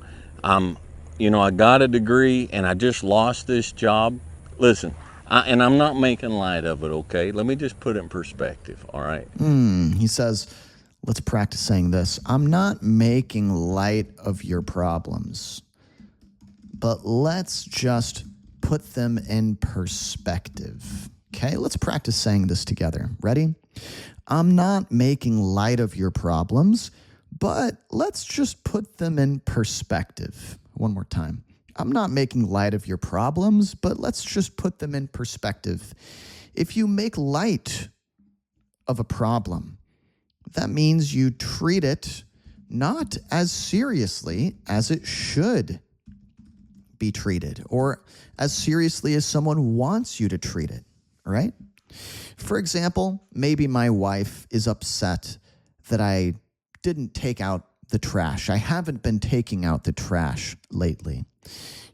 a degree and I just lost this job. Listen, and I'm not making light of it, okay? Let me just put it in perspective, all right? He says, let's practice saying this. I'm not making light of your problems, but let's just put them in perspective, okay? Let's practice saying this together. Ready? I'm not making light of your problems, but let's just put them in perspective. One more time. I'm not making light of your problems, but let's just put them in perspective. If you make light of a problem, that means you treat it not as seriously as it should be treated, or as seriously as someone wants you to treat it, right? For example, maybe my wife is upset that I didn't take out the trash. I haven't been taking out the trash lately.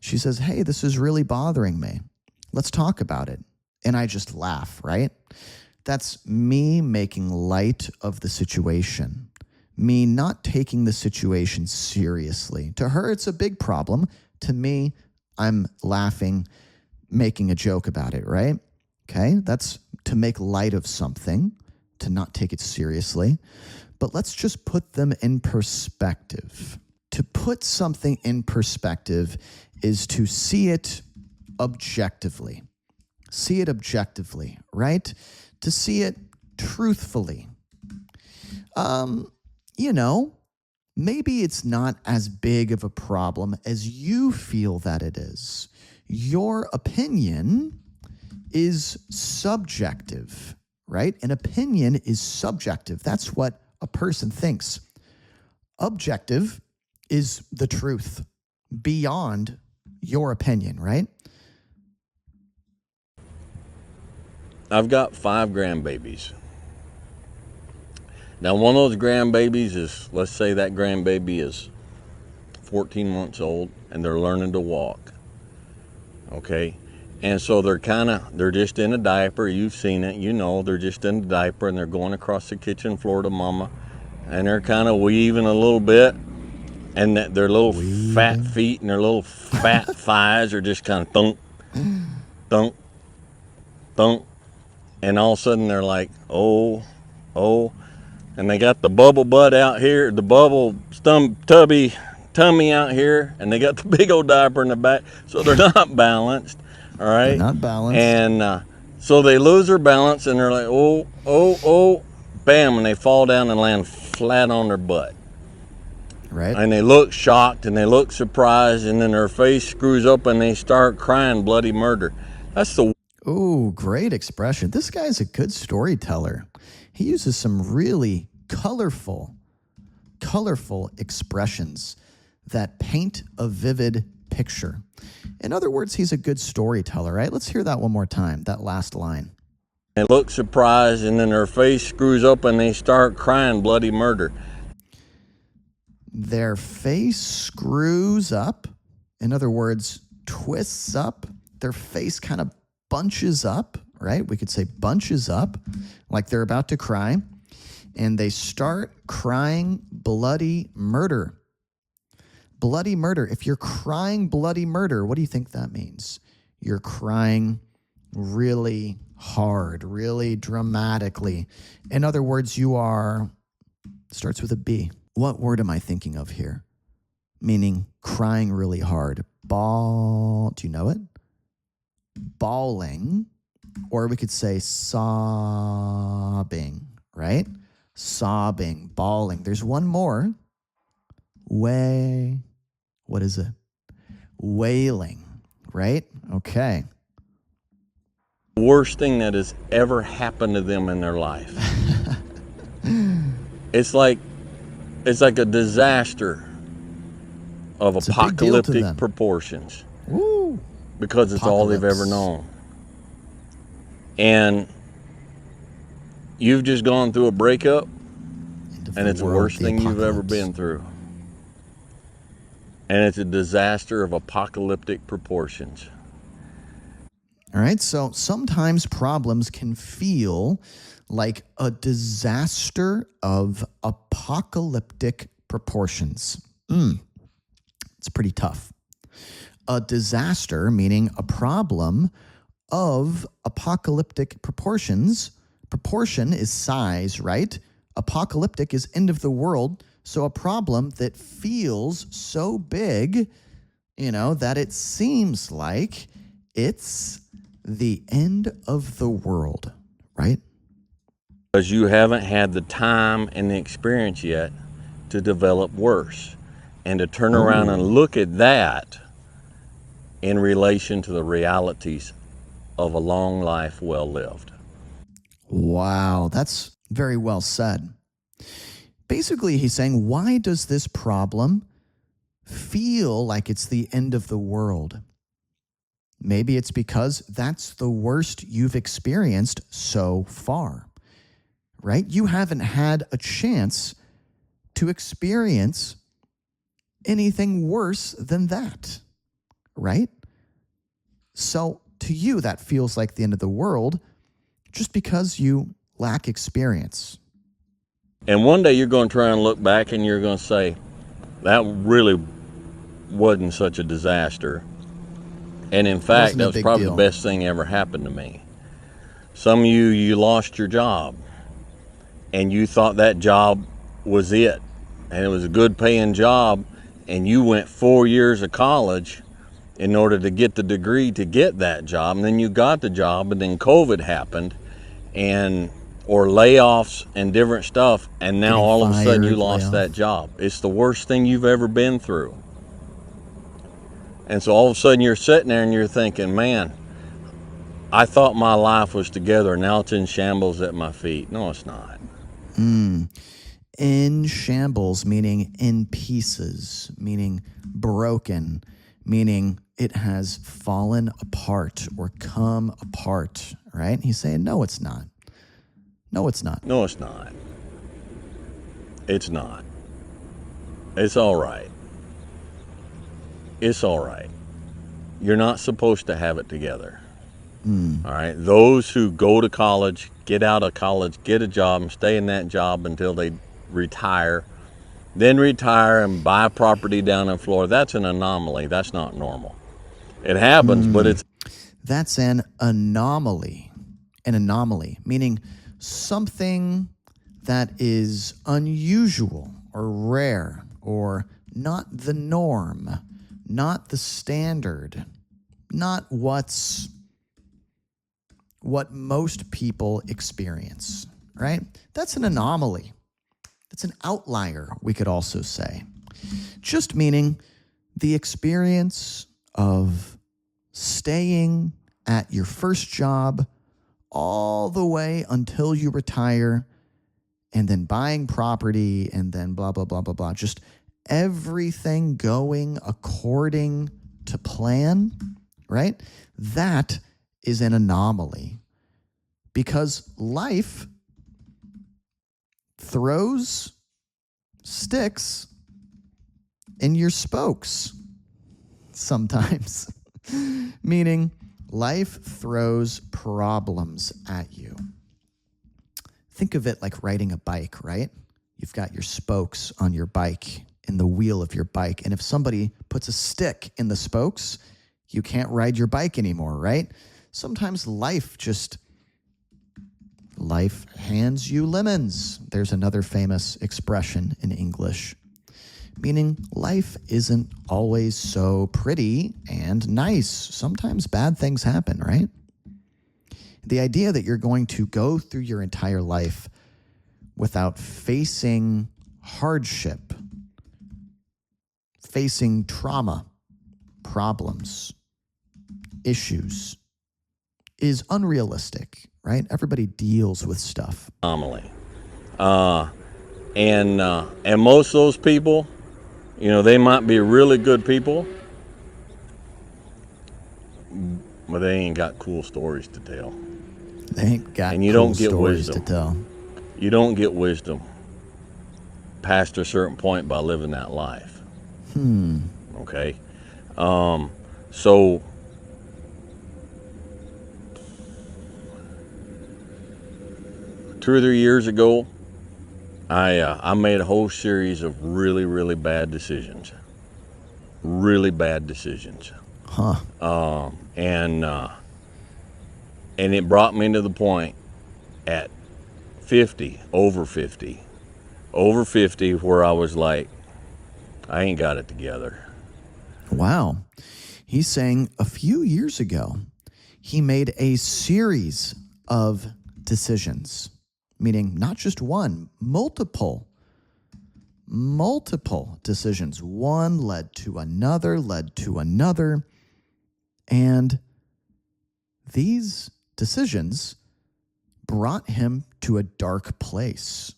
She says, hey, this is really bothering me. Let's talk about it. And I just laugh, right? That's me making light of the situation. Me not taking the situation seriously. To her, it's a big problem. To me, I'm laughing, making a joke about it, right? Okay, that's to make light of something, to not take it seriously. But let's just put them in perspective. To put something in perspective is to see it objectively. See it objectively, right? To see it truthfully. Maybe it's not as big of a problem as you feel that it is. Your opinion is subjective, right? An opinion is subjective. That's what a person thinks. Objective is the truth beyond your opinion, right? I've got 5 grandbabies. Now, one of those grandbabies is, let's say that grandbaby is 14 months old and they're learning to walk. Okay? And so they're just in a diaper. You've seen it, they're just in a diaper and they're going across the kitchen floor to mama. And they're kind of weaving a little bit. And their little fat feet and their little fat thighs are just kind of thunk, thunk, thunk. And all of a sudden they're like, oh. And they got the bubble butt out here, the bubble tubby tummy out here. And they got the big old diaper in the back. So they're not balanced. All right? They're not balanced. And so they lose their balance and they're like, oh, bam. And they fall down and land flat on their butt. Right. And they look shocked and they look surprised, and then their face screws up and they start crying bloody murder. That's the... Ooh, great expression. This guy's a good storyteller. He uses some really colorful expressions that paint a vivid picture. In other words, he's a good storyteller, right? Let's hear that one more time, that last line. They look surprised and then their face screws up and they start crying bloody murder. Their face screws up. In other words, twists up. Their face kind of bunches up, right? We could say bunches up, like they're about to cry. And they start crying bloody murder. Bloody murder. If you're crying bloody murder, what do you think that means? You're crying really hard, really dramatically. In other words, you are, starts with a B. What word am I thinking of here? Meaning crying really hard. Bawl, do you know it? Bawling, or we could say sobbing, right? Sobbing, bawling. There's one more. What is it? Wailing, right? Okay. The worst thing that has ever happened to them in their life. It's like a disaster of apocalyptic proportions. Woo. Because it's all they've ever known. And you've just gone through a breakup, and it's the worst thing you've ever been through. And it's a disaster of apocalyptic proportions. All right, so sometimes problems can feel like a disaster of apocalyptic proportions. It's pretty tough. A disaster, meaning a problem of apocalyptic proportions. Proportion is size, right? Apocalyptic is end of the world. So a problem that feels so big, that it seems like it's the end of the world, right? Because you haven't had the time and the experience yet to develop worse and to turn around and look at that in relation to the realities of a long life well lived. Wow, that's very well said. Basically, he's saying, why does this problem feel like it's the end of the world? Maybe it's because that's the worst you've experienced so far, right? You haven't had a chance to experience anything worse than that, right? So to you, that feels like the end of the world just because you lack experience. And one day you're going to try and look back and you're going to say, that really wasn't such a disaster. And in fact, that was probably the best thing ever happened to me. Some of you lost your job and you thought that job was it. And it was a good paying job. And you went 4 years of college in order to get the degree to get that job. And then you got the job, and then COVID happened, or layoffs and different stuff. And now all of a sudden you lost that job. It's the worst thing you've ever been through. And so all of a sudden you're sitting there and you're thinking, man, I thought my life was together. Now it's in shambles at my feet. No, it's not. In shambles, meaning in pieces, meaning broken, meaning it has fallen apart or come apart, right? He's saying, no, it's not. No, it's not. No, it's not. It's not. It's all right. It's all right. You're not supposed to have it together. All right. Those who go to college, get out of college, get a job, and stay in that job until they retire, then retire and buy property down in Florida. That's an anomaly. That's not normal. It happens, but it's... That's an anomaly. An anomaly, meaning something that is unusual or rare or not the norm, not the standard, not what most people experience, right? That's an anomaly. It's an outlier, we could also say. just meaning the experience of staying at your first job all the way until you retire, and then buying property, and then blah, blah, blah, blah, blah. Just everything going according to plan, right? That is an anomaly, because life throws sticks in your spokes sometimes, meaning life throws problems at you. Think of it like riding a bike, right? You've got your spokes on your bike, in the wheel of your bike, and if somebody puts a stick in the spokes, you can't ride your bike anymore, right? Sometimes life hands you lemons. There's another famous expression in English, meaning life isn't always so pretty and nice. Sometimes bad things happen, right? The idea that you're going to go through your entire life without facing hardship, facing trauma, problems, issues, is unrealistic, right? Everybody deals with stuff. Anomaly. And most of those people, you know, they might be really good people, but they ain't got cool stories to tell. They ain't got and you cool don't get stories wisdom. to tell. You don't get wisdom past a certain point by living that life. Okay? So two or 3 years ago, I made a whole series of really, really bad decisions. Really bad decisions. And it brought me to the point at 50, over 50, where I was like, I ain't got it together. Wow. He's saying a few years ago, he made a series of decisions, meaning not just one, multiple decisions. One led to another, and these decisions brought him to a dark place,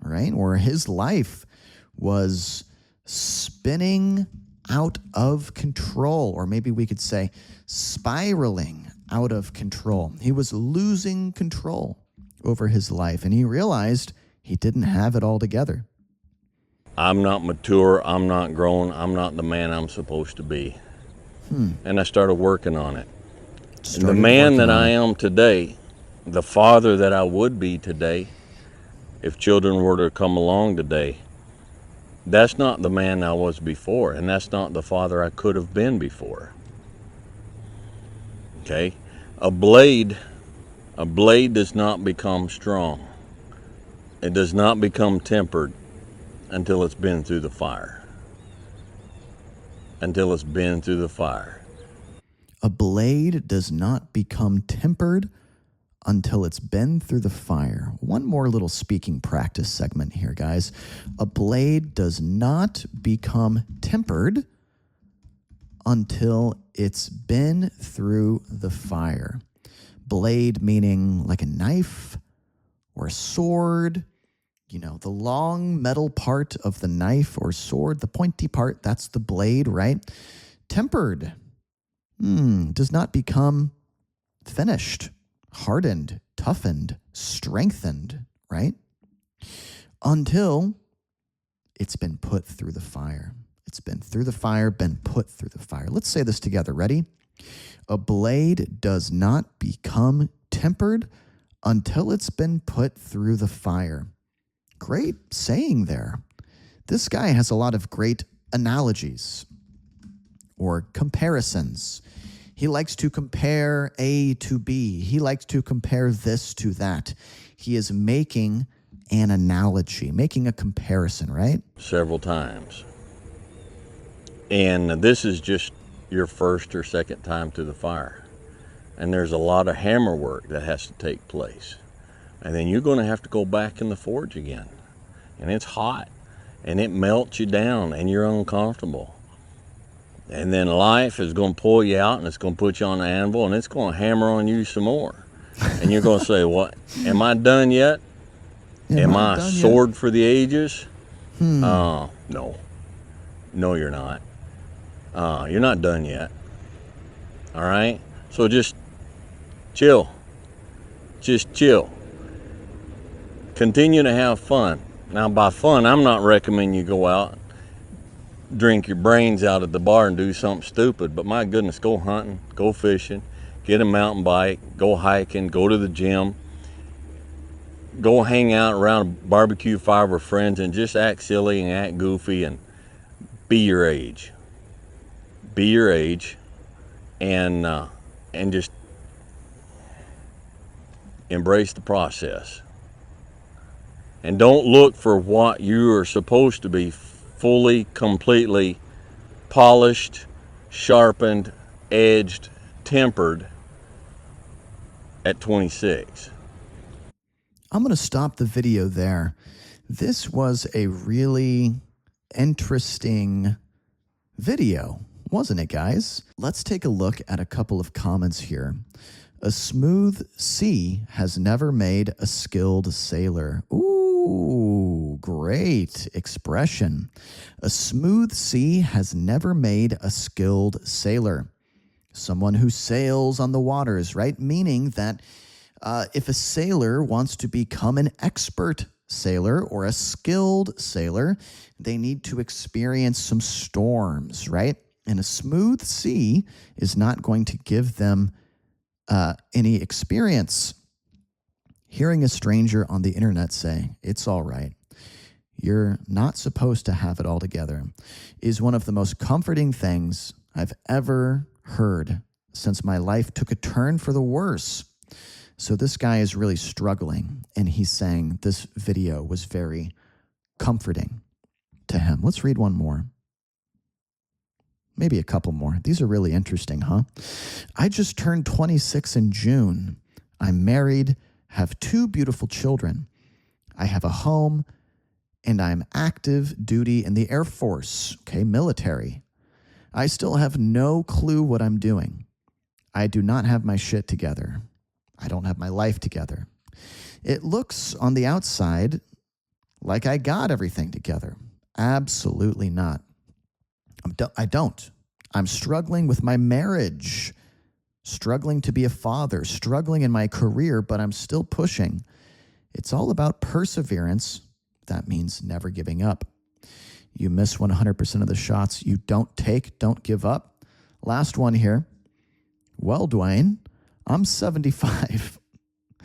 right? Where his life was spinning out of control, or maybe we could say spiraling out of control. He was losing control over his life, and he realized he didn't have it all together. I'm not mature, I'm not grown, I'm not the man I'm supposed to be. And I started working on it. And the man that I am today, the father that I would be today, if children were to come along today, that's not the man I was before, and that's not the father I could have been before. Okay? A blade does not become strong. It does not become tempered until it's been through the fire. Until it's been through the fire. A blade does not become tempered until it's been through the fire. One more little speaking practice segment here, guys. A blade does not become tempered until it's been through the fire. Blade meaning like a knife or a sword. You know, the long metal part of the knife or sword, the pointy part, that's the blade, right? Tempered does not become finished, hardened, toughened, strengthened, right? Until it's been put through the fire. It's been through the fire, been put through the fire. Let's say this together. Ready? A blade does not become tempered until it's been put through the fire. Great saying there. This guy has a lot of great analogies or comparisons. He likes to compare A to B. He likes to compare this to that. He is making an analogy, making a comparison, right? Several times. And this is just your first or second time through the fire. And there's a lot of hammer work that has to take place. And then you're going to have to go back in the forge again. And it's hot. and it melts you down and you're uncomfortable. And then life is going to pull you out and it's going to put you on the anvil and it's going to hammer on you some more. And you're going to say, what? Am I done yet? Am I a sword for the ages? No. No, you're not. You're not done yet. All right? So just chill. Just chill. Continue to have fun. Now, by fun, I'm not recommending you go out, drink your brains out at the bar and do something stupid, but my goodness, go hunting, go fishing, get a mountain bike, go hiking, go to the gym, go hang out around a barbecue fire with friends and just act silly and act goofy and be your age. Be your age and just embrace the process. And don't look for what you are supposed to be fully, completely polished, sharpened, edged, tempered at 26. I'm going to stop the video there. This was a really interesting video, wasn't it, guys? Let's take a look at a couple of comments here. A smooth sea has never made a skilled sailor. Ooh, great expression. A smooth sea has never made a skilled sailor. Someone who sails on the waters, right? Meaning that if a sailor wants to become an expert sailor or a skilled sailor, they need to experience some storms, right? And a smooth sea is not going to give them any experience. Hearing a stranger on the internet say, "It's all right, you're not supposed to have it all together," is one of the most comforting things I've ever heard since my life took a turn for the worse. So this guy is really struggling, and he's saying this video was very comforting to him. Let's read one more. Maybe a couple more. These are really interesting, huh? I just turned 26 in June. I'm married, have 2 beautiful children. I have a home, and I'm active duty in the Air Force, okay, military. I still have no clue what I'm doing. I do not have my shit together. I don't have my life together. It looks on the outside like I got everything together. Absolutely not. I don't. I'm struggling with my marriage, struggling to be a father, struggling in my career, but I'm still pushing. It's all about perseverance. That means never giving up. You miss 100% of the shots you don't take. Don't give up. Last one here. Well, Dwayne, I'm 75.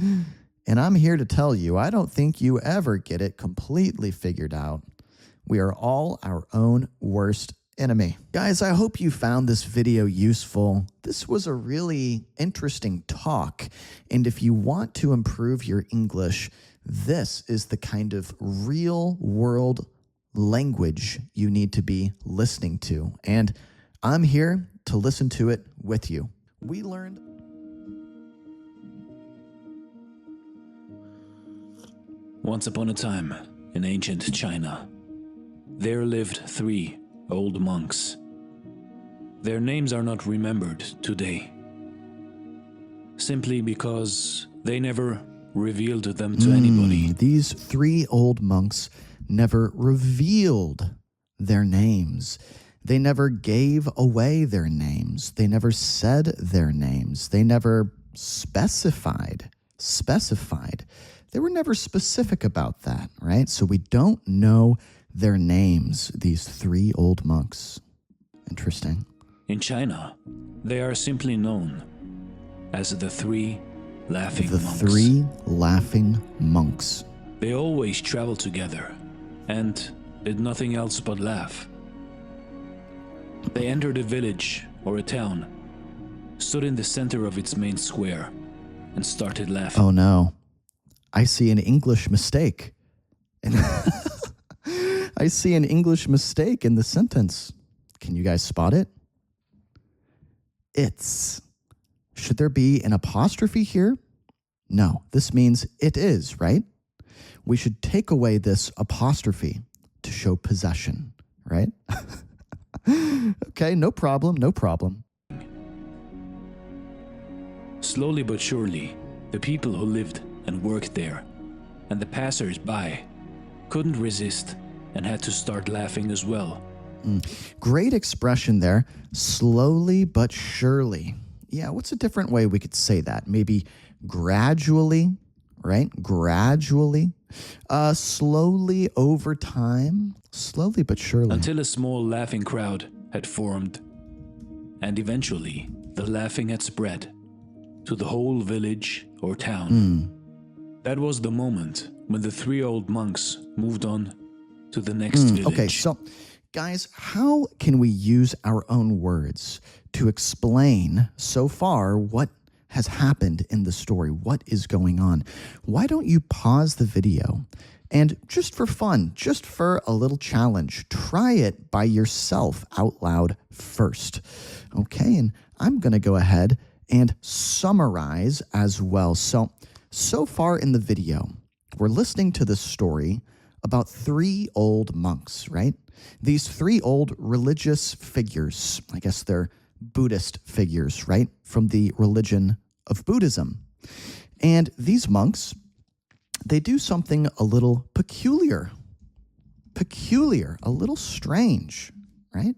And I'm here to tell you, I don't think you ever get it completely figured out. We are all our own worst enemy. Guys, I hope you found this video useful. This was a really interesting talk. And if you want to improve your English, this is the kind of real world language you need to be listening to. And I'm here to listen to it with you. We learned... Once upon a time, in ancient China, there lived 3 old monks. Their names are not remembered today, simply because they never revealed them to anybody. These 3 old monks never revealed their names. They never gave away their names. They never said their names. They never specified. They were never specific about that, right? So we don't know their names, these 3 old monks. Interesting. In China, they are simply known as the 3 laughing monks. The 3 laughing monks. They always traveled together and did nothing else but laugh. They entered a village or a town, stood in the center of its main square, and started laughing. Oh no. I see an English mistake. I see an English mistake in the sentence. Can you guys spot it? It's. Should there be an apostrophe here? No, this means it is, right? We should take away this apostrophe. to show possession, right? Okay, no problem, no problem. Slowly but surely, the people who lived and worked there, and the passers-by, couldn't resist and had to start laughing as well. Great expression there. Slowly but surely. Yeah, what's a different way we could say that? Maybe gradually, right? Gradually. Slowly over time. Slowly but surely. Until a small laughing crowd had formed. And eventually, the laughing had spread to the whole village or town. That was the moment when the three old monks moved on to the next village. Okay, so guys, how can we use our own words to explain so far what has happened in the story? What is going on? Why don't you pause the video and just for fun, just for a little challenge, try it by yourself out loud first. Okay, and I'm going to go ahead and summarize as well. So far in the video, we're listening to this story about three old monks, right? These three old religious figures, I guess they're Buddhist figures, right? From the religion of Buddhism. And these monks, they do something a little peculiar, a little strange, right?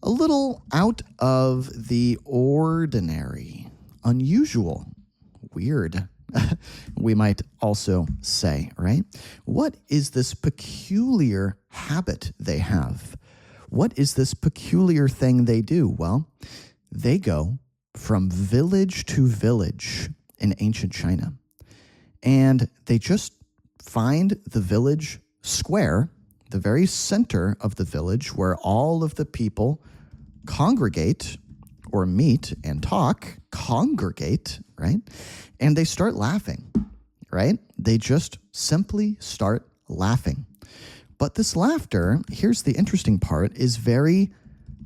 A little out of the ordinary, unusual, weird, we might also say, right? What is this peculiar habit they have? What is this peculiar thing they do? Well, they go from village to village in ancient China, and they just find the village square, the very center of the village where all of the people congregate or meet and talk, congregate, right? And they start laughing, right? They just simply start laughing. But this laughter, here's the interesting part, is very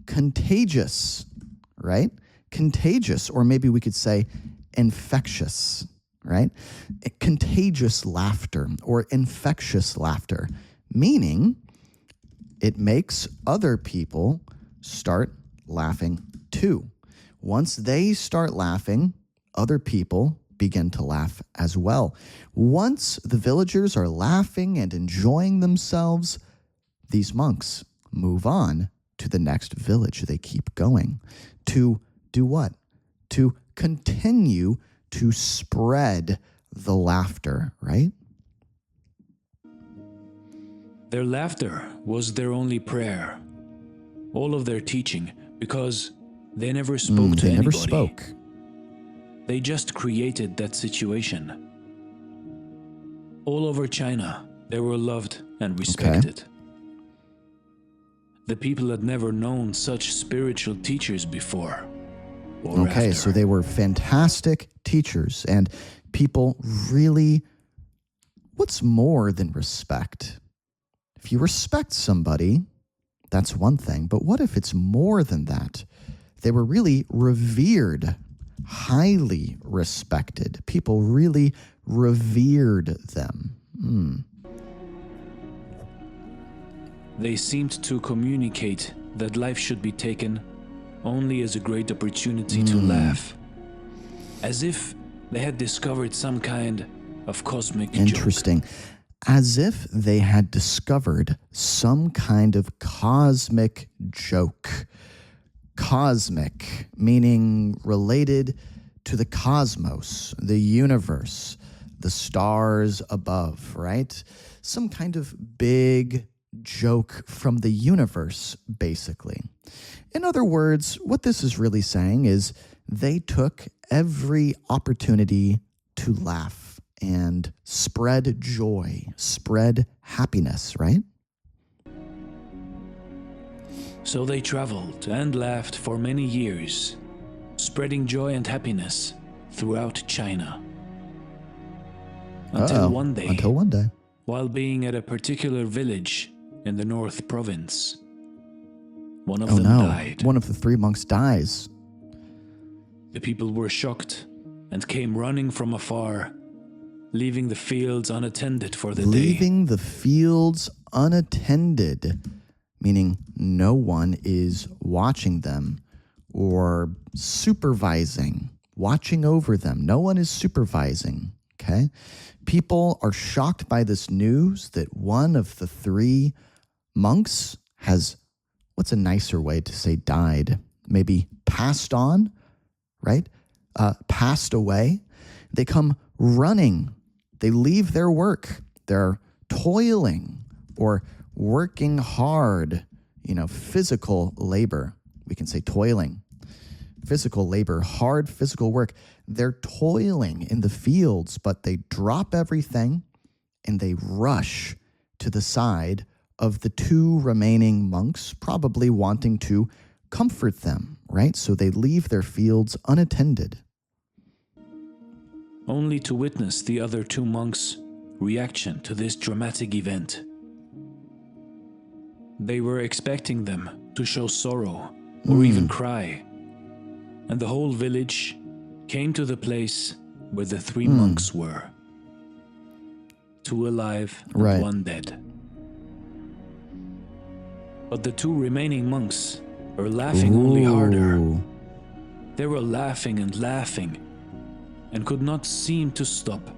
contagious, right? Contagious, or maybe we could say infectious, right? Contagious laughter or infectious laughter, meaning it makes other people start laughing too. Once they start laughing, other people begin to laugh as well. Once the villagers are laughing and enjoying themselves, these monks move on to the next village. They keep going to do what? To continue to spread the laughter, right? Their laughter was their only prayer, all of their teaching, because they never spoke to anybody. Never spoke. They just created that situation. All over China, they were loved and respected. Okay. The people had never known such spiritual teachers before. Okay, so they were fantastic teachers, and people really, what's more than respect? If you respect somebody, that's one thing, but what if it's more than that? They were really revered, highly respected. People really revered them. They seemed to communicate that life should be taken only as a great opportunity to laugh, as if they had discovered some kind of cosmic Interesting. joke. As if they had discovered some kind of cosmic joke. Cosmic, meaning related to the cosmos, the universe, the stars above, right? Some kind of big joke from the universe, basically. In other words, what this is really saying is they took every opportunity to laugh and spread joy, spread happiness, right? So they traveled and laughed for many years, spreading joy and happiness throughout China. Until one day, while being at a particular village in the North Province, one of them died. One of the three monks dies. The people were shocked and came running from afar, leaving the fields unattended for the day. Leaving the fields unattended, meaning no one is watching them or supervising, watching over them. No one is supervising, okay? People are shocked by this news that one of the 3 monks has, what's a nicer way to say died? Maybe passed on, right? Passed away. They come running. They leave their work. They're toiling or working hard, physical labor. We can say toiling. Physical labor, hard physical work. They're toiling in the fields, but they drop everything and they rush to the side of the 2 remaining monks, probably wanting to comfort them, right? So they leave their fields unattended. Only to witness the other 2 monks' reaction to this dramatic event. They were expecting them to show sorrow or even cry, and the whole village came to the place where the 3 monks were. 2 alive and 1 dead. But the 2 remaining monks were laughing only harder. They were laughing and could not seem to stop.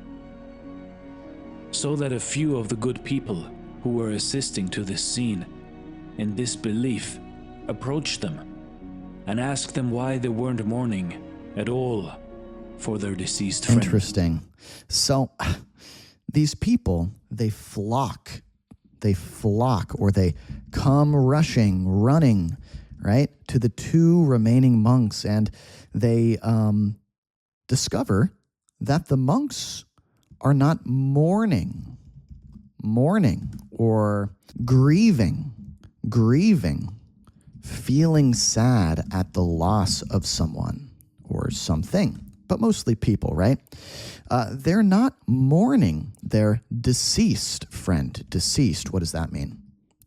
So that a few of the good people who were assisting to this scene in disbelief approached them and asked them why they weren't mourning at all for their deceased friend. Interesting. So these people, they flock, or they come running, right, to the 2 remaining monks, and they discover that the monks are not mourning or grieving, feeling sad at the loss of someone or something, but mostly people, right? They're not mourning their deceased friend. Deceased, what does that mean?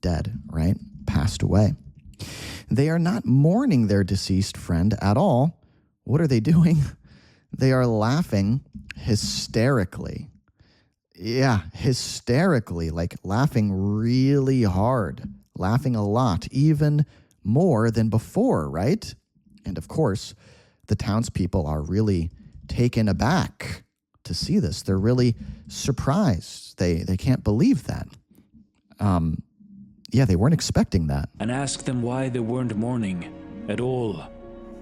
Dead, right? Passed away. They are not mourning their deceased friend at all. What are they doing? They are laughing hysterically. Yeah, hysterically, like laughing really hard, laughing a lot, even more than before, right? And of course, the townspeople are really taken aback to see this. They're really surprised. They can't believe that. They weren't expecting that. And asked them why they weren't mourning at all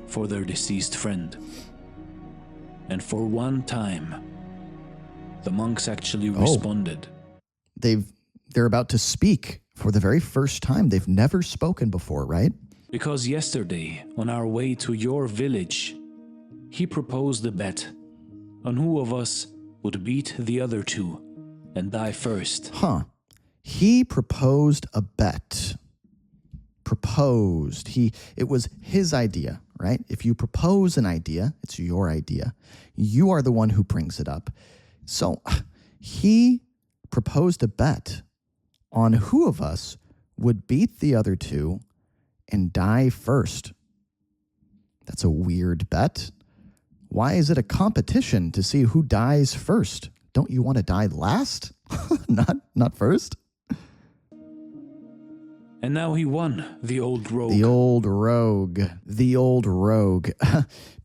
for their deceased friend. And for one time, the monks actually responded. They're about to speak for the very first time. They've never spoken before, right? Because yesterday, on our way to your village, he proposed a bet on who of us would beat the other 2 and die first. He proposed a bet. It was his idea, right? If you propose an idea, it's your idea. You are the one who brings it up. So he proposed a bet on who of us would beat the other 2 and die first. That's a weird bet. Why is it a competition to see who dies first? Don't you want to die last? Not first? And now he won, the old rogue. The old rogue.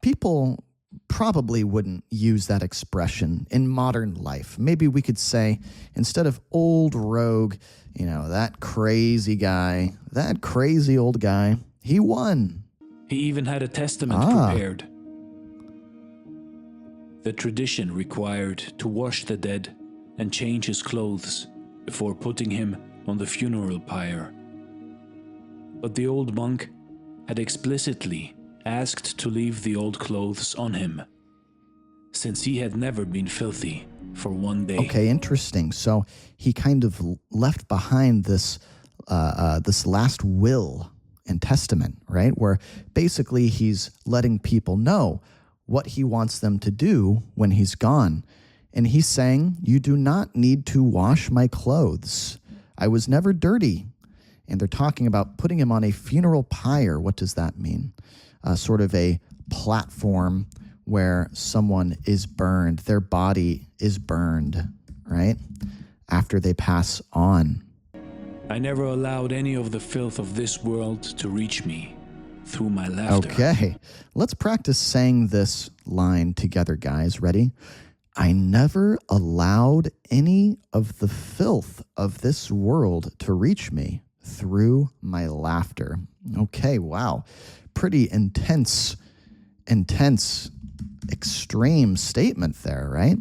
People probably wouldn't use that expression in modern life. Maybe we could say, instead of old rogue, that crazy guy, that crazy old guy, he won. He even had a testament prepared. The tradition required to wash the dead and change his clothes before putting him on the funeral pyre. But the old monk had explicitly asked to leave the old clothes on him, since he had never been filthy for one day. Okay, interesting. So he kind of left behind this last will and testament, right? Where basically he's letting people know what he wants them to do when he's gone. And he's saying, you do not need to wash my clothes. I was never dirty. And they're talking about putting him on a funeral pyre. What does that mean? Sort of a platform where someone is burned. Their body is burned, right? After they pass on. I never allowed any of the filth of this world to reach me through my laughter. Okay, let's practice saying this line together, guys. Ready? I never allowed any of the filth of this world to reach me through my laughter. Okay, wow. Pretty intense, extreme statement there, right?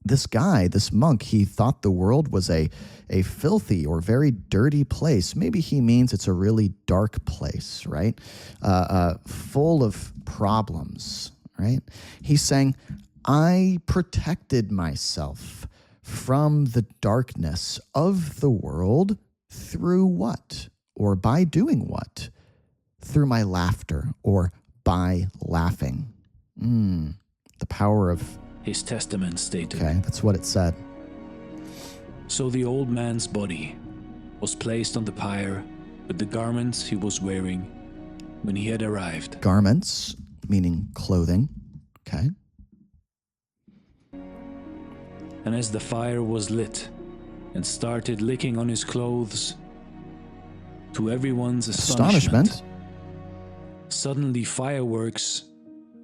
This guy, this monk, he thought the world was a filthy or very dirty place. Maybe he means it's a really dark place, right? Full of problems, right? He's saying, I protected myself from the darkness of the world through what? Or by doing what? Through my laughter or by laughing. The power of... His testament stated. Okay, that's what it said. So the old man's body was placed on the pyre with the garments he was wearing when he had arrived. Garments, meaning clothing. Okay. And as the fire was lit and started licking on his clothes, to everyone's astonishment, suddenly fireworks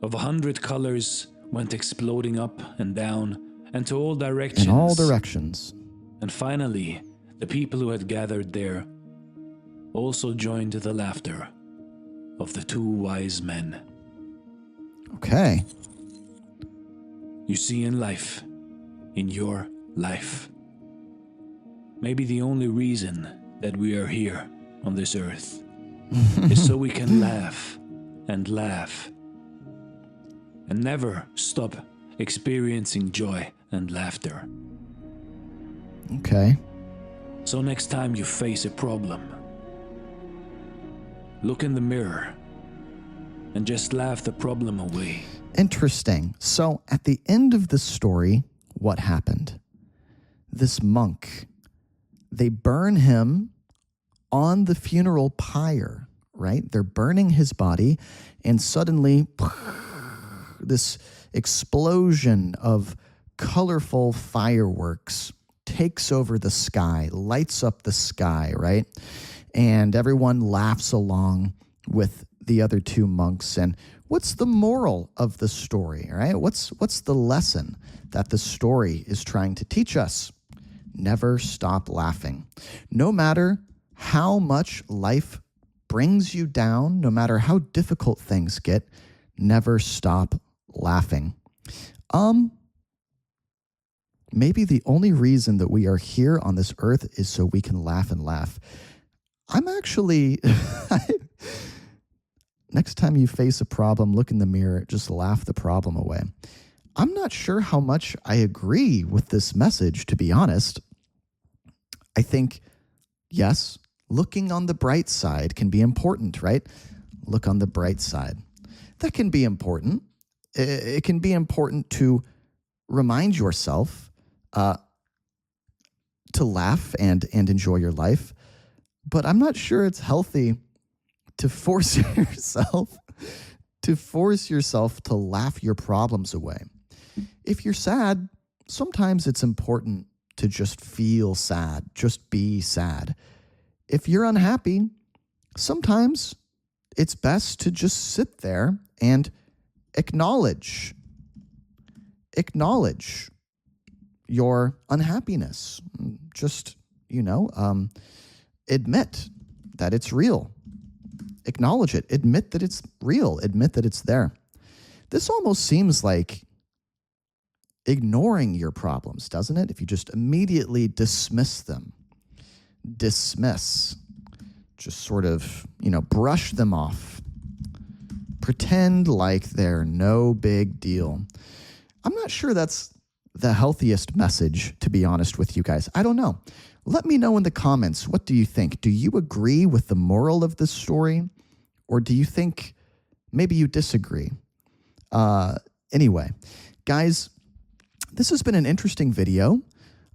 of 100 colors went exploding up and down and to all directions. In all directions. And finally, the people who had gathered there also joined the laughter of the two wise men. Okay. You see, in life, in your life, maybe the only reason that we are here on this earth is so we can laugh and laugh and never stop experiencing joy and laughter. Okay. So next time you face a problem, look in the mirror and just laugh the problem away. Interesting. So at the end of the story, what happened? This monk, they burn him on the funeral pyre, right? They're burning his body, and suddenly this explosion of colorful fireworks takes over the sky, lights up the sky, right? And everyone laughs along with the other two monks. And what's the moral of the story, right? What's the lesson that the story is trying to teach us? Never stop laughing. No matter how much life brings you down, no matter how difficult things get, never stop laughing. Maybe the only reason that we are here on this earth is so we can laugh and laugh. I'm actually, next time you face a problem, look in the mirror, just laugh the problem away. I'm not sure how much I agree with this message, to be honest. I think, yes, looking on the bright side can be important, right? Look on the bright side. That can be important. It can be important to remind yourself to laugh and enjoy your life. But I'm not sure it's healthy to force yourself to laugh your problems away. If you're sad, sometimes it's important to just feel sad, just be sad. If you're unhappy, sometimes it's best to just sit there and acknowledge your unhappiness. Just, admit that it's real. Acknowledge it. Admit that it's real. Admit that it's there. This almost seems like ignoring your problems, doesn't it? If you just immediately dismiss them. Dismiss. Just sort of, brush them off. Pretend like they're no big deal. I'm not sure that's the healthiest message, to be honest with you guys. I don't know. Let me know in the comments. What do you think? Do you agree with the moral of this story? Or do you think maybe you disagree? Anyway, guys, this has been an interesting video.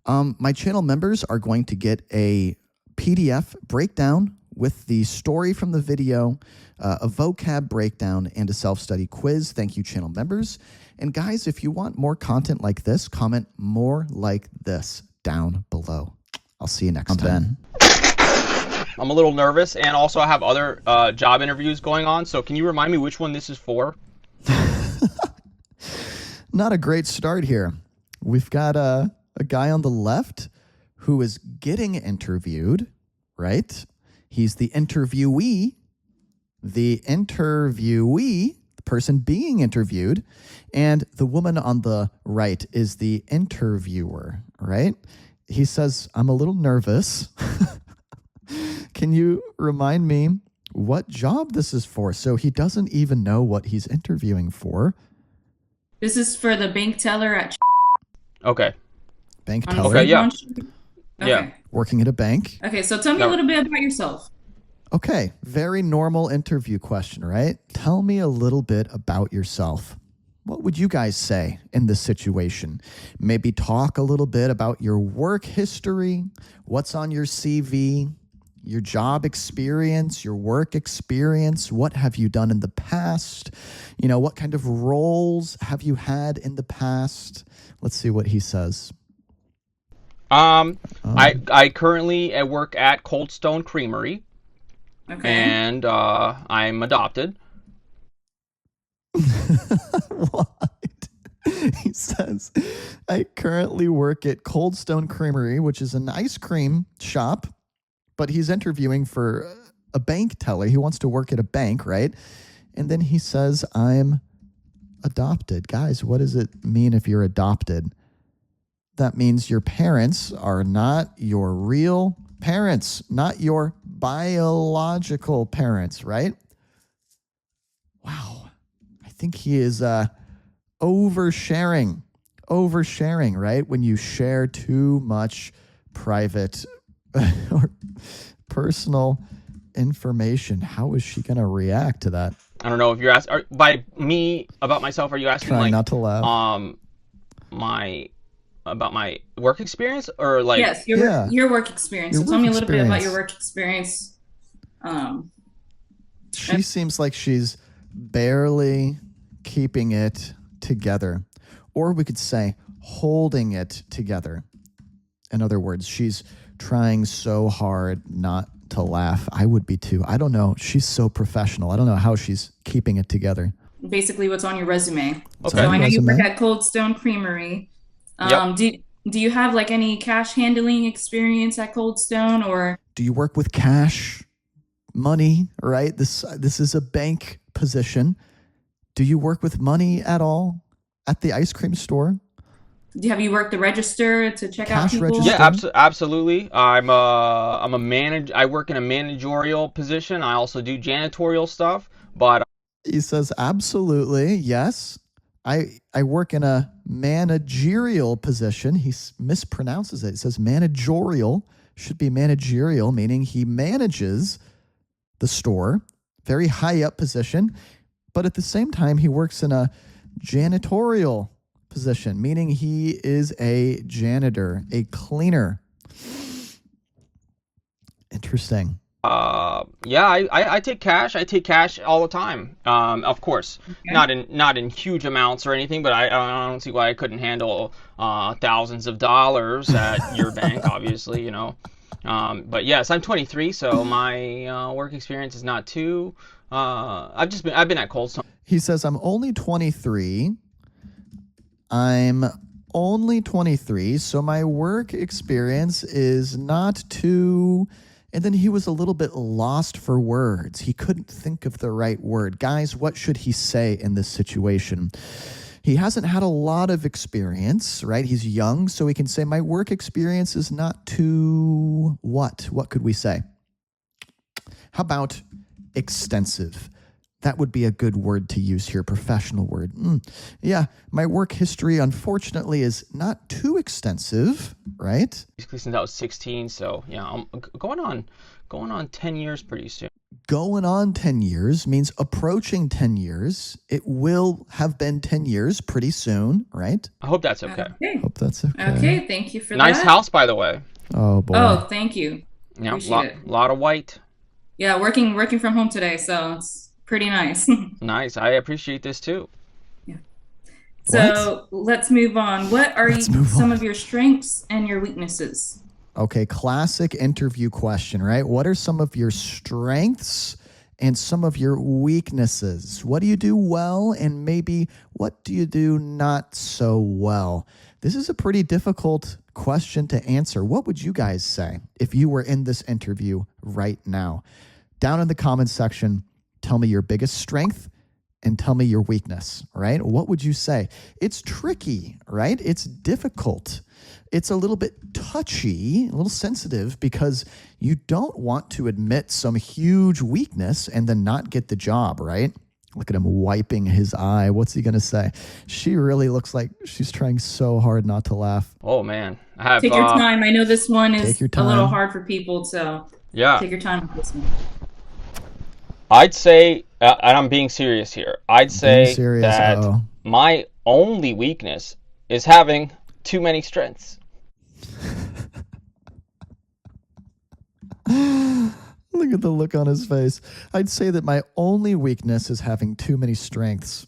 My channel members are going to get a PDF breakdown with the story from the video, a vocab breakdown, and a self-study quiz. Thank you, channel members. And guys, if you want more content like this, comment more like this down below. I'll see you next time. Ben. I'm a little nervous, and also I have other job interviews going on. So can you remind me which one this is for? Not a great start here. We've got a guy on the left who is getting interviewed, right? He's the interviewee. The person being interviewed, and the woman on the right is the interviewer, right? He says, I'm a little nervous. Can you remind me what job this is for? So he doesn't even know what he's interviewing for. This is for the bank teller at. Okay. Bank teller? Okay, yeah. Okay. Yeah. Working at a bank? Okay, so tell me a little bit about yourself. Okay, very normal interview question, right? Tell me a little bit about yourself. What would you guys say in this situation? Maybe talk a little bit about your work history, what's on your CV, your job experience, your work experience. What have you done in the past? You know, what kind of roles have you had in the past? Let's see what he says. I currently work at Cold Stone Creamery. Okay. And I'm adopted. What? He says, I currently work at Cold Stone Creamery, which is an ice cream shop, but he's interviewing for a bank teller. He wants to work at a bank, right? And then he says, I'm adopted. Guys, what does it mean if you're adopted? That means your parents are not your real parents, not your biological parents, right? Wow. I think he is oversharing, right? When you share too much private or personal information. How is she going to react to that? I don't know if you're asking by me about myself. Are you asking Trying like not to laugh. about my work experience, or like yes, your work experience. Your So tell me a work little bit about experience. your work experience. She seems like she's barely keeping it together. Or we could say holding it together. In other words, she's trying so hard not to laugh. I would be too. I don't know. She's so professional. I don't know how she's keeping it together. Basically, what's on your resume. Okay. So I know you work Resume? at Cold Stone Creamery. Yep. Do you have like any cash handling experience at Cold Stone, or Do you work with cash, money, right? This is a bank position. Do you work with money at all at the ice cream store? have you worked the register to check out Cash people? register? yeah, absolutely. I'm a manager. I work in a managerial position. I also do janitorial stuff, but He says, absolutely, yes. I work in a managerial position. He mispronounces it. He says managerial, should be managerial, meaning he manages the store, very high up position. But at the same time, he works in a janitorial position, meaning he is a janitor, a cleaner. Interesting. yeah, I take cash. I take cash all the time. Of course, not in huge amounts or anything, but I don't see why I couldn't handle thousands of dollars at your bank, obviously, you know. But yes, I'm 23, so my work experience is not too. I've been at Cold Stone. He says, I'm only 23. I'm only 23, so my work experience is not too... And then he was a little bit lost for words. He couldn't think of the right word. Guys, what should he say in this situation? He hasn't had a lot of experience, right? He's young, so he can say, my work experience is not too what? What could we say? How about extensive? That would be a good word to use here, professional word. Yeah, my work history, unfortunately, is not too extensive, right? Basically since I was 16, so yeah, I'm going on 10 years pretty soon. Going on 10 years means approaching 10 years. It will have been 10 years pretty soon, right? I hope that's okay. Hope that's okay. Okay, thank you for Nice that. house, by the way. Oh, boy. Oh, thank you. Yeah, Appreciate it. lot of white. Yeah, working from home today, so it's pretty nice. Nice. I appreciate this too. So let's move on. What are some of your strengths and your weaknesses? Okay, classic interview question, right? What are some of your strengths and some of your weaknesses? What do you do well, and maybe what do you do not so well? This is a pretty difficult question to answer. What would you guys say if you were in this interview right now? Down in the comments section, tell me your biggest strength and tell me your weakness, right? What would you say? It's tricky, right? It's difficult. It's a little bit touchy, a little sensitive, because you don't want to admit some huge weakness and then not get the job, right? Look at him wiping his eye. What's he going to say? She really looks like she's trying so hard not to laugh. Oh, man. I have, Take your time. I know this one is a time. little hard for people, so yeah. Take your time with this one. I'd say, and I'm being serious here, I'd say that my only weakness is having too many strengths. Look at the look on his face. I'd say that my only weakness is having too many strengths.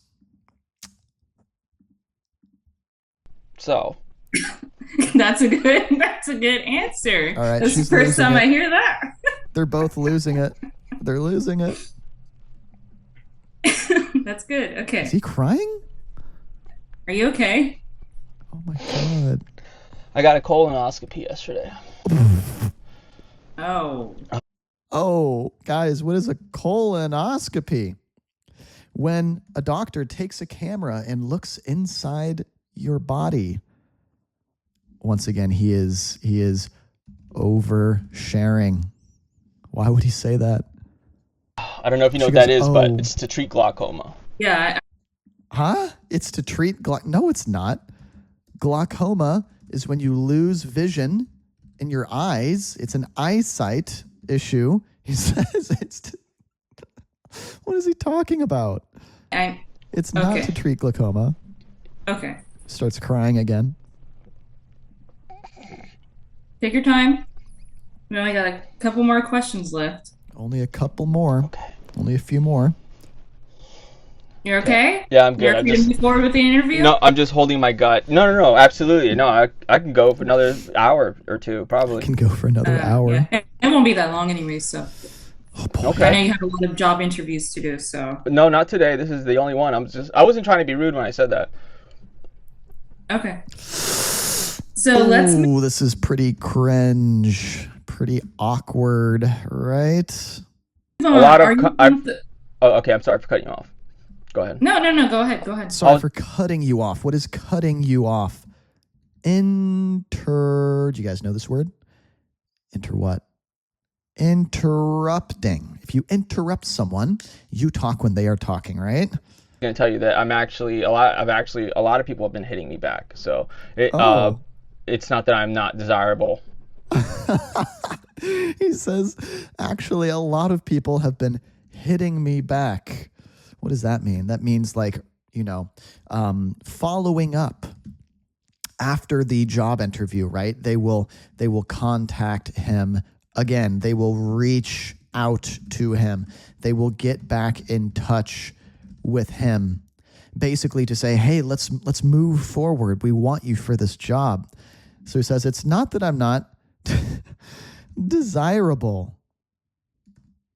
So. That's a good answer. All right, that's the first time I hear that. They're both losing it. They're losing it. That's good. Okay. Is he crying? Are you okay? Oh my God. I got a colonoscopy yesterday. Oh. Oh, guys, what is a colonoscopy? When a doctor takes a camera and looks inside your body. Once again, he is oversharing. Why would he say that? I don't know if you know what that is, but it's to treat glaucoma. Yeah. Huh? It's to treat No, it's not. Glaucoma is when you lose vision in your eyes. It's an eyesight issue. He says it's what is he talking about? It's not to treat glaucoma. Okay. Starts crying again. Take your time. We only got a couple more questions left. Only a couple more. Okay. Only a few more. You're okay? Yeah, I'm good. You're okay to move forward with the interview? No, I'm just holding my gut. No, absolutely. No, I can go for another hour or two, probably. Can go for another hour. Yeah. It won't be that long anyway, so. Oh, boy. Okay. I know you have a lot of job interviews to do, so. No, not today. This is the only one. I wasn't trying to be rude when I said that. Okay. So let's. Ooh, this is pretty cringe. Pretty awkward, right? Okay, I'm sorry for cutting you off. Go ahead. No, go ahead. Sorry for cutting you off. What is cutting you off? Do you guys know this word? What? Interrupting. If you interrupt someone, you talk when they are talking, right? I'm gonna tell you that a lot of people have been hitting me back. So it's not that I'm not desirable. He says, actually, a lot of people have been hitting me back. What does that mean? That means following up after the job interview, right? They will contact him again. They will reach out to him. They will get back in touch with him, basically to say, hey, let's move forward. We want you for this job. So he says, it's not that I'm not desirable,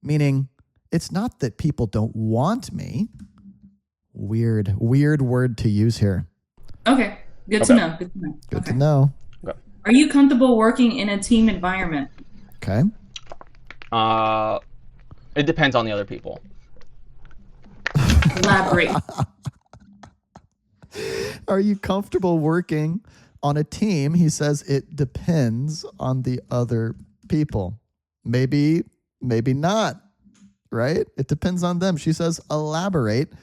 meaning it's not that people don't want me. Weird word to use here. Okay, good to know. Good to know. Okay. Are you comfortable working in a team environment? Okay. It depends on the other people. Elaborate. Are you comfortable working on a team? He says it depends on the other people. Maybe not, right? It depends on them. She says, elaborate.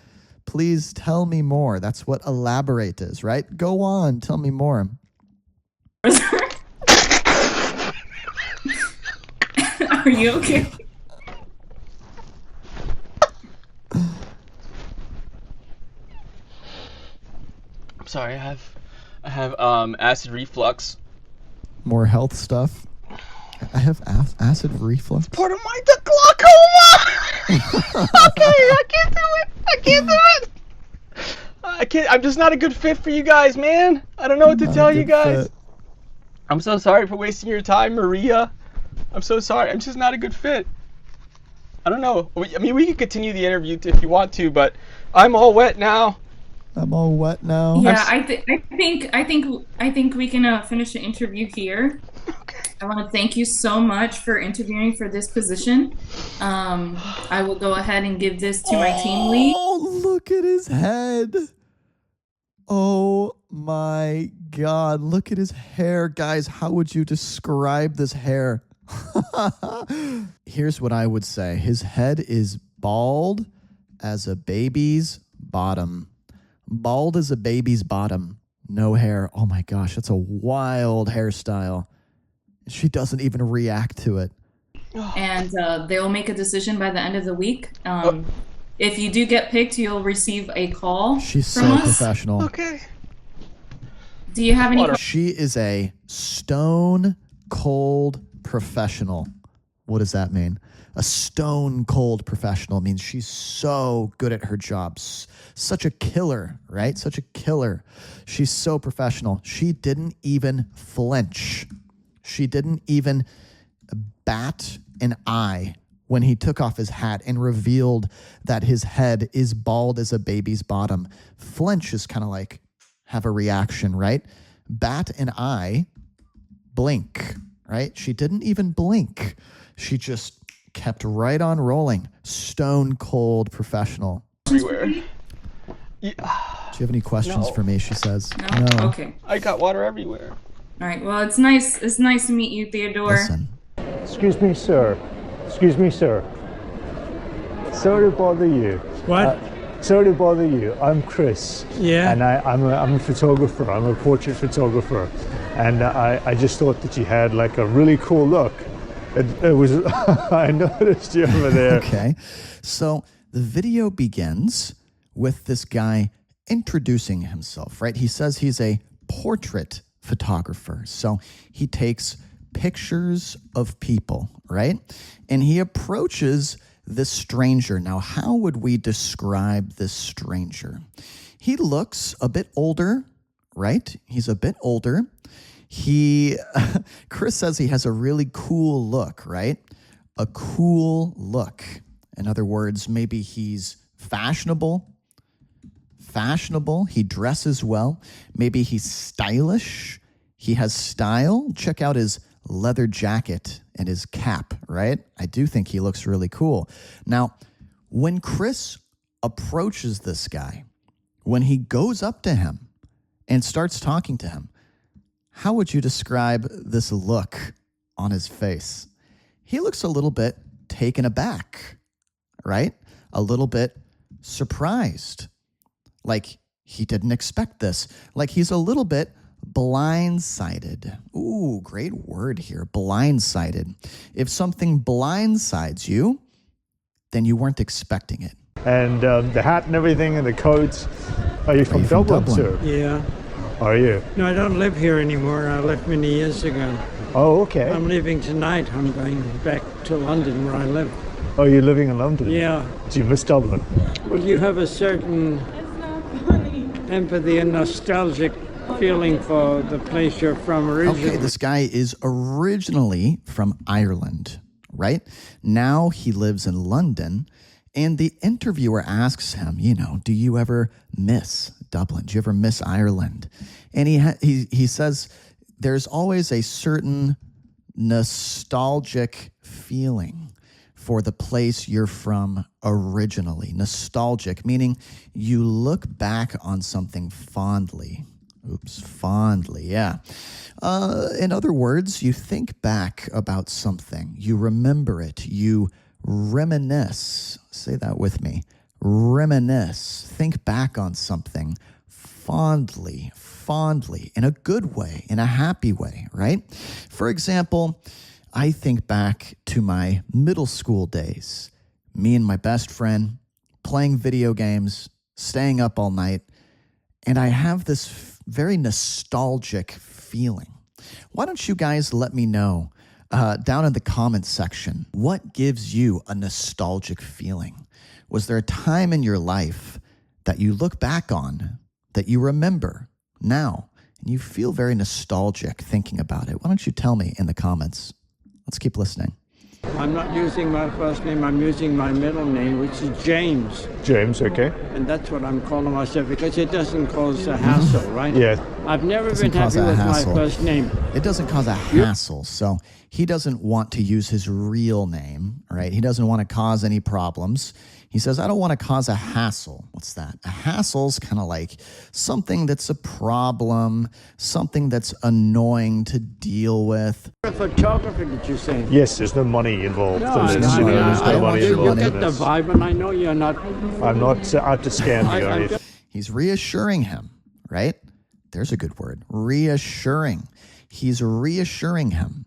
Please tell me more. That's what elaborate is, right? Go on, tell me more. Are you okay? I'm sorry, I have acid reflux. More health stuff. I have acid reflux. Part of my glaucoma. Okay, I can't do it. I'm just not a good fit for you guys, man. I don't know what to tell you guys. I'm so sorry for wasting your time, Maria. I'm so sorry. I'm just not a good fit. I don't know. I mean, we can continue the interview if you want to, but I'm all wet now. I'm all wet now. Yeah, I think we can finish the interview here. Okay. I want to thank you so much for interviewing for this position. I will go ahead and give this to my team lead. Oh, look at his head. Oh my God. Look at his hair. Guys, how would you describe this hair? Here's what I would say. His head is bald as a baby's bottom. Bald as a baby's bottom. No hair. Oh my gosh, that's a wild hairstyle. She doesn't even react to it. And they'll make a decision by the end of the week. If you do get picked, you'll receive a call. She's from so us. professional. Okay. Do you have any? She is a stone cold professional. What does that mean? A stone cold professional means she's so good at her job. Such a killer, right? Such a killer. She's so professional. She didn't even flinch. She didn't even bat an eye when he took off his hat and revealed that his head is bald as a baby's bottom. Flinch is kind of like have a reaction, right? Bat an eye, blink, right? She didn't even blink. She just kept right on rolling. Stone cold professional. Everywhere. Do Yeah. you have any questions for me? She says. No. Okay. I got water everywhere. All right. Well, it's nice. It's nice to meet you, Theodore. Listen. Excuse me, sir. Excuse me, sir. Sorry to bother you. What? Sorry to bother you. I'm Chris. Yeah. And I'm a photographer. I'm a portrait photographer. And I just thought that you had like a really cool look. It was, I noticed you over there. Okay. So the video begins with this guy introducing himself, right? He says he's a portrait photographer. So he takes pictures of people, right? And he approaches this stranger. Now, how would we describe this stranger? He looks a bit older, right? He's a bit older. Chris says he has a really cool look, right? A cool look. In other words, maybe he's fashionable. He dresses well. Maybe he's stylish. He has style. Check out his leather jacket and his cap, right? I do think he looks really cool. Now, when Chris approaches this guy, when he goes up to him and starts talking to him, how would you describe this look on his face? He looks a little bit taken aback, right? A little bit surprised. Like he didn't expect this. Like he's a little bit blindsided. Ooh, great word here, blindsided. If something blindsides you, then you weren't expecting it. And the hat and everything and the coats. Are you from Dublin, sir? Yeah. Are you? No, I don't live here anymore. I left many years ago. Oh, okay. I'm leaving tonight. I'm going back to London where I live. Oh, you're living in London? Yeah. Do you miss Dublin? Well, you have a certain empathy and nostalgic feeling for the place you're from originally. Okay, this guy is originally from Ireland, right? Now he lives in London, and the interviewer asks him, do you ever miss Dublin? Do you ever miss Ireland? And he says there's always a certain nostalgic feeling for the place you're from originally. Nostalgic, meaning you look back on something fondly. Fondly, yeah. In other words, you think back about something. You remember it. You reminisce. Say that with me. Reminisce. Think back on something fondly, in a good way, in a happy way, right? For example, I think back to my middle school days. Me and my best friend playing video games, staying up all night, and I have this very nostalgic feeling. Why don't you guys let me know down in the comments section, what gives you a nostalgic feeling? Was there a time in your life that you look back on, that you remember now, and you feel very nostalgic thinking about it. Why don't you tell me in the comments? Let's keep listening. I'm not using my first name, I'm using my middle name, which is James. James, okay. And that's what I'm calling myself because it doesn't cause a hassle, right? Yeah. I've never been happy with my first name. It doesn't cause a hassle. So he doesn't want to use his real name, right? He doesn't want to cause any problems. He says, I don't want to cause a hassle. What's that? A hassle's kind of like something that's a problem, something that's annoying to deal with. A photographer, did you say? Yes, there's no money involved. No, There's I mean, no money involved you in get the this. vibe, and I know you're not. I'm not out to scam you or anything. He's reassuring him, right? There's a good word. Reassuring. He's reassuring him.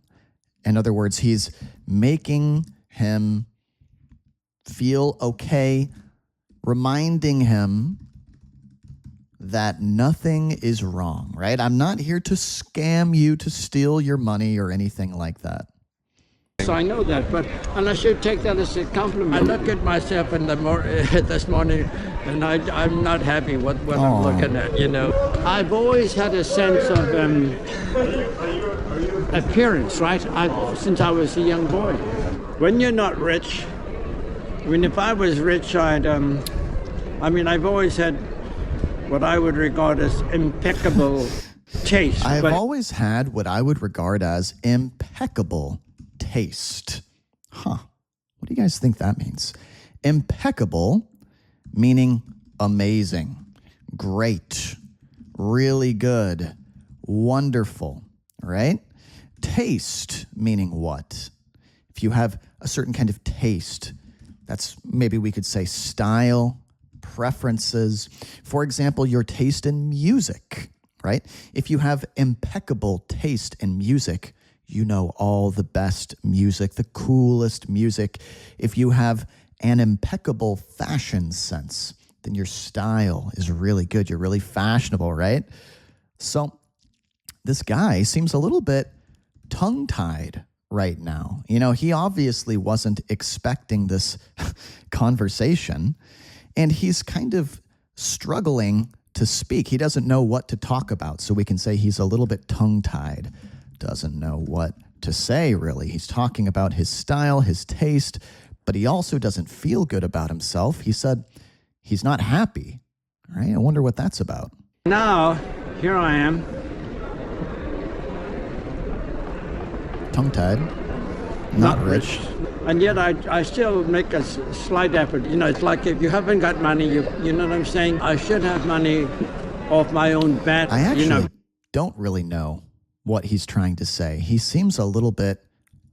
In other words, he's making him feel okay, reminding him that nothing is wrong, right? I'm not here to scam you, to steal your money or anything like that. So I know that, but and I should take that as a compliment. I look at myself in the this morning, and I'm not happy with what I'm looking at, you know. I've always had a sense of appearance, right? Since I was a young boy. When you're not rich, I mean, if I was rich, I've always had what I would regard as impeccable taste. I've always had what I would regard as impeccable taste. Huh. What do you guys think that means? Impeccable, meaning amazing, great, really good, wonderful, right? Taste, meaning what? If you have a certain kind of taste, that's maybe we could say style, preferences. For example, your taste in music, right? If you have impeccable taste in music, you know all the best music, the coolest music. If you have an impeccable fashion sense, then your style is really good. You're really fashionable, right? So this guy seems a little bit tongue-tied right now. You know, he obviously wasn't expecting this conversation, and he's kind of struggling to speak. He doesn't know what to talk about, so we can say he's a little bit tongue-tied. Doesn't know what to say, really. He's talking about his style, his taste, but he also doesn't feel good about himself. He said he's not happy, right? I wonder what that's about. Now, here I am. Tongue-tied, not rich. And yet I still make a slight effort. You know, it's like if you haven't got money, you know what I'm saying? I should have money off my own bat. I actually don't really know what he's trying to say. He seems a little bit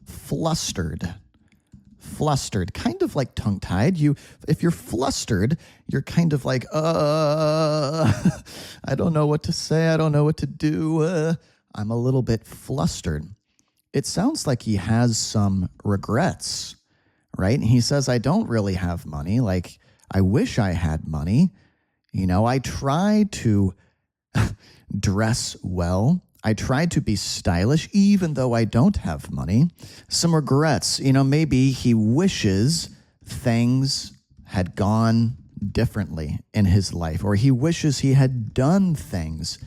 flustered, kind of like tongue-tied. If you're flustered, you're kind of like, I don't know what to say. I don't know what to do. I'm a little bit flustered. It sounds like he has some regrets, right? He says, I don't really have money. Like, I wish I had money. You know, I try to dress well. I try to be stylish, even though I don't have money. Some regrets, you know, maybe he wishes things had gone differently in his life, or he wishes he had done things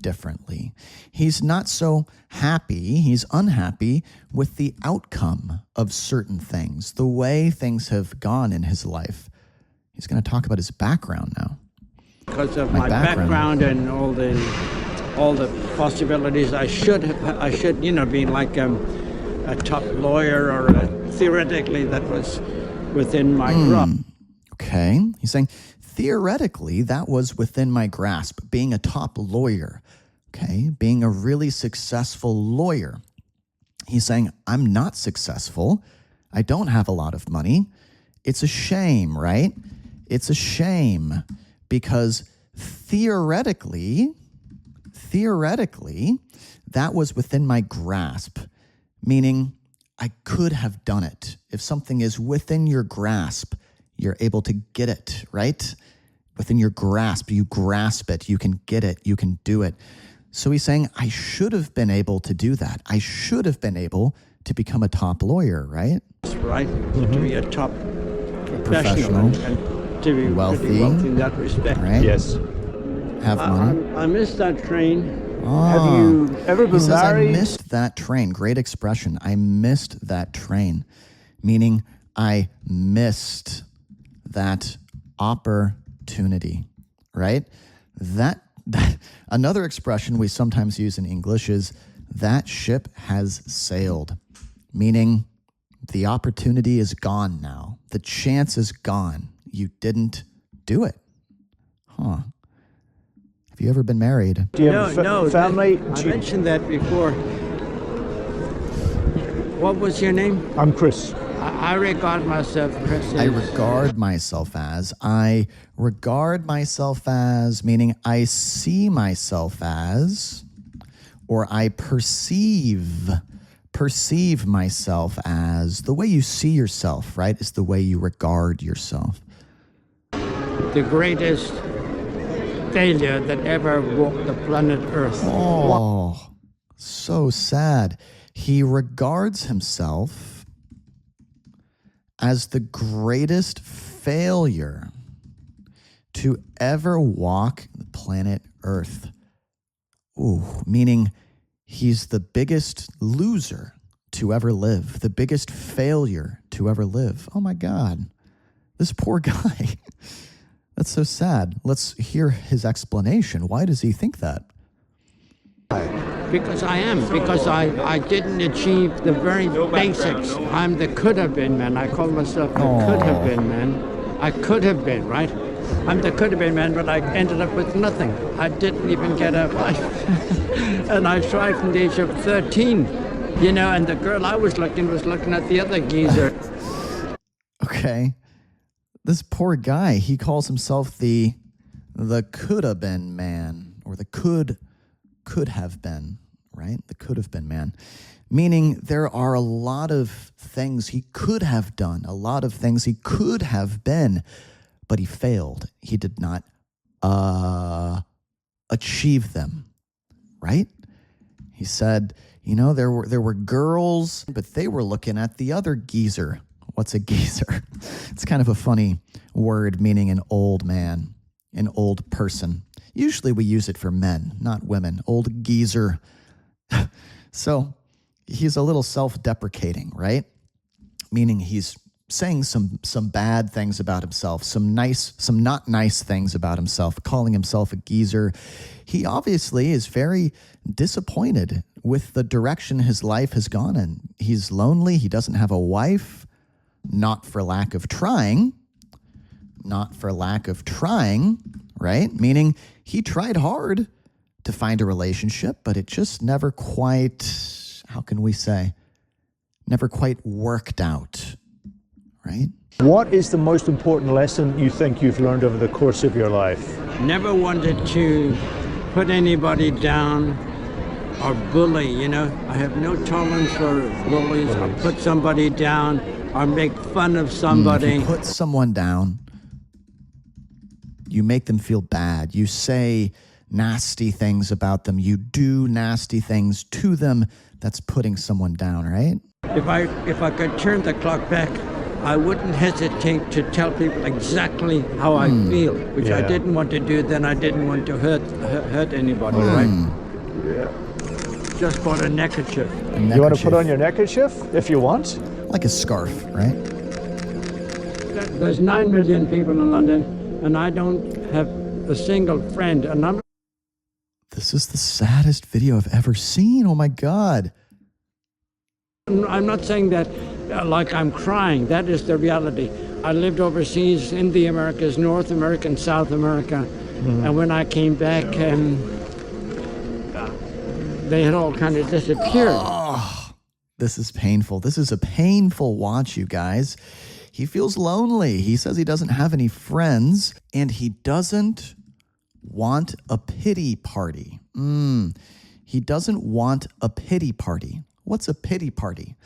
differently. He's not so happy, he's unhappy with the outcome of certain things, the way things have gone in his life. He's going to talk about his background now. Because of my background and all the possibilities, I should, you know, be like a top lawyer or theoretically that was within my grasp. Okay. He's saying, theoretically, that was within my grasp, being a top lawyer, okay? Being a really successful lawyer. He's saying, I'm not successful. I don't have a lot of money. It's a shame, right? It's a shame because theoretically, that was within my grasp, meaning I could have done it. If something is within your grasp, you're able to get it, right? Within your grasp, you grasp it, you can get it, you can do it. So he's saying, I should have been able to do that. I should have been able to become a top lawyer, right? Right, to be a top professional and to be wealthy in that respect. Right? Yes. Have money. I missed that train. Have you ever been He says, married? I missed that train. Great expression. I missed that train. Meaning, I missed that opportunity, right? That another expression we sometimes use in English is that ship has sailed, meaning the opportunity is gone now. The chance is gone. You didn't do it. Huh. Have you ever been married? Do you have No, family? I mentioned that before. What was your name? I'm Chris. I regard myself, Chris. I regard myself as, meaning I see myself as, or I perceive myself as. The way you see yourself, right, is the way you regard yourself. The greatest failure that ever walked the planet Earth. Oh, so sad. He regards himself as the greatest failure to ever walk the planet Earth. Ooh, meaning he's the biggest loser to ever live, the biggest failure to ever live. Oh my God, this poor guy. That's so sad. Let's hear his explanation. Why does he think that? Because I didn't achieve the very basics. I'm the could have been man. I call myself the could have been man. I could have been, right? I'm the could have been man, but I ended up with nothing. I didn't even get a wife. And I tried from the age of 13, and the girl I was looking at the other geezer. Okay. This poor guy, he calls himself the could have been man, or the could have been, right? The could have been man. Meaning there are a lot of things he could have done, a lot of things he could have been, but he failed. He did not achieve them, right? He said, there were girls, but they were looking at the other geezer. What's a geezer? It's kind of a funny word meaning an old man, an old person. Usually we use it for men, not women. Old geezer. So he's a little self-deprecating, right? Meaning he's saying some bad things about himself, some not nice things about himself, calling himself a geezer. He obviously is very disappointed with the direction his life has gone in. He's lonely. He doesn't have a wife. Not for lack of trying, right? Meaning he tried hard to find a relationship, but it just never quite, how can we say, never quite worked out, right? What is the most important lesson you think you've learned over the course of your life? Never wanted to put anybody down or bully, I have no tolerance for bullies or put somebody down or make fun of somebody. If you put someone down, you make them feel bad. You say nasty things about them. You do nasty things to them. That's putting someone down, right? If I could turn the clock back, I wouldn't hesitate to tell people exactly how I feel, which I didn't want to do. Then I didn't want to hurt anybody, right? Yeah. Just bought a neckerchief. You want to put on your neckerchief if you want? Like a scarf, right? There's 9 million people in London, and I don't have a single friend. And This is the saddest video I've ever seen. Oh my God. I'm not saying that like I'm crying. That is the reality. I lived overseas in the Americas, North America and South America. And when I came back, they had all kind of disappeared. Oh, this is painful. This is a painful watch, you guys. He feels lonely. He says he doesn't have any friends, and he doesn't want a pity party. He doesn't want a pity party. What's a pity party?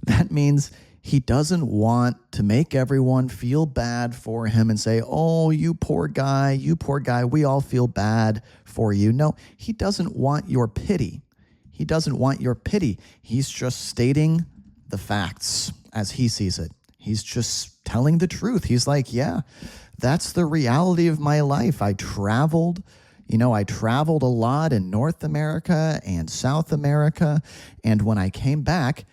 That means he doesn't want to make everyone feel bad for him and say, oh, you poor guy, we all feel bad for you. No, he doesn't want your pity. He doesn't want your pity. He's just stating the facts as he sees it. He's just telling the truth. He's like, yeah, that's the reality of my life. I traveled, You know, I traveled a lot in North America and South America, and when I came back,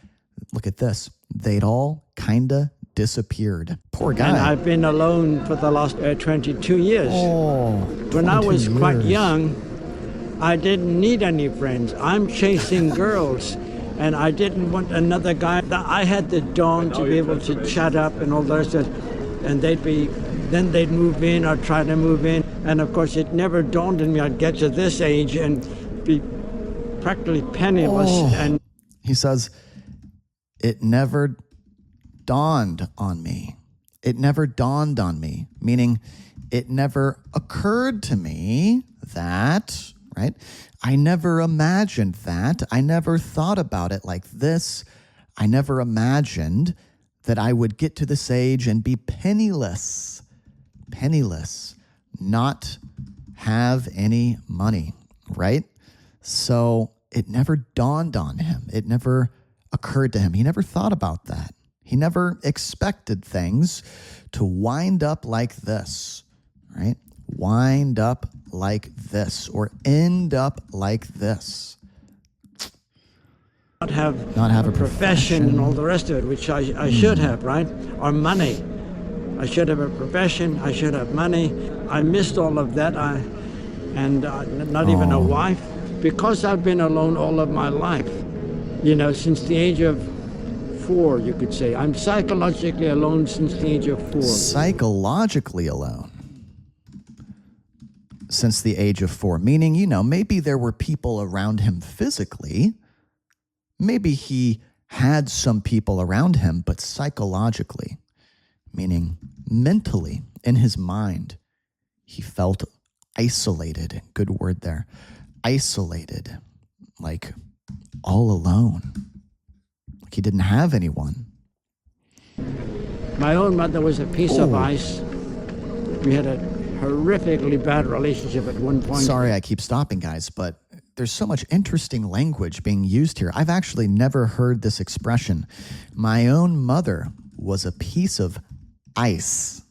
look at this, they'd all kind of disappeared. Poor guy. And I've been alone for the last 22 years. Oh, when I was 22 quite years. young, I didn't need any friends. I'm chasing girls, and I didn't want another guy. I had the dawn to be able to chat up and all the rest of it, and then they'd move in or try to move in. And of course, it never dawned on me I'd get to this age and be practically penniless. And he says, it never dawned on me. It never dawned on me, meaning it never occurred to me that, right? I never imagined that. I never thought about it like this. I never imagined that I would get to this age and be penniless, not have any money, right? So it never dawned on him. It never occurred to him. He never thought about that. He never expected things to wind up like this, right? Wind up like this or end up like this. not have a profession and all the rest of it, which I should have, right? Or money. I should have a profession. I should have money. I missed all of that. Not even a wife, because I've been alone all of my life. You know, since the age of 4, you could say. I'm psychologically alone since the age of 4. Psychologically alone since the age of 4, meaning, you know, maybe there were people around him physically. Maybe he had some people around him, but psychologically, meaning mentally, in his mind, he felt isolated. Good word there. Isolated, like all alone. Like he didn't have anyone. My own mother was a piece of ice. We had a horrifically bad relationship at one point. Sorry, I keep stopping, guys, but there's so much interesting language being used here. I've actually never heard this expression. My own mother was a piece of ice.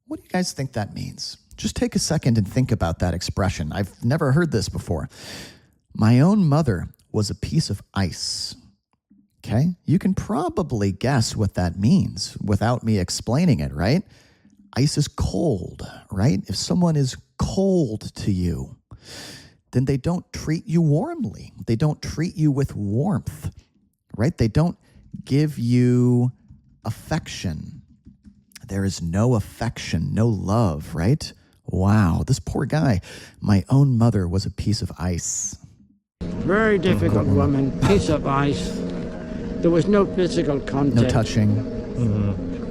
What do you guys think that means? Just take a second and think about that expression. I've never heard this before. My own mother was a piece of ice. Okay? You can probably guess what that means without me explaining it, right? Ice is cold, right? If someone is cold to you, then they don't treat you warmly. They don't treat you with warmth, right? They don't give you affection. There is no affection, no love, right? Wow, this poor guy. My own mother was a piece of ice. Very difficult woman, piece of ice. There was no physical contact. No touching.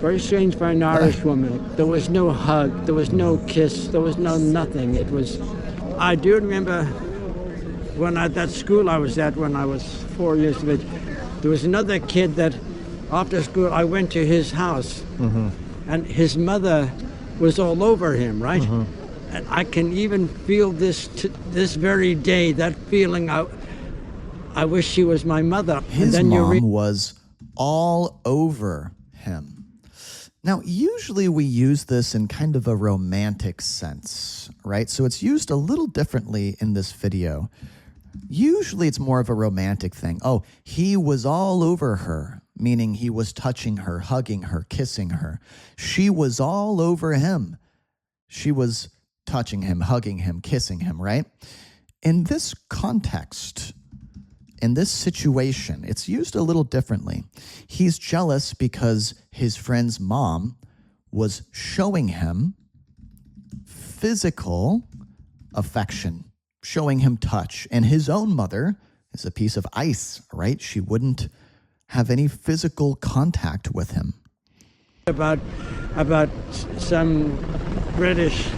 Very strange for an Irish woman. There was no hug, there was no kiss, there was no nothing. It was, I do remember when at that school I was at when I was 4 years of age, there was another kid that after school I went to his house and his mother was all over him, right? And I can even feel this very day, that feeling, I wish she was my mother. His and then mom was all over him. Now, usually we use this in kind of a romantic sense, right? So it's used a little differently in this video. Usually it's more of a romantic thing. Oh, he was all over her, meaning he was touching her, hugging her, kissing her. She was all over him. She was touching him, hugging him, kissing him, right? In this context, in this situation, it's used a little differently. He's jealous because his friend's mom was showing him physical affection, showing him touch, and his own mother is a piece of ice, right? She wouldn't have any physical contact with him. About some British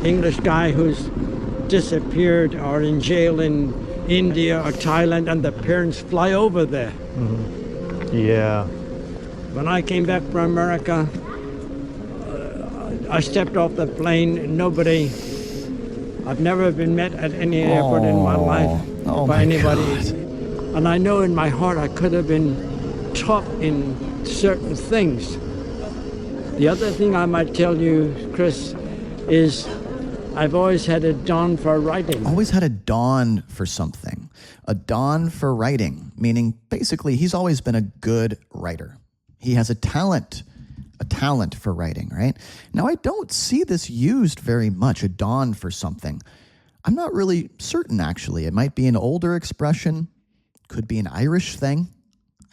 English guy who's disappeared or in jail in India or Thailand, and the parents fly over there. Yeah. When I came back from America, I stepped off the plane. I've never been met at any airport in my life by anybody. God. And I know in my heart I could have been taught in certain things. The other thing I might tell you, Chris, is I've always had a dawn for writing. Always had a dawn for something. A dawn for writing, meaning basically he's always been a good writer. He has a talent for writing, right? Now, I don't see this used very much, a dawn for something. I'm not really certain, actually. It might be an older expression, could be an Irish thing.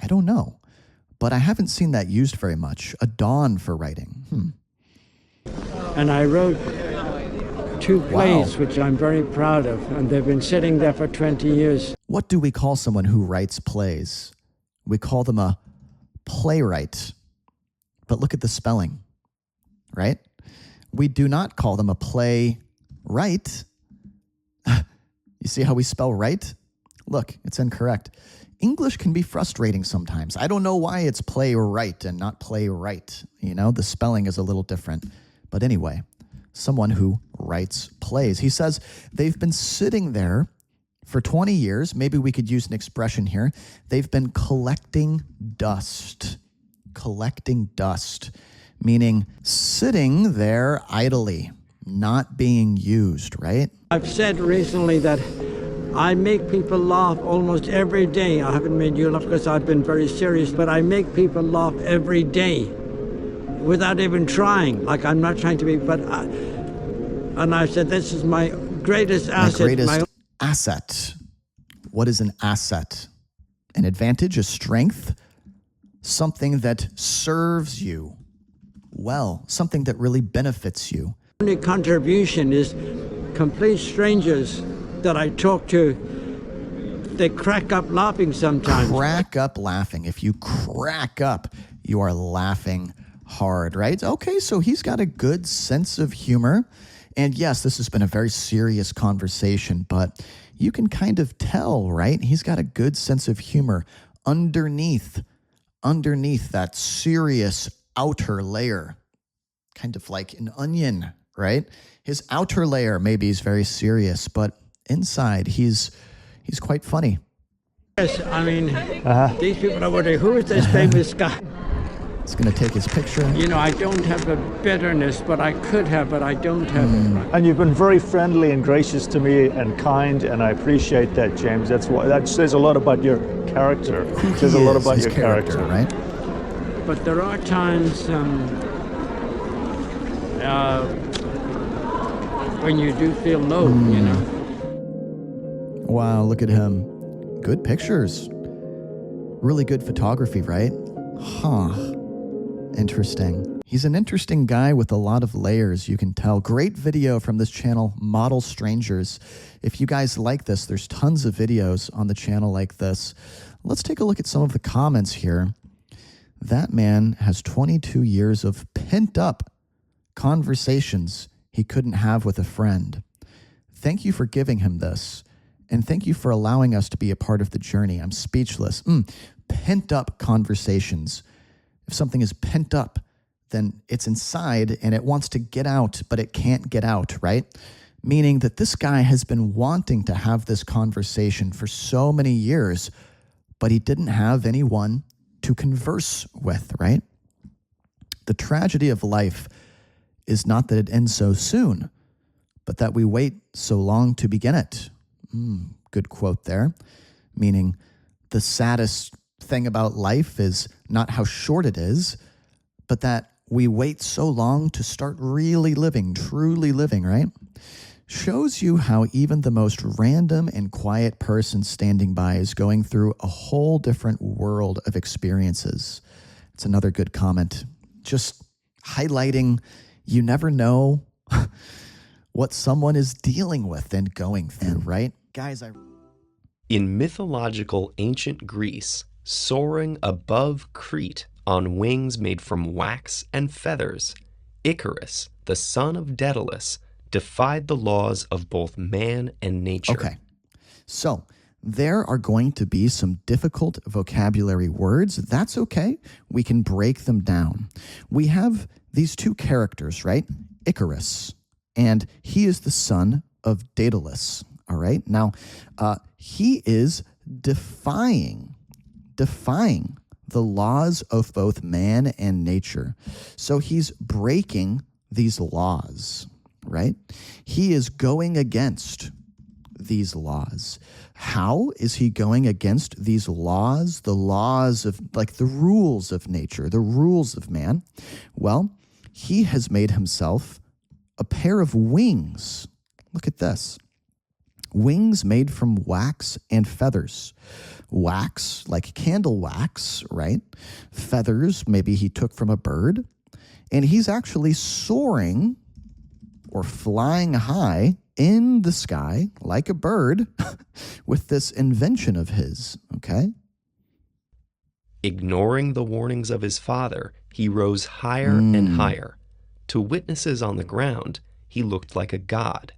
I don't know. But I haven't seen that used very much, a dawn for writing. And I wrote 2 plays, which I'm very proud of, and they've been sitting there for 20 years. What do we call someone who writes plays? We call them a playwright. But look at the spelling, right? We do not call them a playwright. You see how we spell right? Look, it's incorrect. English can be frustrating sometimes. I don't know why it's playwright and not playwright. You know, the spelling is a little different. But anyway, someone who writes plays. He says they've been sitting there for 20 years. Maybe we could use an expression here. They've been collecting dust. Collecting dust, meaning sitting there idly, not being used, right? I've said recently that I make people laugh almost every day. I haven't made you laugh because I've been very serious, but I make people laugh every day without even trying. Like, I'm not trying to be, and I said, this is my greatest asset. My greatest asset. What is an asset? An advantage, a strength, something that serves you well, something that really benefits you. The only contribution is complete strangers that I talk to. They crack up laughing sometimes. Crack up laughing. If you crack up, you are laughing hard, right? Okay, so he's got a good sense of humor. And yes, this has been a very serious conversation, but you can kind of tell, right? He's got a good sense of humor underneath that serious outer layer, kind of like an onion, right? His outer layer maybe is very serious, but inside he's quite funny. Yes, I mean, these people are wondering, who is this famous guy? It's going to take his picture. You know, I don't have a bitterness, but I could have, but I don't have it. And you've been very friendly and gracious to me and kind, and I appreciate that, James. That says a lot about your character. It says a lot about your character, right? But there are times when you do feel low, you know. Wow, look at him. Good pictures. Really good photography, right? Huh. Interesting. He's an interesting guy with a lot of layers, you can tell. Great video from this channel, Model Strangers. If you guys like this, there's tons of videos on the channel like this. Let's take a look at some of the comments here. That man has 22 years of pent-up conversations he couldn't have with a friend. Thank you for giving him this, and thank you for allowing us to be a part of the journey. I'm speechless. Pent-up conversations. If something is pent up, then it's inside and it wants to get out, but it can't get out, right? Meaning that this guy has been wanting to have this conversation for so many years, but he didn't have anyone to converse with, right? The tragedy of life is not that it ends so soon, but that we wait so long to begin it. Good quote there. Meaning the saddest thing about life is not how short it is, but that we wait so long to start really living, truly living, right? Shows you how even the most random and quiet person standing by is going through a whole different world of experiences. It's another good comment. Just highlighting, you never know what someone is dealing with and going through, right? Guys, In mythological ancient Greece, soaring above Crete on wings made from wax and feathers, Icarus, the son of Daedalus, defied the laws of both man and nature. Okay, so there are going to be some difficult vocabulary words. That's okay. We can break them down. We have these two characters, right? Icarus, and he is the son of Daedalus, all right? Now, he is defying the laws of both man and nature. So he's breaking these laws, right? He is going against these laws. How is he going against these laws? The laws of, like, the rules of nature, the rules of man? Well, he has made himself a pair of wings. Look at this. Wings made from wax and feathers. Wax, like candle wax, right? Feathers, maybe he took from a bird. And he's actually soaring or flying high in the sky like a bird with this invention of his, okay? Ignoring the warnings of his father, he rose higher and higher. To witnesses on the ground, he looked like a god,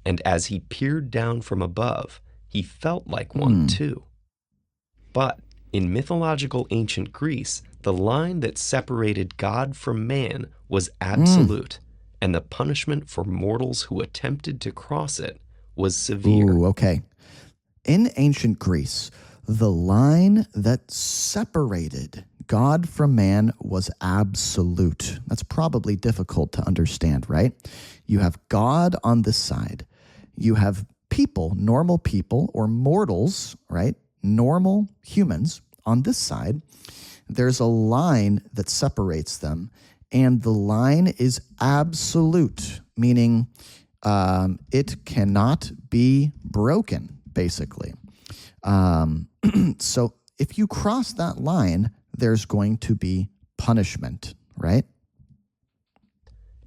and as he peered down from above, he felt like one too. But in mythological ancient Greece, the line that separated God from man was absolute, and the punishment for mortals who attempted to cross it was severe. Ooh, okay. In ancient Greece, the line that separated God from man was absolute. That's probably difficult to understand, right? You have God on this side. You have people, normal people or mortals, right? Normal humans on this side. There's a line that separates them, and the line is absolute, meaning it cannot be broken, basically. So if you cross that line, there's going to be punishment, right?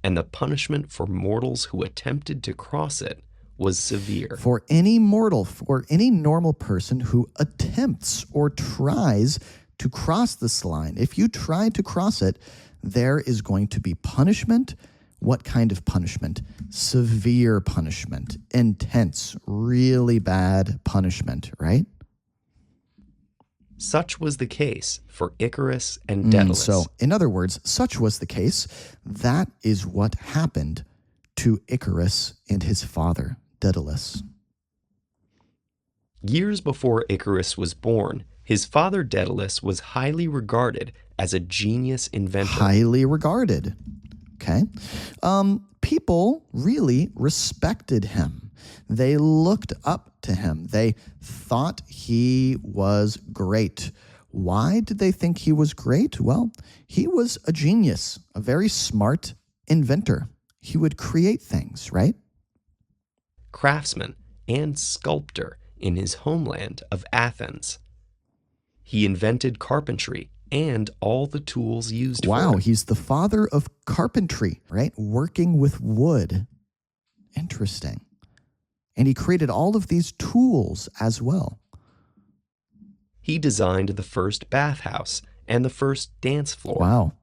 And the punishment for mortals who attempted to cross it was severe. For any mortal, for any normal person who attempts or tries to cross this line, if you try to cross it, there is going to be punishment. What kind of punishment? Severe punishment, intense, really bad punishment, right? Such was the case for Icarus and Daedalus. So, in other words, such was the case. That is what happened to Icarus and his father, Daedalus. Years before Icarus was born, his father Daedalus was highly regarded as a genius inventor. Highly regarded. Okay. People really respected him. They looked up to him. They thought he was great. Why did they think he was great? Well, he was a genius, a very smart inventor. He would create things, right? Craftsman and sculptor in his homeland of Athens. He invented carpentry and all the tools used for it. Wow, he's the father of carpentry, right? Working with wood. Interesting. And he created all of these tools as well. He designed the first bathhouse and the first dance floor. Wow.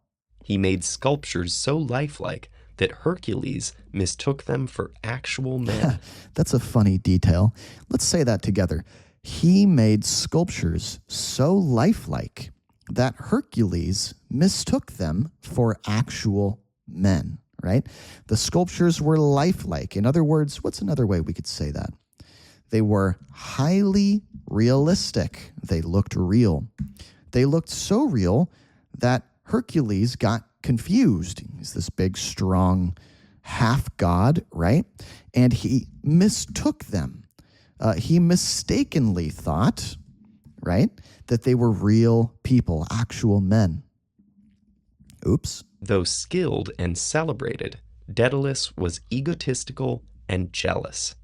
He made sculptures so lifelike that Hercules mistook them for actual men. That's a funny detail. Let's say that together. He made sculptures so lifelike that Hercules mistook them for actual men, right? The sculptures were lifelike. In other words, what's another way we could say that? They were highly realistic. They looked real. They looked so real that Hercules got confused. He's this big, strong half-god, right? And he mistook them. He mistakenly thought, right, that they were real people, actual men. Oops. Though skilled and celebrated, Daedalus was egotistical and jealous.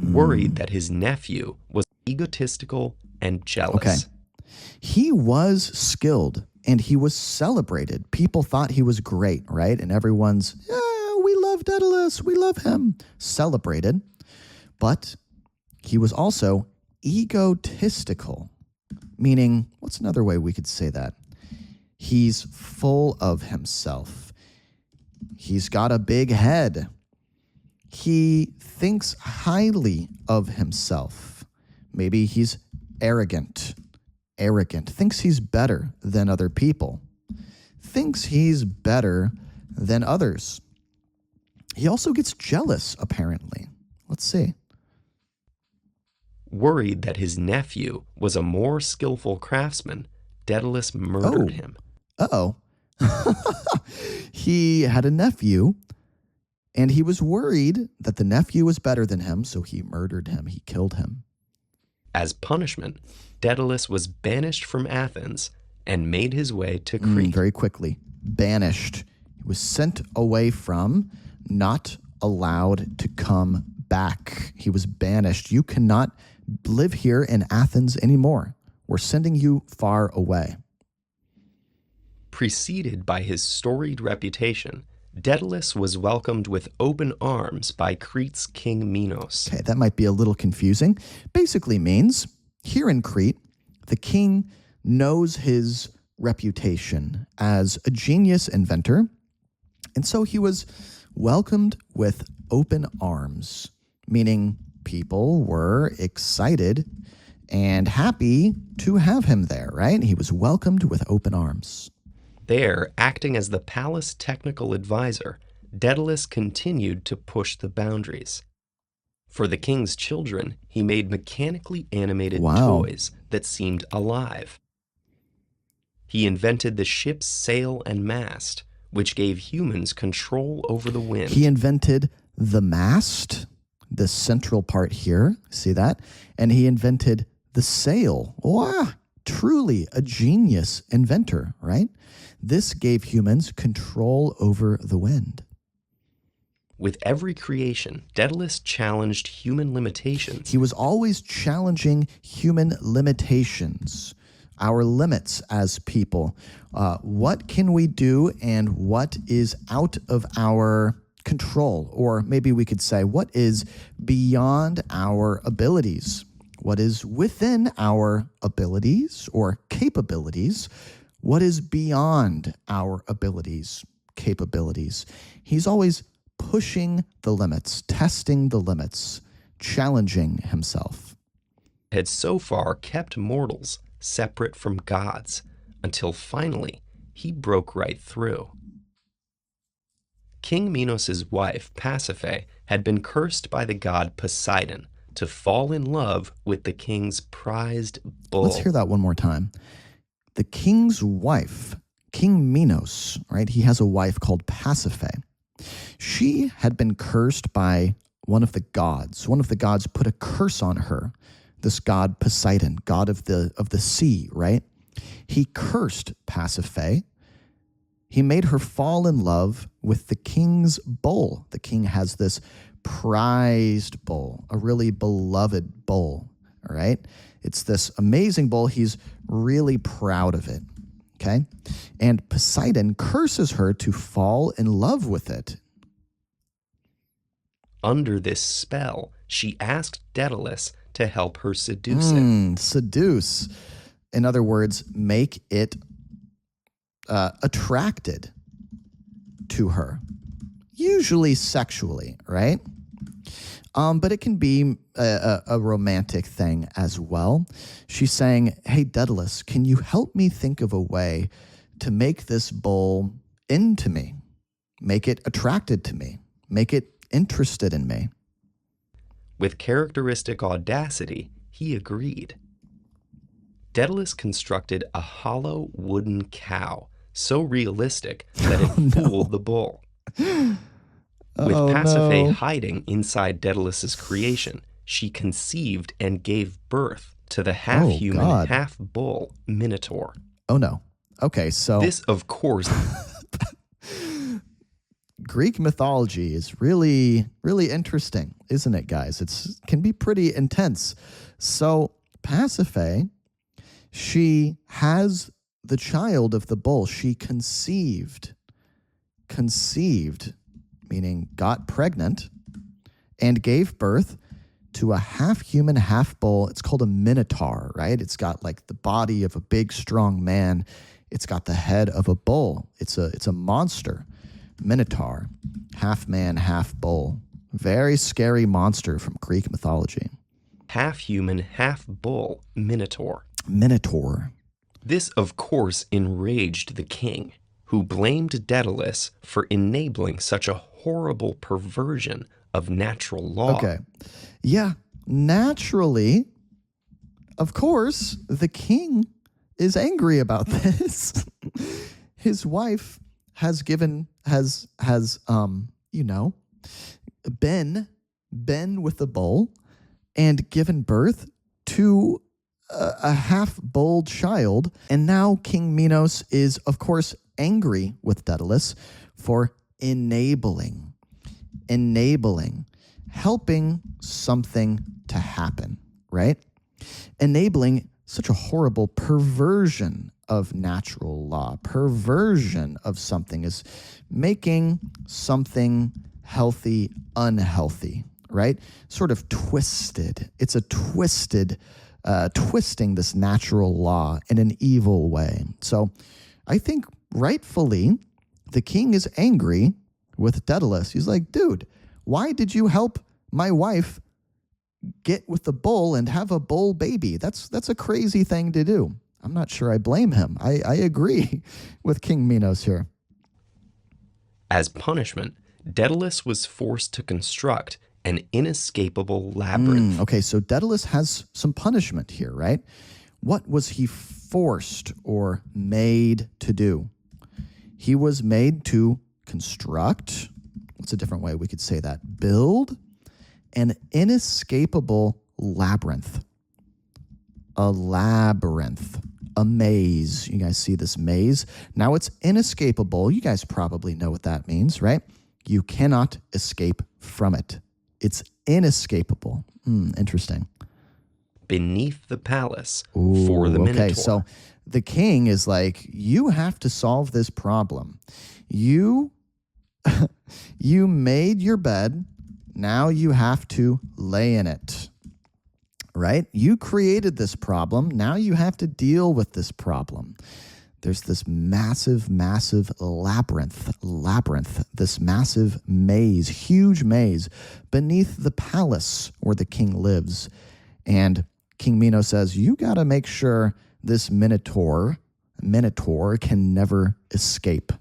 Worried that his nephew was egotistical and jealous. Okay. He was skilled and he was celebrated. People thought he was great, right? And everyone's, yeah, we love Daedalus, we love him. Celebrated. But he was also egotistical, meaning, what's another way we could say that? He's full of himself. He's got a big head. He thinks highly of himself. Maybe he's arrogant, thinks he's better than other people, thinks he's better than others. He also gets jealous, apparently. Let's see. Worried that his nephew was a more skillful craftsman, Daedalus murdered him. Uh-oh. He had a nephew, And he was worried that the nephew was better than him, so he murdered him. He killed him. As punishment, Daedalus was banished from Athens and made his way to Crete. Very quickly. Banished. He was sent away from, not allowed to come back. He was banished. You cannot live here in Athens anymore. We're sending you far away. Preceded by his storied reputation, Daedalus was welcomed with open arms by Crete's king Minos. Okay, that might be a little confusing. Basically means, here in Crete, the king knows his reputation as a genius inventor, and so he was welcomed with open arms, meaning people were excited and happy to have him there, right? He was welcomed with open arms. There, acting as the palace technical advisor, Daedalus continued to push the boundaries. For the king's children, he made mechanically animated toys that seemed alive. He invented the ship's sail and mast, which gave humans control over the wind. He invented the mast, the central part here, see that? And he invented the sail. Wow, truly a genius inventor, right? This gave humans control over the wind. With every creation, Daedalus challenged human limitations. He was always challenging human limitations, our limits as people. What can we do and what is out of our control? Or maybe we could say, what is beyond our abilities? What is within our abilities or capabilities? What is beyond our abilities, capabilities? He's always pushing the limits, testing the limits, challenging himself. Had so far kept mortals separate from gods, until finally he broke right through. King Minos' wife, Pasiphae, had been cursed by the god Poseidon to fall in love with the king's prized bull. Let's hear that one more time. The king's wife, King Minos, right? He has a wife called Pasiphae. She had been cursed by one of the gods. One of the gods put a curse on her. This god Poseidon, god of the sea, right? He cursed Pasiphae. He made her fall in love with the king's bull. The king has this prized bull, a really beloved bull, all right? It's this amazing bull. He's really proud of it, okay? And Poseidon curses her to fall in love with it. Under this spell, she asked Daedalus to help her seduce it. Seduce. In other words, make it attracted to her, usually sexually, right? But it can be a romantic thing as well. She's saying, hey, Daedalus, can you help me think of a way to make this bull into me, make it attracted to me, make it interested in me? With characteristic audacity, he agreed. Daedalus constructed a hollow wooden cow, so realistic that it fooled the bull. With Pasiphae hiding inside Daedalus's creation, she conceived and gave birth to the half-human, half-bull Minotaur. Oh, no. Okay, so... This, of course... Greek mythology is really, really interesting, isn't it, guys? It can be pretty intense. So Pasiphae, she has the child of the bull. She conceived, meaning got pregnant, and gave birth to a half-human, half-bull. It's called a minotaur, right? It's got like the body of a big, strong man. It's got the head of a bull. It's a monster. Minotaur, half man, half bull. Very scary monster from Greek mythology. Half human, half bull, Minotaur. Minotaur. This, of course, enraged the king, who blamed Daedalus for enabling such a horrible perversion of natural law. Okay. Yeah, naturally, of course, the king is angry about this. His wife has been with the bull and given birth to a half-bull child. And now King Minos is, of course, angry with Daedalus for enabling, helping something to happen, right? Enabling such a horrible perversion of natural law. Perversion of something is making something healthy unhealthy, right? Sort of twisted. It's a twisting this natural law in an evil way. So I think rightfully the king is angry with Daedalus. He's like, dude, why did you help my wife get with the bull and have a bull baby? That's a crazy thing to do. I'm not sure I blame him. I agree with King Minos here. As punishment, Daedalus was forced to construct an inescapable labyrinth. Okay, so Daedalus has some punishment here, right? What was he forced or made to do? He was made to construct, what's a different way we could say that? Build an inescapable labyrinth. A labyrinth. A maze. You guys see this maze? Now it's inescapable. You guys probably know what that means, right? You cannot escape from it. It's inescapable. Interesting. Beneath the palace for the Minotaur. Okay, so the king is like, you have to solve this problem. You made your bed. Now you have to lay in it. Right? You created this problem. Now you have to deal with this problem. There's this massive labyrinth, this massive maze, huge maze beneath the palace where the king lives. And King Minos says, you got to make sure this Minotaur can never escape.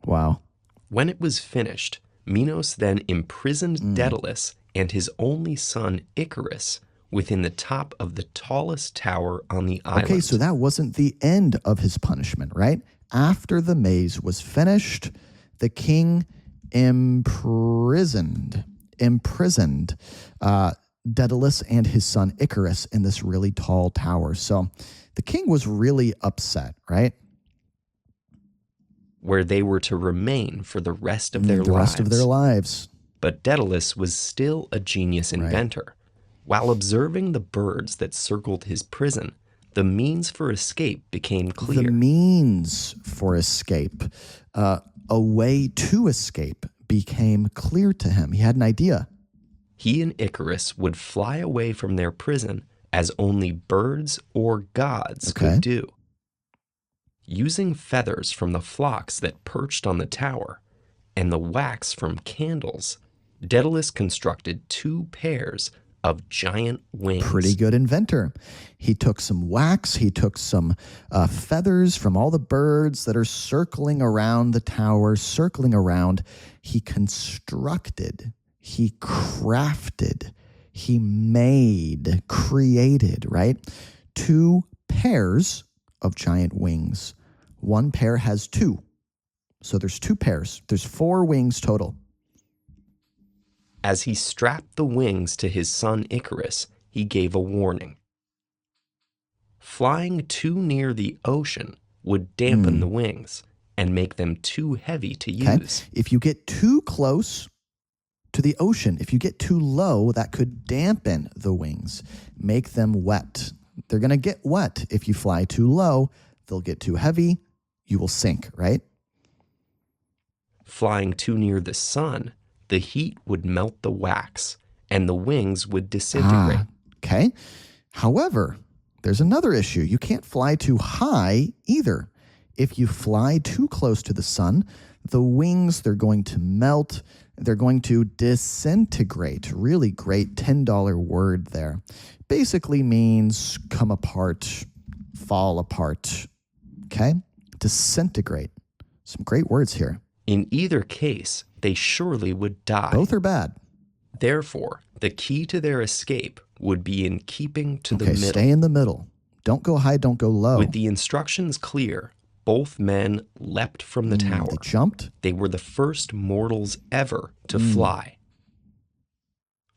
Wow. When it was finished, Minos then imprisoned Daedalus and his only son Icarus within the top of the tallest tower on the island. Okay, so that wasn't the end of his punishment, right? After the maze was finished, the king imprisoned Daedalus and his son Icarus in this really tall tower. So the king was really upset, right? Where they were to remain for the rest of their lives. The rest of their lives. But Daedalus was still a genius inventor. Right. While observing the birds that circled his prison, the means for escape became clear. The means for escape, a way to escape, became clear to him. He had an idea. He and Icarus would fly away from their prison as only birds or gods could do. Using feathers from the flocks that perched on the tower and the wax from candles, Daedalus constructed 2 pairs of giant wings. Pretty good inventor. He took some wax, he took some feathers from all the birds that are circling around the tower, circling around. He constructed, he crafted, he made, created, right? 2 pairs of giant wings. 1 pair has 2. So there's 2 pairs. There's 4 wings total. As he strapped the wings to his son Icarus, he gave a warning. Flying too near the ocean would dampen the wings and make them too heavy to use. If you get too close to the ocean, if you get too low, that could dampen the wings, make them wet. They're going to get wet. If you fly too low, they'll get too heavy, you will sink, right? Flying too near the sun, the heat would melt the wax, and the wings would disintegrate. Okay. However, there's another issue. You can't fly too high either. If you fly too close to the sun, the wings, they're going to melt. They're going to disintegrate. Really great $10 word there. Basically means come apart, fall apart. Okay? Disintegrate. Some great words here. In either case, they surely would die. Both are bad. Therefore, the key to their escape would be in keeping to the middle. Stay in the middle. Don't go high, don't go low. With the instructions clear, both men leapt from the tower. They jumped. They were the first mortals ever to fly.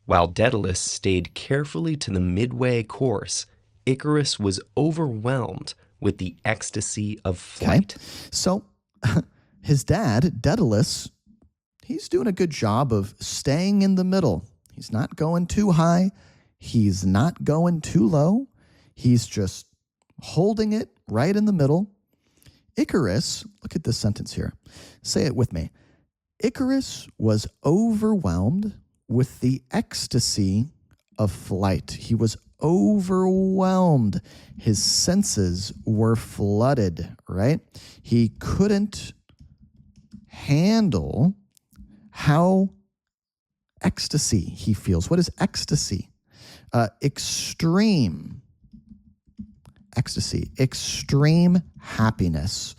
While Daedalus stayed carefully to the midway course, Icarus was overwhelmed with the ecstasy of flight. Okay. So his dad, Daedalus, he's doing a good job of staying in the middle. He's not going too high. He's not going too low. He's just holding it right in the middle. Icarus, look at this sentence here. Say it with me. Icarus was overwhelmed with the ecstasy of flight. He was overwhelmed. His senses were flooded, right? He couldn't handle how ecstasy he feels. What is ecstasy? Extreme ecstasy, extreme happiness.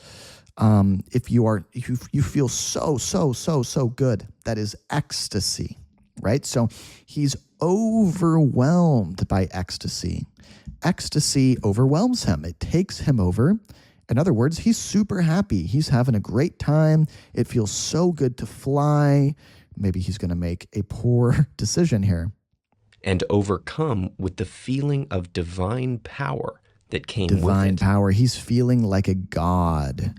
If you feel so good, that is ecstasy, right? So he's overwhelmed by ecstasy. Ecstasy overwhelms him. It takes him over. In other words, he's super happy. He's having a great time. It feels so good to fly. Maybe he's going to make a poor decision here. And overcome with the feeling of divine power that came with it. Divine power. He's feeling like a god.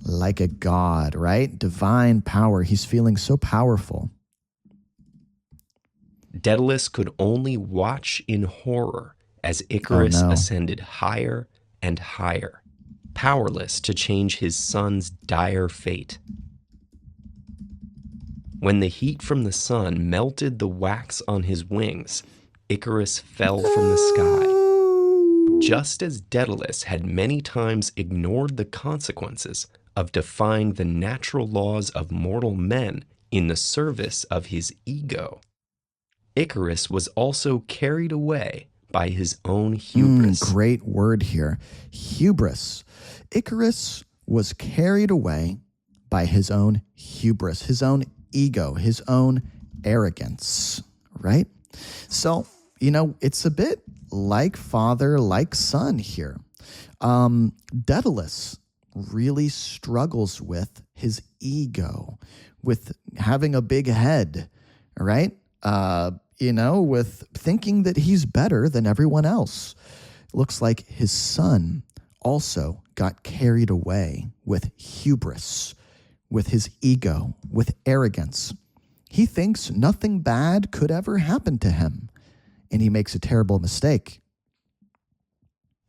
Like a god, right? Divine power. He's feeling so powerful. Daedalus could only watch in horror as Icarus ascended higher and higher, powerless to change his son's dire fate. When the heat from the sun melted the wax on his wings, Icarus fell from the sky. Just as Daedalus had many times ignored the consequences of defying the natural laws of mortal men in the service of his ego, Icarus was also carried away by his own hubris. Great word here. Hubris. Icarus was carried away by his own hubris, his own ego, his own arrogance, right? So, it's a bit like father, like son here. Daedalus really struggles with his ego, with having a big head, right? With thinking that he's better than everyone else. Looks like his son also got carried away with hubris, with his ego, with arrogance. He thinks nothing bad could ever happen to him, and he makes a terrible mistake.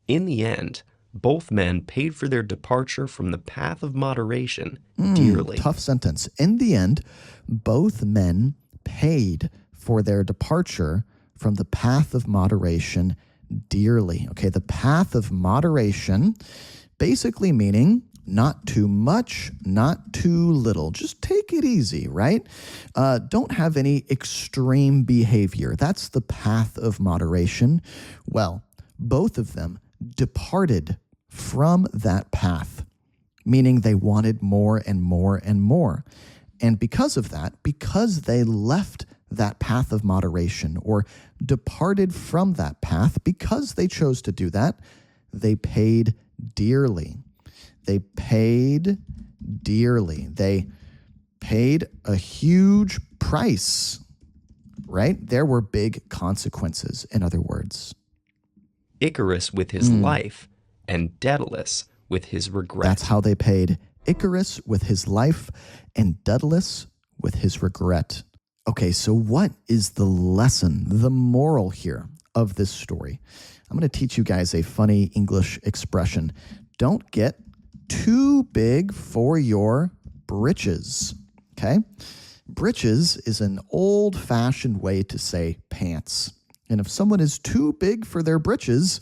In the end, both men paid for their departure from the path of moderation dearly. Tough sentence. In the end, both men paid for their departure from the path of moderation dearly. Okay, the path of moderation, basically meaning not too much, not too little. Just take it easy, right? Don't have any extreme behavior. That's the path of moderation. Well, both of them departed from that path, meaning they wanted more and more and more. And because of that, because they left that path of moderation or departed from that path, because they chose to do that, they paid dearly. They paid dearly. They paid a huge price, right? There were big consequences, in other words. Icarus with his life and Daedalus with his regret. That's how they paid. Icarus with his life and Daedalus with his regret. Okay, so what is the lesson, the moral here of this story? I'm going to teach you guys a funny English expression. Don't get too big for your britches, okay? Britches is an old-fashioned way to say pants. And if someone is too big for their britches,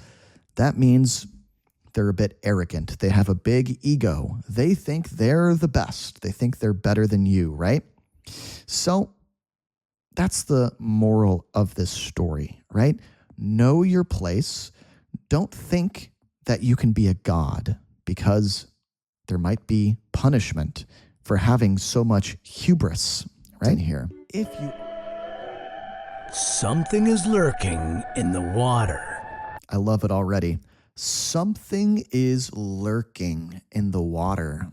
that means they're a bit arrogant. They have a big ego. They think they're the best. They think they're better than you, right? So that's the moral of this story, right? Know your place. Don't think that you can be a god, because there might be punishment for having so much hubris right here. Something is lurking in the water. I love it already. Something is lurking in the water.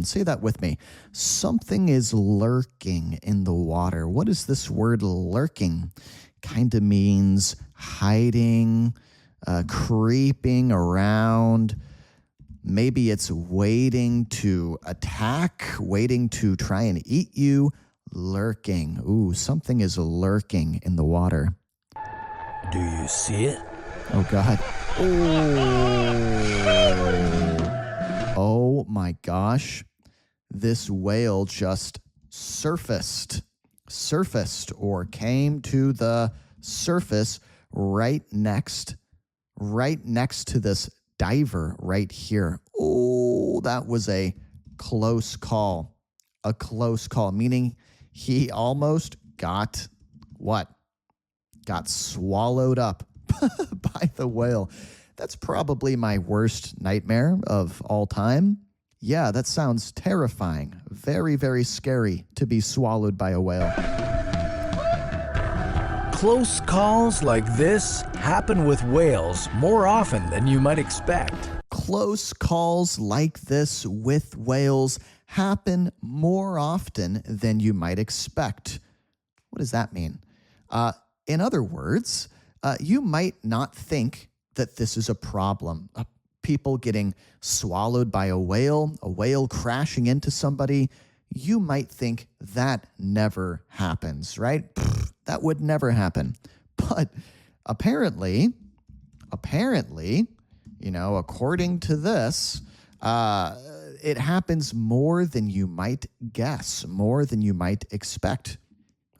Say that with me. Something is lurking in the water. What is this word lurking? Kind of means hiding, creeping around. Maybe it's waiting to attack, waiting to try and eat you. Lurking. Ooh, something is lurking in the water. Do you see it? Oh, God. Oh, my gosh. This whale just surfaced or came to the surface right next to this diver right here. Oh, that was a close call. A close call, meaning he almost got what? Got swallowed up by the whale. That's probably my worst nightmare of all time. Yeah, that sounds terrifying. Very, very scary to be swallowed by a whale. Close calls like this happen with whales more often than you might expect. Close calls like this with whales happen more often than you might expect. What does that mean? In other words, you might not think that this is a problem. People getting swallowed by a whale crashing into somebody. You might think that never happens, right? That would never happen. But apparently, you know, according to this, it happens more than you might guess, more than you might expect.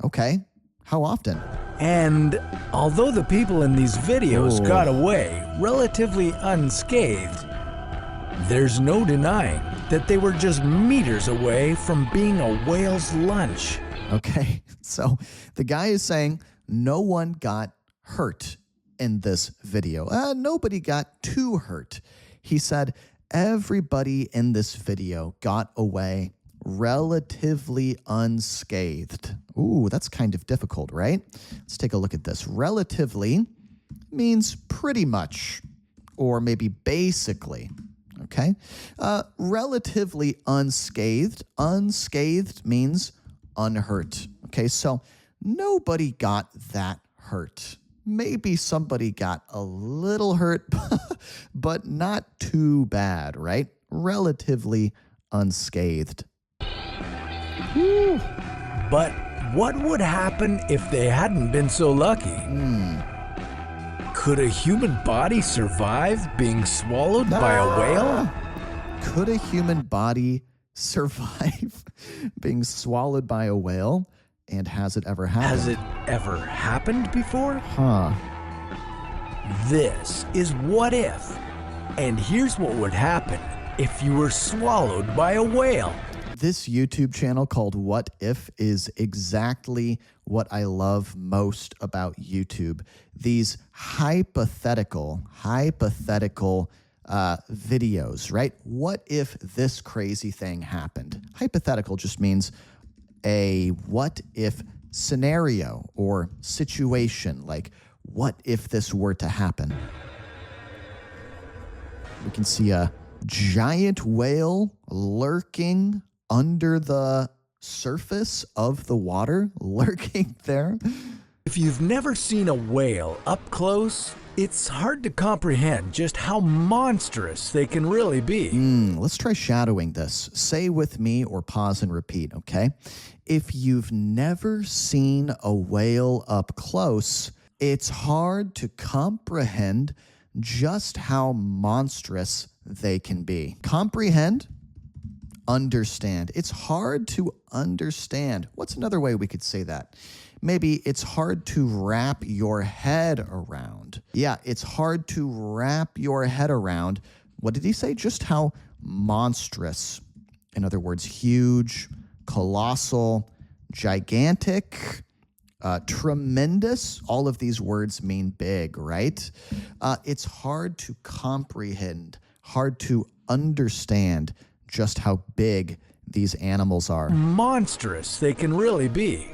Okay, how often? And although the people in these videos got away relatively unscathed, there's no denying that they were just meters away from being a whale's lunch. Okay, so the guy is saying no one got hurt in this video. Nobody got too hurt. He said everybody in this video got away relatively unscathed. Ooh, that's kind of difficult, right? Let's take a look at this. Relatively means pretty much, or maybe basically, okay? Relatively unscathed. Unscathed means unhurt, okay? So nobody got that hurt. Maybe somebody got a little hurt, but not too bad, right? Relatively unscathed. Whew. But what would happen if they hadn't been so lucky? Could a human body survive being swallowed by a whale? Could a human body survive being swallowed by a whale? And has it ever happened? Has it ever happened before? Huh. This is what if. And here's what would happen if you were swallowed by a whale. This YouTube channel called What If is exactly what I love most about YouTube. These hypothetical videos, right? What if this crazy thing happened? Hypothetical just means a what if scenario or situation, like what if this were to happen? We can see a giant whale lurking under the surface of the water, lurking there. If you've never seen a whale up close, it's hard to comprehend just how monstrous they can really be. Let's try shadowing this. Say with me or pause and repeat, okay? If you've never seen a whale up close, it's hard to comprehend just how monstrous they can be. Comprehend? Understand. It's hard to understand. What's another way we could say that? Maybe it's hard to wrap your head around. Yeah, it's hard to wrap your head around. What did he say? Just how monstrous. In other words, huge, colossal, gigantic, tremendous. All of these words mean big, right? It's hard to comprehend, hard to understand just how big these animals are. Monstrous they can really be.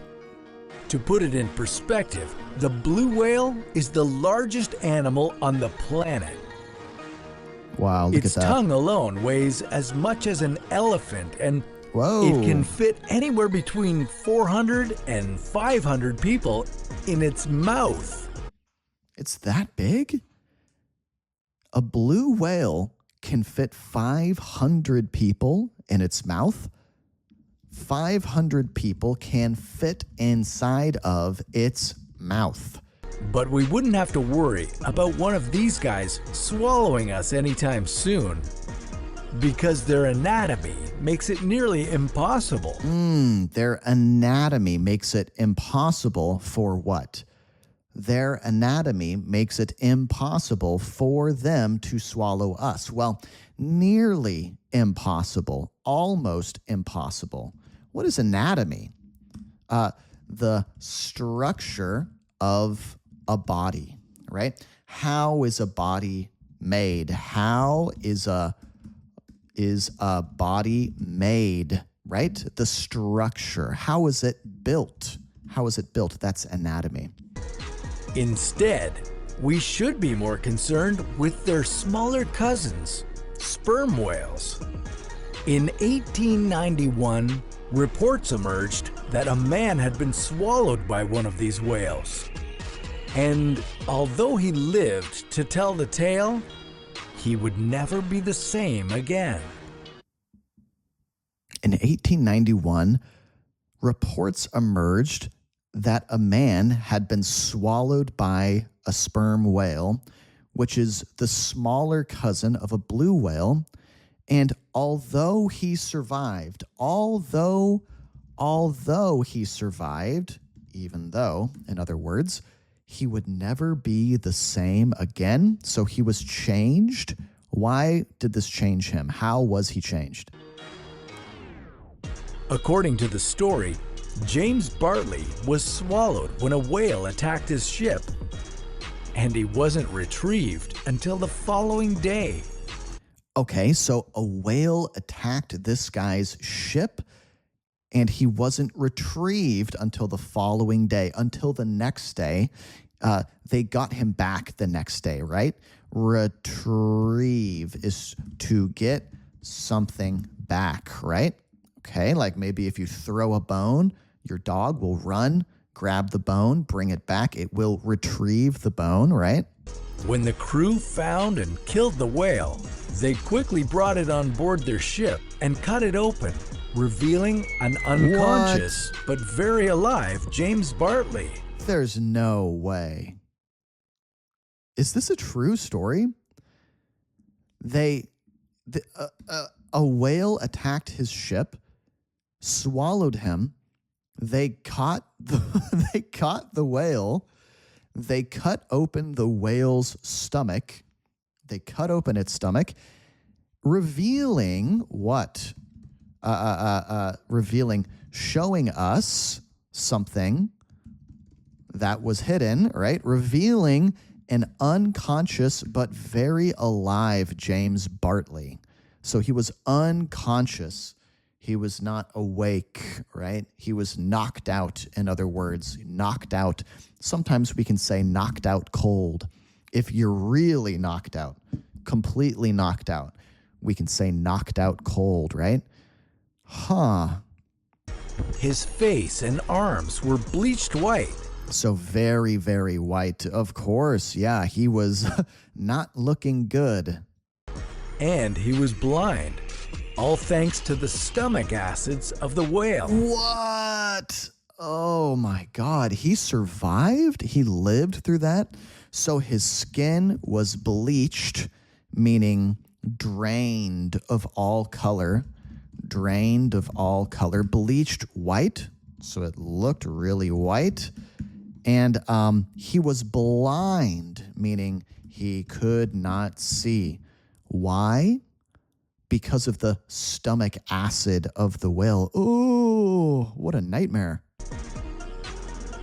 To put it in perspective, the blue whale is the largest animal on the planet. Wow, look Its at that. tongue alone weighs as much as an elephant, and Whoa. it can fit anywhere between 400 and 500 people in its mouth. It's that big? A blue whale can fit 500 people in its mouth? 500 people can fit inside of its mouth. But we wouldn't have to worry about one of these guys swallowing us anytime soon, because their anatomy makes it nearly impossible. Their anatomy makes it impossible for what? Their anatomy makes it impossible for them to swallow us. Well, nearly impossible, almost impossible. What is anatomy? The structure of a body, right? How is a body made? How is a body made, right? The structure. How is it built? How is it built? That's anatomy. Instead, we should be more concerned with their smaller cousins, sperm whales. In 1891, reports emerged that a man had been swallowed by one of these whales. And although he lived to tell the tale, he would never be the same again. In 1891, reports emerged that a man had been swallowed by a sperm whale, which is the smaller cousin of a blue whale. And although he survived, even though, in other words, he would never be the same again. So he was changed. Why did this change him? How was he changed? According to the story, James Bartley was swallowed when a whale attacked his ship, and he wasn't retrieved until the following day. Okay, so a whale attacked this guy's ship, and he wasn't retrieved until the following day, until the next day. They got him back the next day, right? Retrieve is to get something back, right? Okay, like maybe if you throw a bone, your dog will run, grab the bone, bring it back. It will retrieve the bone, right? When the crew found and killed the whale, they quickly brought it on board their ship and cut it open, revealing an unconscious but very alive James Bartley. There's no way. Is this a true story? A whale attacked his ship, swallowed him. They caught the whale. They cut open the whale's stomach. They cut open its stomach, revealing what? Showing us something that was hidden, right? Revealing an unconscious but very alive James Bartley. So he was unconscious. He was not awake, right? He was knocked out, in other words, knocked out. Sometimes we can say knocked out cold. If you're really knocked out, completely knocked out, we can say knocked out cold, right? His face and arms were bleached white. So very, very white. Of course, yeah, he was not looking good. And he was blind, all thanks to the stomach acids of the whale. What? Oh my God, he survived? He lived through that? So his skin was bleached, meaning drained of all color, bleached white, so it looked really white. And he was blind, meaning he could not see. Why? Because of the stomach acid of the whale. Ooh, what a nightmare.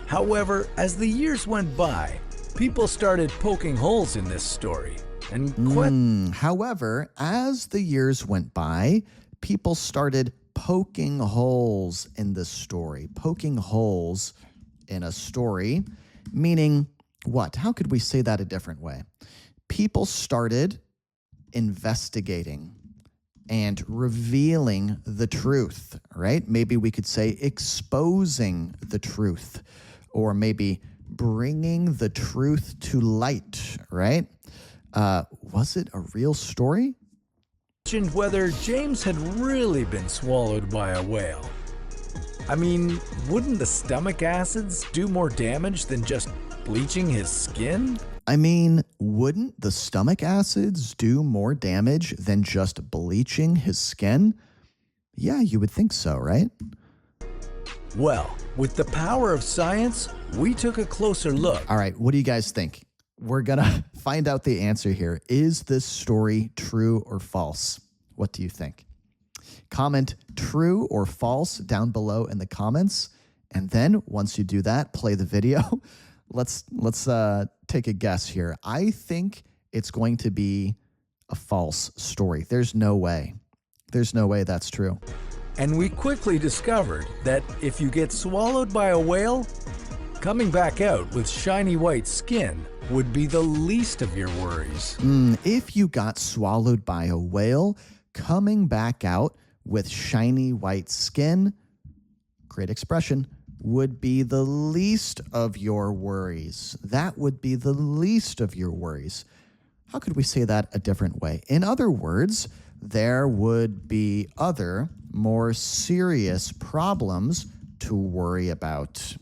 However, as the years went by, people started poking holes in this story. However, as the years went by, people started poking holes in this story. Poking holes in a story, meaning what? How could we say that a different way? People started investigating and revealing the truth, right? Maybe we could say exposing the truth, or maybe bringing the truth to light, right? Was it a real story? Questioned whether James had really been swallowed by a whale. I mean, wouldn't the stomach acids do more damage than just bleaching his skin? I mean, wouldn't the stomach acids do more damage than just bleaching his skin? Yeah, you would think so, right? Well, with the power of science, we took a closer look. All right, what do you guys think? We're gonna find out the answer here. Is this story true or false? What do you think? Comment true or false down below in the comments. And then once you do that, play the video. Let's take a guess here. I think it's going to be a false story. There's no way. There's no way that's true. And we quickly discovered that if you get swallowed by a whale, coming back out with shiny white skin would be the least of your worries. If you got swallowed by a whale, coming back out with shiny white skin, great expression, would be the least of your worries. That would be the least of your worries. How could we say that a different way? In other words, there would be other, more serious problems to worry about.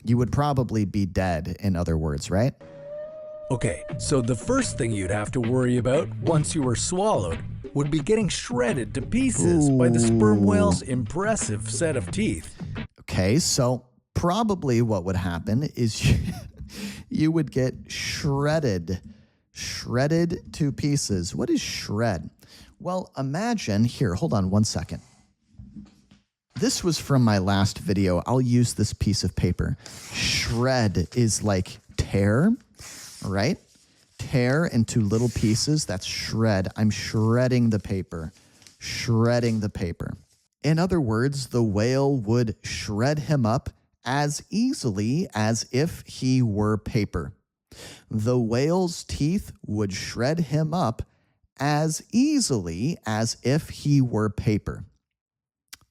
You would probably be dead, in other words, right? Okay, so the first thing you'd have to worry about once you were swallowed would be getting shredded to pieces by the sperm whale's impressive set of teeth. Okay, so probably what would happen is you would get shredded to pieces. What is shred? Well, imagine, here, hold on one second. This was from my last video. I'll use this piece of paper. Shred is like tear, right? Tear into little pieces. That's shred. I'm shredding the paper. Shredding the paper. In other words, the whale would shred him up as easily as if he were paper. The whale's teeth would shred him up as easily as if he were paper.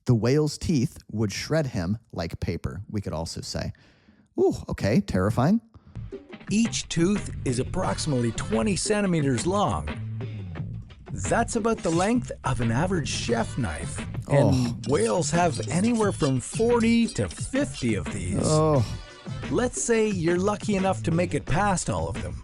The whale's teeth would shred him like paper, we could also say. Ooh, okay, terrifying. Each tooth is approximately 20 centimeters long. That's about the length of an average chef knife. And whales have anywhere from 40 to 50 of these. Let's say you're lucky enough to make it past all of them.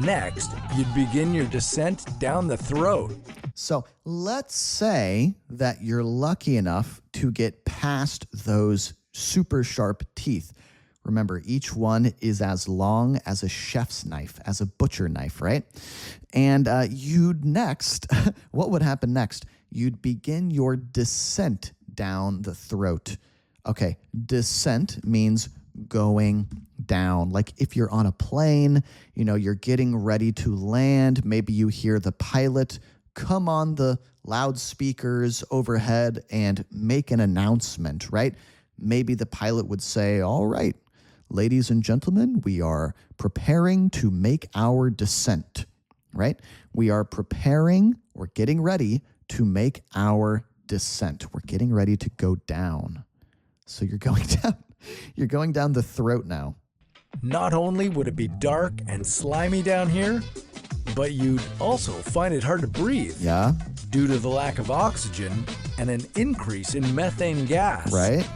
Next, you'd begin your descent down the throat. So let's say that you're lucky enough to get past those super sharp teeth. Remember, each one is as long as a chef's knife, as a butcher knife, right? And you'd next, what would happen next? You'd begin your descent down the throat. Okay, descent means going down. Like if you're on a plane, you know, you're getting ready to land. Maybe you hear the pilot come on the loudspeakers overhead and make an announcement, right? Maybe the pilot would say, all right, ladies and gentlemen, we are preparing to make our descent, right? We are preparing, we're getting ready to make our descent. We're getting ready to go down. So you're going down the throat now. Not only would it be dark and slimy down here, but you'd also find it hard to breathe. Yeah. Due to the lack of oxygen and an increase in methane gas. Right.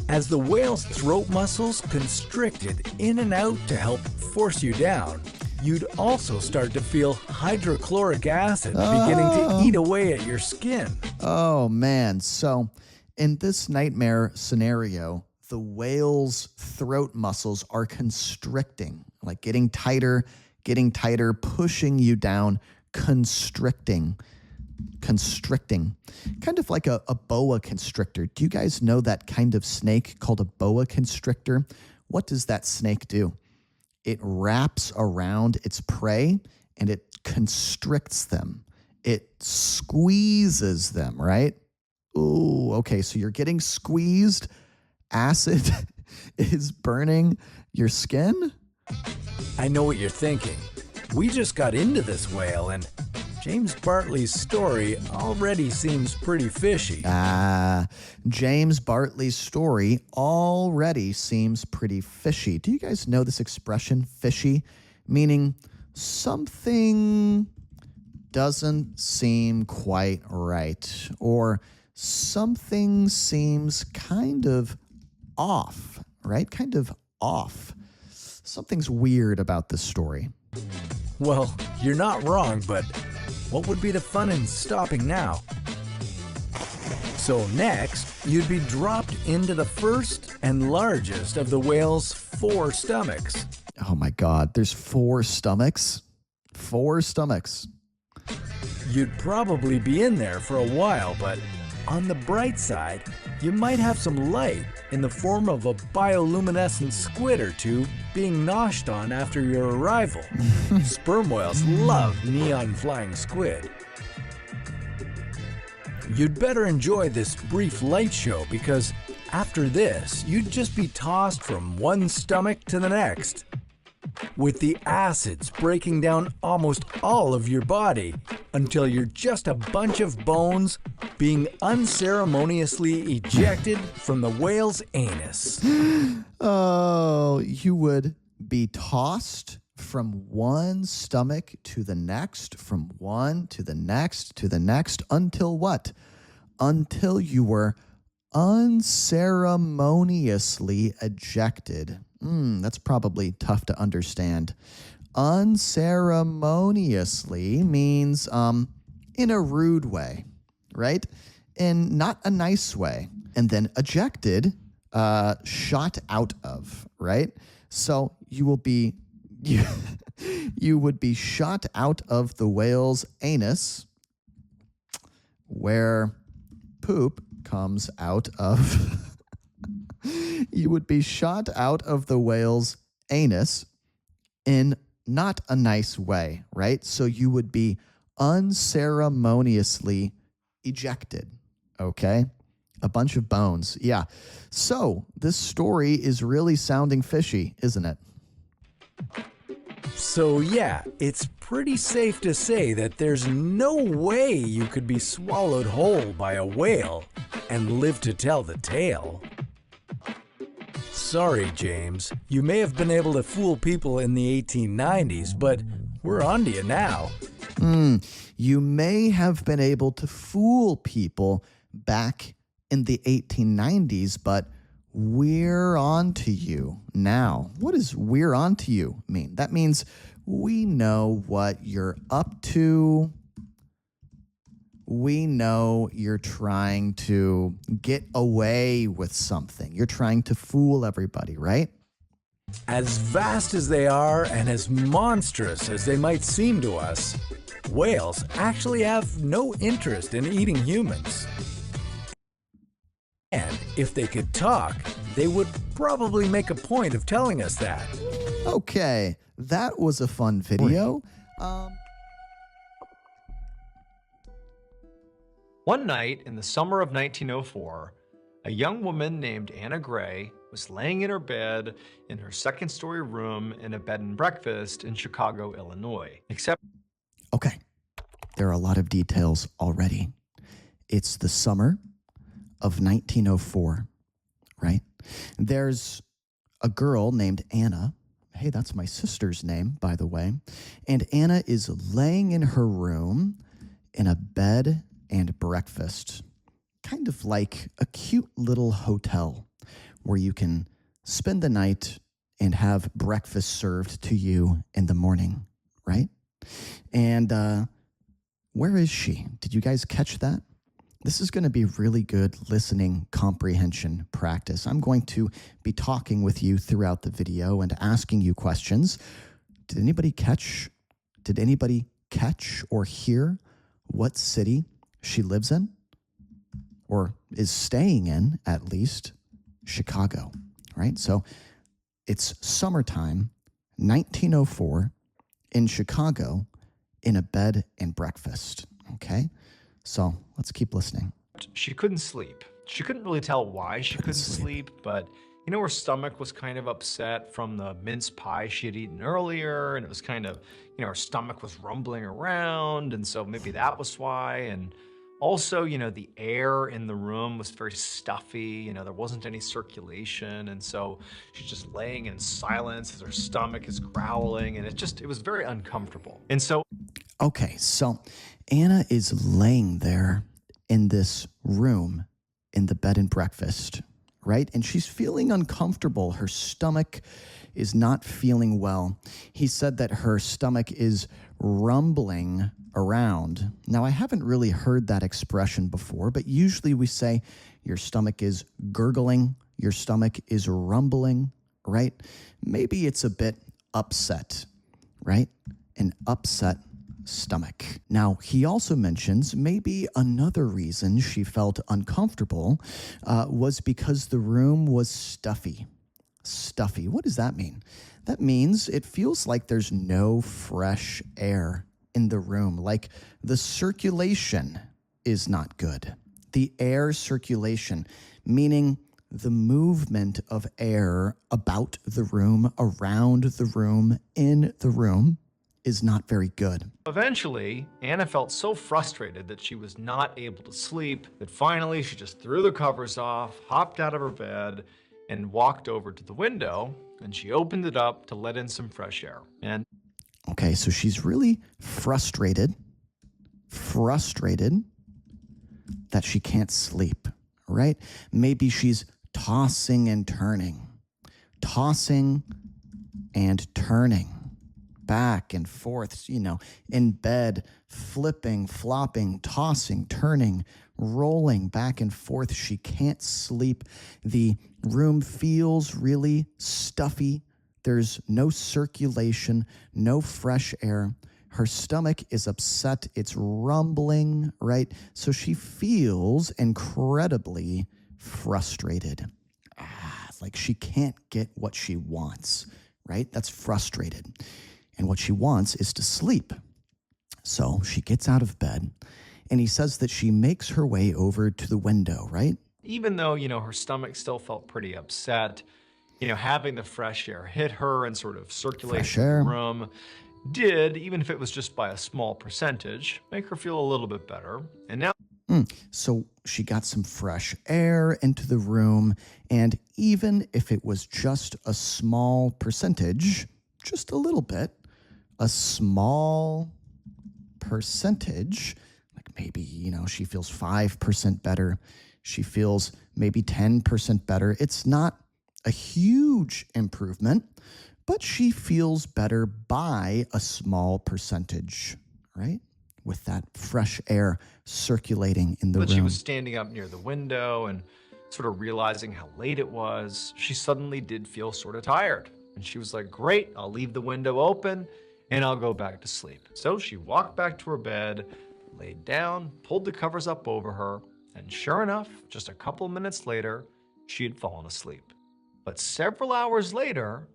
As the whale's throat muscles constricted in and out to help force you down, you'd also start to feel hydrochloric acid beginning to eat away at your skin. Oh, man. So in this nightmare scenario, the whale's throat muscles are constricting, like getting tighter, pushing you down, constricting. Kind of like a boa constrictor. Do you guys know that kind of snake called a boa constrictor? What does that snake do? It wraps around its prey and it constricts them. It squeezes them, right? Ooh, okay, so you're getting squeezed. Acid is burning your skin? I know what you're thinking. We just got into this whale and James Bartley's story already seems pretty fishy. James Bartley's story already seems pretty fishy. Do you guys know this expression, fishy? Meaning something doesn't seem quite right, or something seems kind of off, right? Kind of off. Something's weird about this story. Well, you're not wrong, but what would be the fun in stopping now? So next, you'd be dropped into the first and largest of the whale's 4 stomachs. Oh my God, there's 4 stomachs? 4 stomachs. You'd probably be in there for a while, but on the bright side, you might have some light in the form of a bioluminescent squid or two being noshed on after your arrival. Sperm whales love neon flying squid. You'd better enjoy this brief light show because after this, you'd just be tossed from one stomach to the next, with the acids breaking down almost all of your body until you're just a bunch of bones being unceremoniously ejected from the whale's anus. Oh, you would be tossed from one stomach to the next, from one to the next to the next, until what? Until you were unceremoniously ejected. That's probably tough to understand. Unceremoniously means in a rude way, right? In not a nice way. And then ejected, shot out of, right? So you will be, you would be shot out of the whale's anus, where poop comes out of. You would be shot out of the whale's anus in not a nice way, right? So you would be unceremoniously ejected, okay? A bunch of bones, yeah. So this story is really sounding fishy, isn't it? So yeah, it's pretty safe to say that there's no way you could be swallowed whole by a whale and live to tell the tale. Sorry, James. You may have been able to fool people in the 1890s, but we're on to you now. You may have been able to fool people back in the 1890s, but we're on to you now. What does we're on to you mean? That means we know what you're up to. We know you're trying to get away with something. You're trying to fool everybody, right? As vast as they are and as monstrous as they might seem to us, whales actually have no interest in eating humans. And if they could talk, they would probably make a point of telling us that. Okay, that was a fun video. One night in the summer of 1904, a young woman named Anna Gray was laying in her bed in her second-story room in a bed and breakfast in Chicago, Illinois. Okay, there are a lot of details already. It's the summer of 1904, right? There's a girl named Anna. Hey, that's my sister's name, by the way. And Anna is laying in her room in a bed and breakfast, kind of like a cute little hotel where you can spend the night and have breakfast served to you in the morning, right? And where is she? Did you guys catch that? This is going to be really good listening comprehension practice. I'm going to be talking with you throughout the video and asking you questions. Did anybody catch or hear what city she lives in, or is staying in, at least? Chicago, right? So it's summertime, 1904, in Chicago, in a bed and breakfast, okay? So let's keep listening. She couldn't sleep. She couldn't really tell why she couldn't sleep, but You know, her stomach was kind of upset from the mince pie she had eaten earlier, and it was kind of, you know, her stomach was rumbling around, and so maybe that was why. And also, you know, the air in the room was very stuffy, you know, there wasn't any circulation, and so she's just laying in silence as her stomach is growling, and it was very uncomfortable. And so... Okay, so Anna is laying there in this room in the bed and breakfast, right? And she's feeling uncomfortable. Her stomach is not feeling well. He said that her stomach is rumbling around. Now, I haven't really heard that expression before, but usually we say your stomach is gurgling, your stomach is rumbling, right? Maybe it's a bit upset, right? An upset stomach. Now, he also mentions maybe another reason she felt uncomfortable was because the room was stuffy. Stuffy. What does that mean? That means it feels like there's no fresh air in the room, like the circulation is not good. The air circulation, meaning the movement of air about the room, around the room, in the room, is not very good. Eventually, Anna felt so frustrated that she was not able to sleep that finally she just threw the covers off, hopped out of her bed, and walked over to the window, and she opened it up to let in some fresh air. And okay, so she's really frustrated that she can't sleep, right? Maybe she's tossing and turning, back and forth, you know, in bed, flipping, flopping, tossing, turning, rolling back and forth. She can't sleep. The room feels really stuffy. There's no circulation, no fresh air. Her stomach is upset. It's rumbling, right? So she feels incredibly frustrated. Like she can't get what she wants, right? That's frustrated. And what she wants is to sleep. So she gets out of bed, and he says that she makes her way over to the window, right? even though, you know, her stomach still felt pretty upset, you know, having the fresh air hit her and sort of circulate through the room did, even if it was just by a small percentage, make her feel a little bit better. And now... So she got some fresh air into the room, and even if it was just a small percentage, just a little bit, a small percentage, like maybe, you know, she feels 5% better, she feels maybe 10% better. It's not a huge improvement, but she feels better by a small percentage, right? With that fresh air circulating in the room. But she was standing up near the window and sort of realizing how late it was. She suddenly did feel sort of tired. And she was like, great, I'll leave the window open and I'll go back to sleep. So she walked back to her bed, laid down, pulled the covers up over her, and sure enough, just a couple minutes later, she had fallen asleep. But several hours later,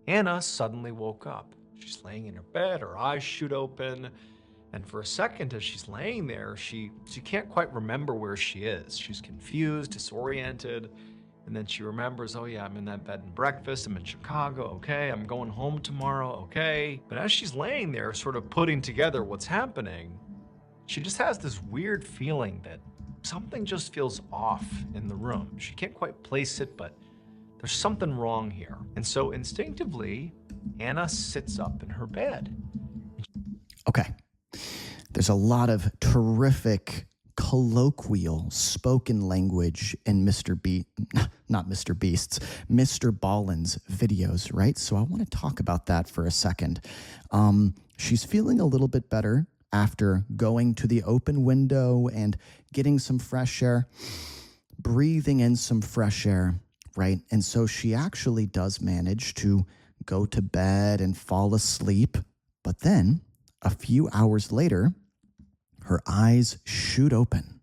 Anna suddenly woke up. She's laying in her bed, her eyes shoot open, and for a second as she's laying there, she can't quite remember where she is. She's confused, disoriented, and then she remembers, oh yeah, I'm in that bed and breakfast, I'm in Chicago, okay, I'm going home tomorrow, okay. But as she's laying there, sort of putting together what's happening, she just has this weird feeling that something just feels off in the room. She can't quite place it, but there's something wrong here. And so instinctively, Anna sits up in her bed. Okay. There's a lot of terrific colloquial spoken language in Mr. Ballen's videos, right? So I want to talk about that for a second. She's feeling a little bit better after going to the open window and getting some fresh air, breathing in some fresh air, right? And so she actually does manage to go to bed and fall asleep, but then a few hours later, her eyes shoot open,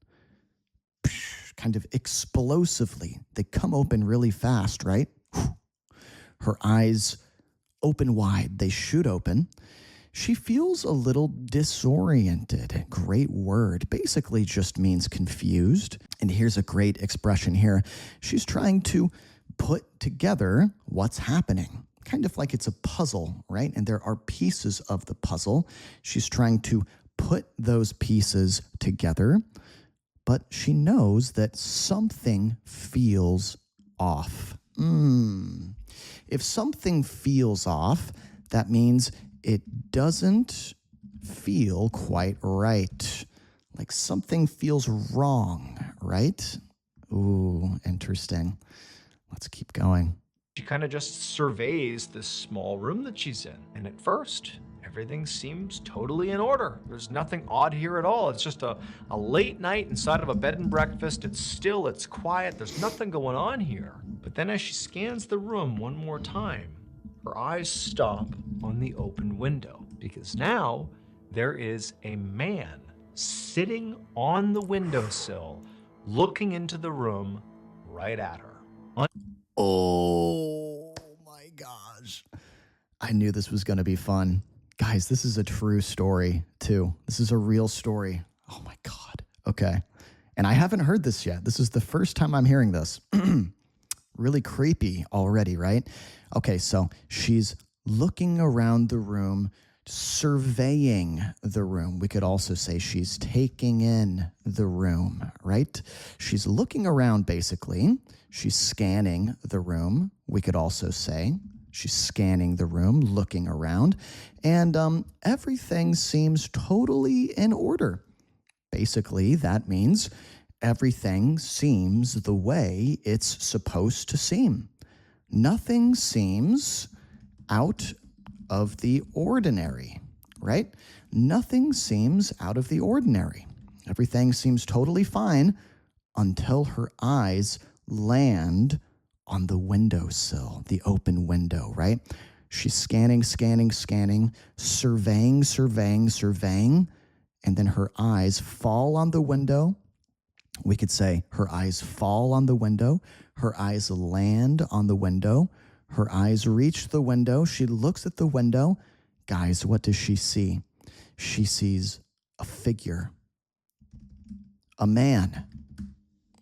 kind of explosively. They come open really fast, right? Her eyes open wide. They shoot open. She feels a little disoriented. Great word. Basically just means confused. And here's a great expression here. She's trying to put together what's happening. Kind of like it's a puzzle, right? And there are pieces of the puzzle. She's trying to put those pieces together, but she knows that something feels off. If something feels off, that means it doesn't feel quite right. Like something feels wrong, right? Ooh, interesting. Let's keep going. She kind of just surveys this small room that she's in. And at first, everything seems totally in order. There's nothing odd here at all. It's just a late night inside of a bed and breakfast. It's still, it's quiet. There's nothing going on here. But then as she scans the room one more time, her eyes stop on the open window because now there is a man sitting on the windowsill looking into the room right at her. Oh my gosh. I knew this was going to be fun. Guys, this is a true story too. This is a real story. Oh my God. Okay. And I haven't heard this yet. This is the first time I'm hearing this. Really creepy already, right? Okay, so she's looking around the room, surveying the room. We could also say she's taking in the room, right? She's looking around basically. She's scanning the room. We could also say she's scanning the room, looking around, and everything seems totally in order. Basically, that means everything seems the way it's supposed to seem. Nothing seems out of the ordinary, right? Nothing seems out of the ordinary. Everything seems totally fine until her eyes land on the windowsill, the open window, right? She's scanning, surveying, and then her eyes fall on the window. We could say her eyes fall on the window, her eyes land on the window, her eyes reach the window, she looks at the window. Guys, what does she see? She sees a figure, a man,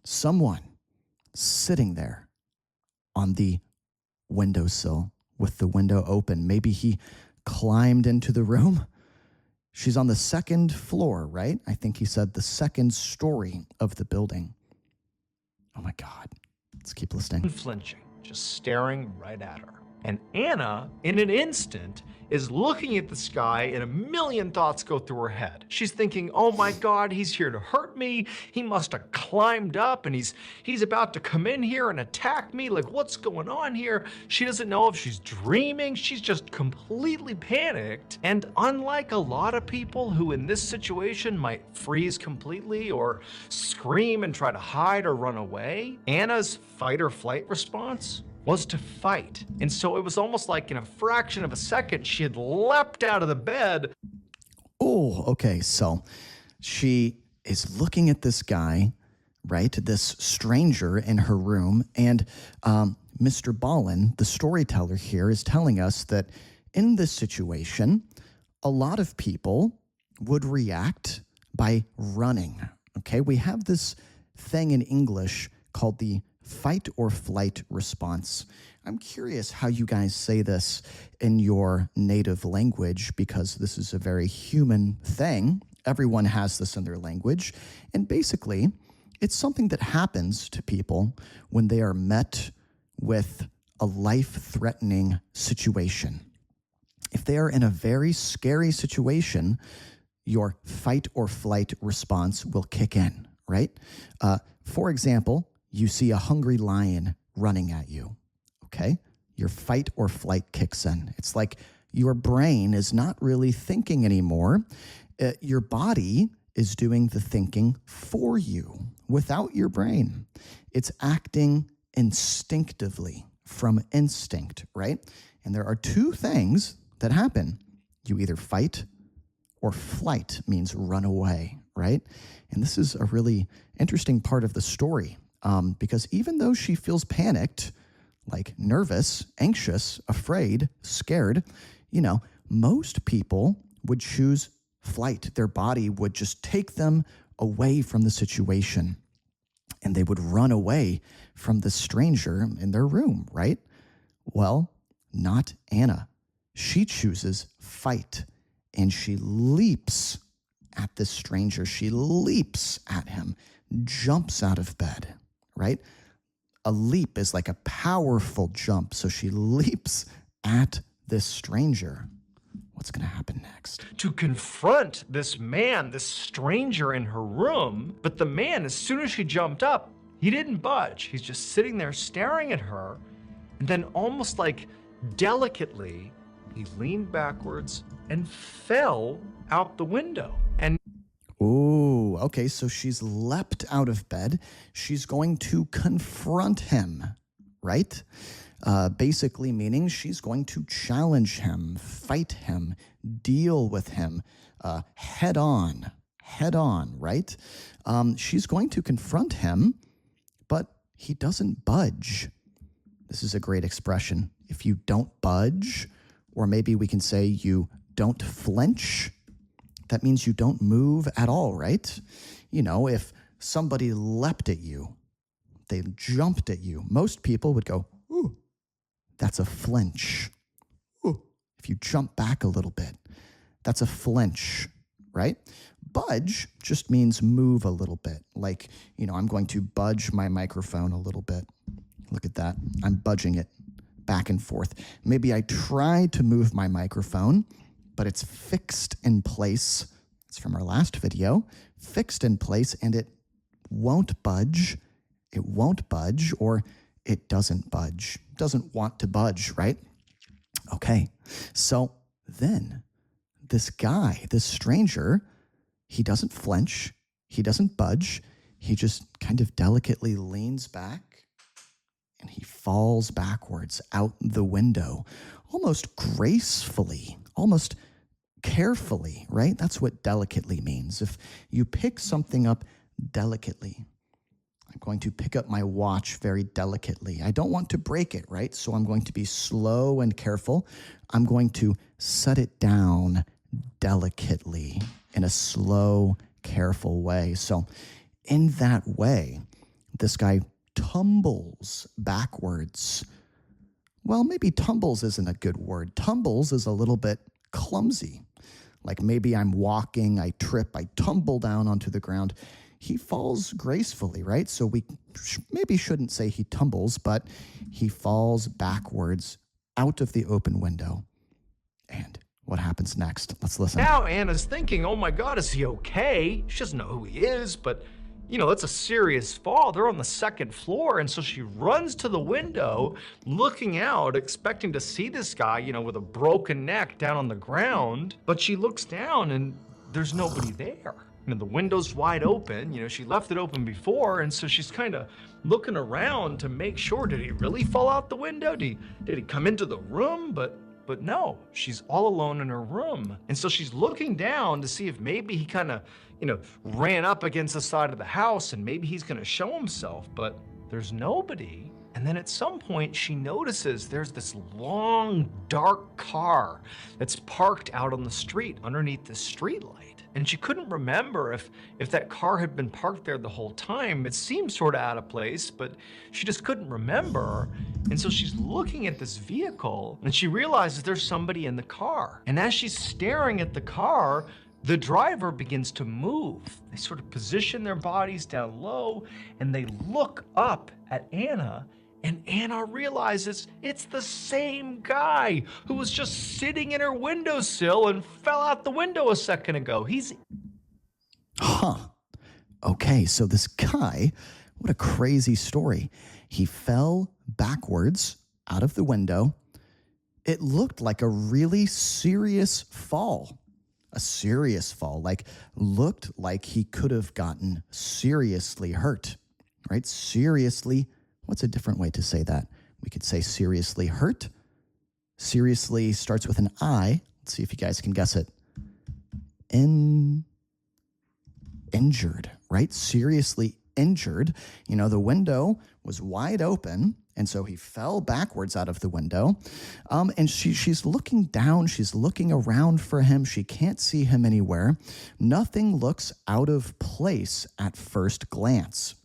someone sitting there on the windowsill with the window open. Maybe he climbed into the room. She's on the second floor, right? I think he said the second story of the building. Oh my God. Let's keep listening. Unflinching, just staring right at her. And Anna, in an instant, is looking at the sky and a million thoughts go through her head. She's thinking, oh my God, he's here to hurt me. He must have climbed up and he's about to come in here and attack me. Like, what's going on here? She doesn't know if she's dreaming. She's just completely panicked. And unlike a lot of people who in this situation might freeze completely or scream and try to hide or run away, Anna's fight or flight response was to fight. And so it was almost like in a fraction of a second, she had leapt out of the bed. Oh, okay. So she is looking at this guy, right? This stranger in her room. And Mr. Ballin, the storyteller here, is telling us that in this situation, a lot of people would react by running. Okay. We have this thing in English called the fight or flight response. I'm curious how you guys say this in your native language, because this is a very human thing. Everyone has this in their language. And basically, it's something that happens to people when they are met with a life-threatening situation. If they are in a very scary situation, your fight or flight response will kick in, right? For example, you see a hungry lion running at you, okay? Your fight or flight kicks in. It's like your brain is not really thinking anymore. Your body is doing the thinking for you without your brain. It's acting instinctively from instinct, right? And there are two things that happen. You either fight or flight, means run away, right? And this is a really interesting part of the story. Because even though she feels panicked, like nervous, anxious, afraid, scared, most people would choose flight. Their body would just take them away from the situation. and they would run away from the stranger in their room, right? Well, not Anna. She chooses fight, and she leaps at this stranger. She leaps at him, jumps out of bed, right? A leap is like a powerful jump. So she leaps at this stranger. What's going to happen next? To confront this man, this stranger in her room. But the man, as soon as she jumped up, he didn't budge. He's just sitting there staring at her. And then almost like delicately, he leaned backwards and fell out the window. And ooh, okay, so she's leapt out of bed. She's going to confront him, right? Basically meaning she's going to challenge him, fight him, deal with him head on, right? She's going to confront him, but he doesn't budge. This is a great expression. If you don't budge, or maybe we can say you don't flinch, that means you don't move at all, right? You know, if somebody leapt at you, they jumped at you, most people would go, ooh, that's a flinch. Ooh. If you jump back a little bit, that's a flinch, right? Budge just means move a little bit. Like, you know, I'm going to budge my microphone a little bit. Look at that. I'm budging it back and forth. Maybe I try to move my microphone, but it's fixed in place. It's from our last video. Fixed in place, and it won't budge. It won't budge, or it doesn't budge. Doesn't want to budge, right? Okay, so then this guy, this stranger, he doesn't flinch. He doesn't budge. He just kind of delicately leans back, and he falls backwards out the window, almost gracefully, almost carefully, right? That's what delicately means. If you pick something up delicately, I'm going to pick up my watch very delicately. I don't want to break it, right? So I'm going to be slow and careful. I'm going to set it down delicately in a slow, careful way. So in that way, this guy tumbles backwards. Well, maybe tumbles isn't a good word. Tumbles is a little bit clumsy. Like maybe I'm walking, I trip, I tumble down onto the ground. He falls gracefully, right? So we maybe shouldn't say he tumbles, but he falls backwards out of the open window. And what happens next? Let's listen. now Anna's thinking, oh my God, is he okay? She doesn't know who he is, but you know, it's a serious fall. They're on the second floor. And so she runs to the window, looking out, expecting to see this guy, you know, with a broken neck down on the ground. But she looks down and there's nobody there. You know, the window's wide open. You know, she left it open before. And so she's kind of looking around to make sure, did he really fall out the window? Did he come into the room? But no, she's all alone in her room. And so she's looking down to see if maybe he kind of, you know, ran up against the side of the house and maybe he's going to show himself, but there's nobody. And then at some point she notices there's this long, dark car that's parked out on the street underneath the streetlight. And she couldn't remember if that car had been parked there the whole time. It seemed sort of out of place, but she just couldn't remember. And so she's looking at this vehicle and she realizes there's somebody in the car. And as she's staring at the car, the driver begins to move. They sort of position their bodies down low and they look up at Anna, and Anna realizes it's the same guy who was just sitting in her windowsill and fell out the window a second ago. Okay, so this guy, what a crazy story. He fell backwards out of the window. It looked like a really serious fall. A serious fall, like looked like he could have gotten seriously hurt, right? Seriously, what's a different way to say that? We could say seriously hurt. Seriously starts with an I. Let's see if you guys can guess it. Injured, right? Seriously injured. You know, the window was wide open, and so he fell backwards out of the window. And she's looking down. She's looking around for him. She can't see him anywhere. Nothing looks out of place at first glance.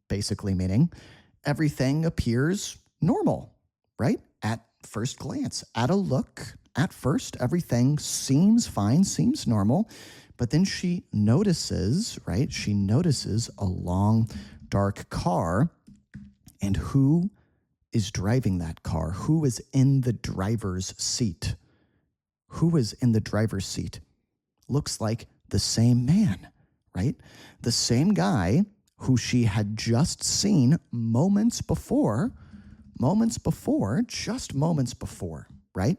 basically meaning everything appears normal, right? At first glance, at a look, at first, everything seems fine, seems normal. But then she notices, right? She notices a long, dark car. And who is driving that car? Who is in the driver's seat? Who is in the driver's seat? Looks like the same man, right? The same guy who she had just seen moments before, just moments before, right?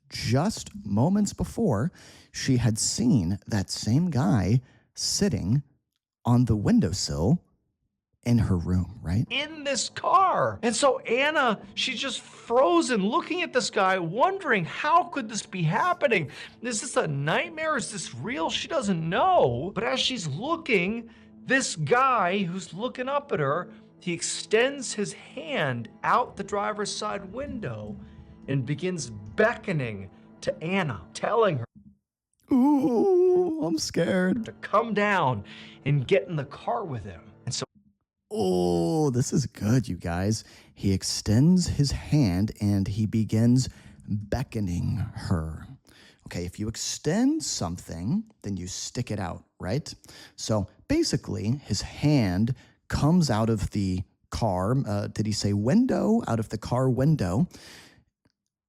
Just moments before, she had seen that same guy sitting on the windowsill in her room, right? In this car. And so Anna, she's just frozen looking at this guy, wondering how could this be happening? Is this a nightmare? Is this real? She doesn't know. But as she's looking, this guy who's looking up at her, he extends his hand out the driver's side window and begins beckoning to Anna, telling her, ooh, I'm scared, to come down and get in the car with him. And so, oh, this is good, you guys. He extends his hand and he begins beckoning her. Okay, if you extend something, then you stick it out, right? So basically, his hand comes out of the car, did he say window? Out of the car window,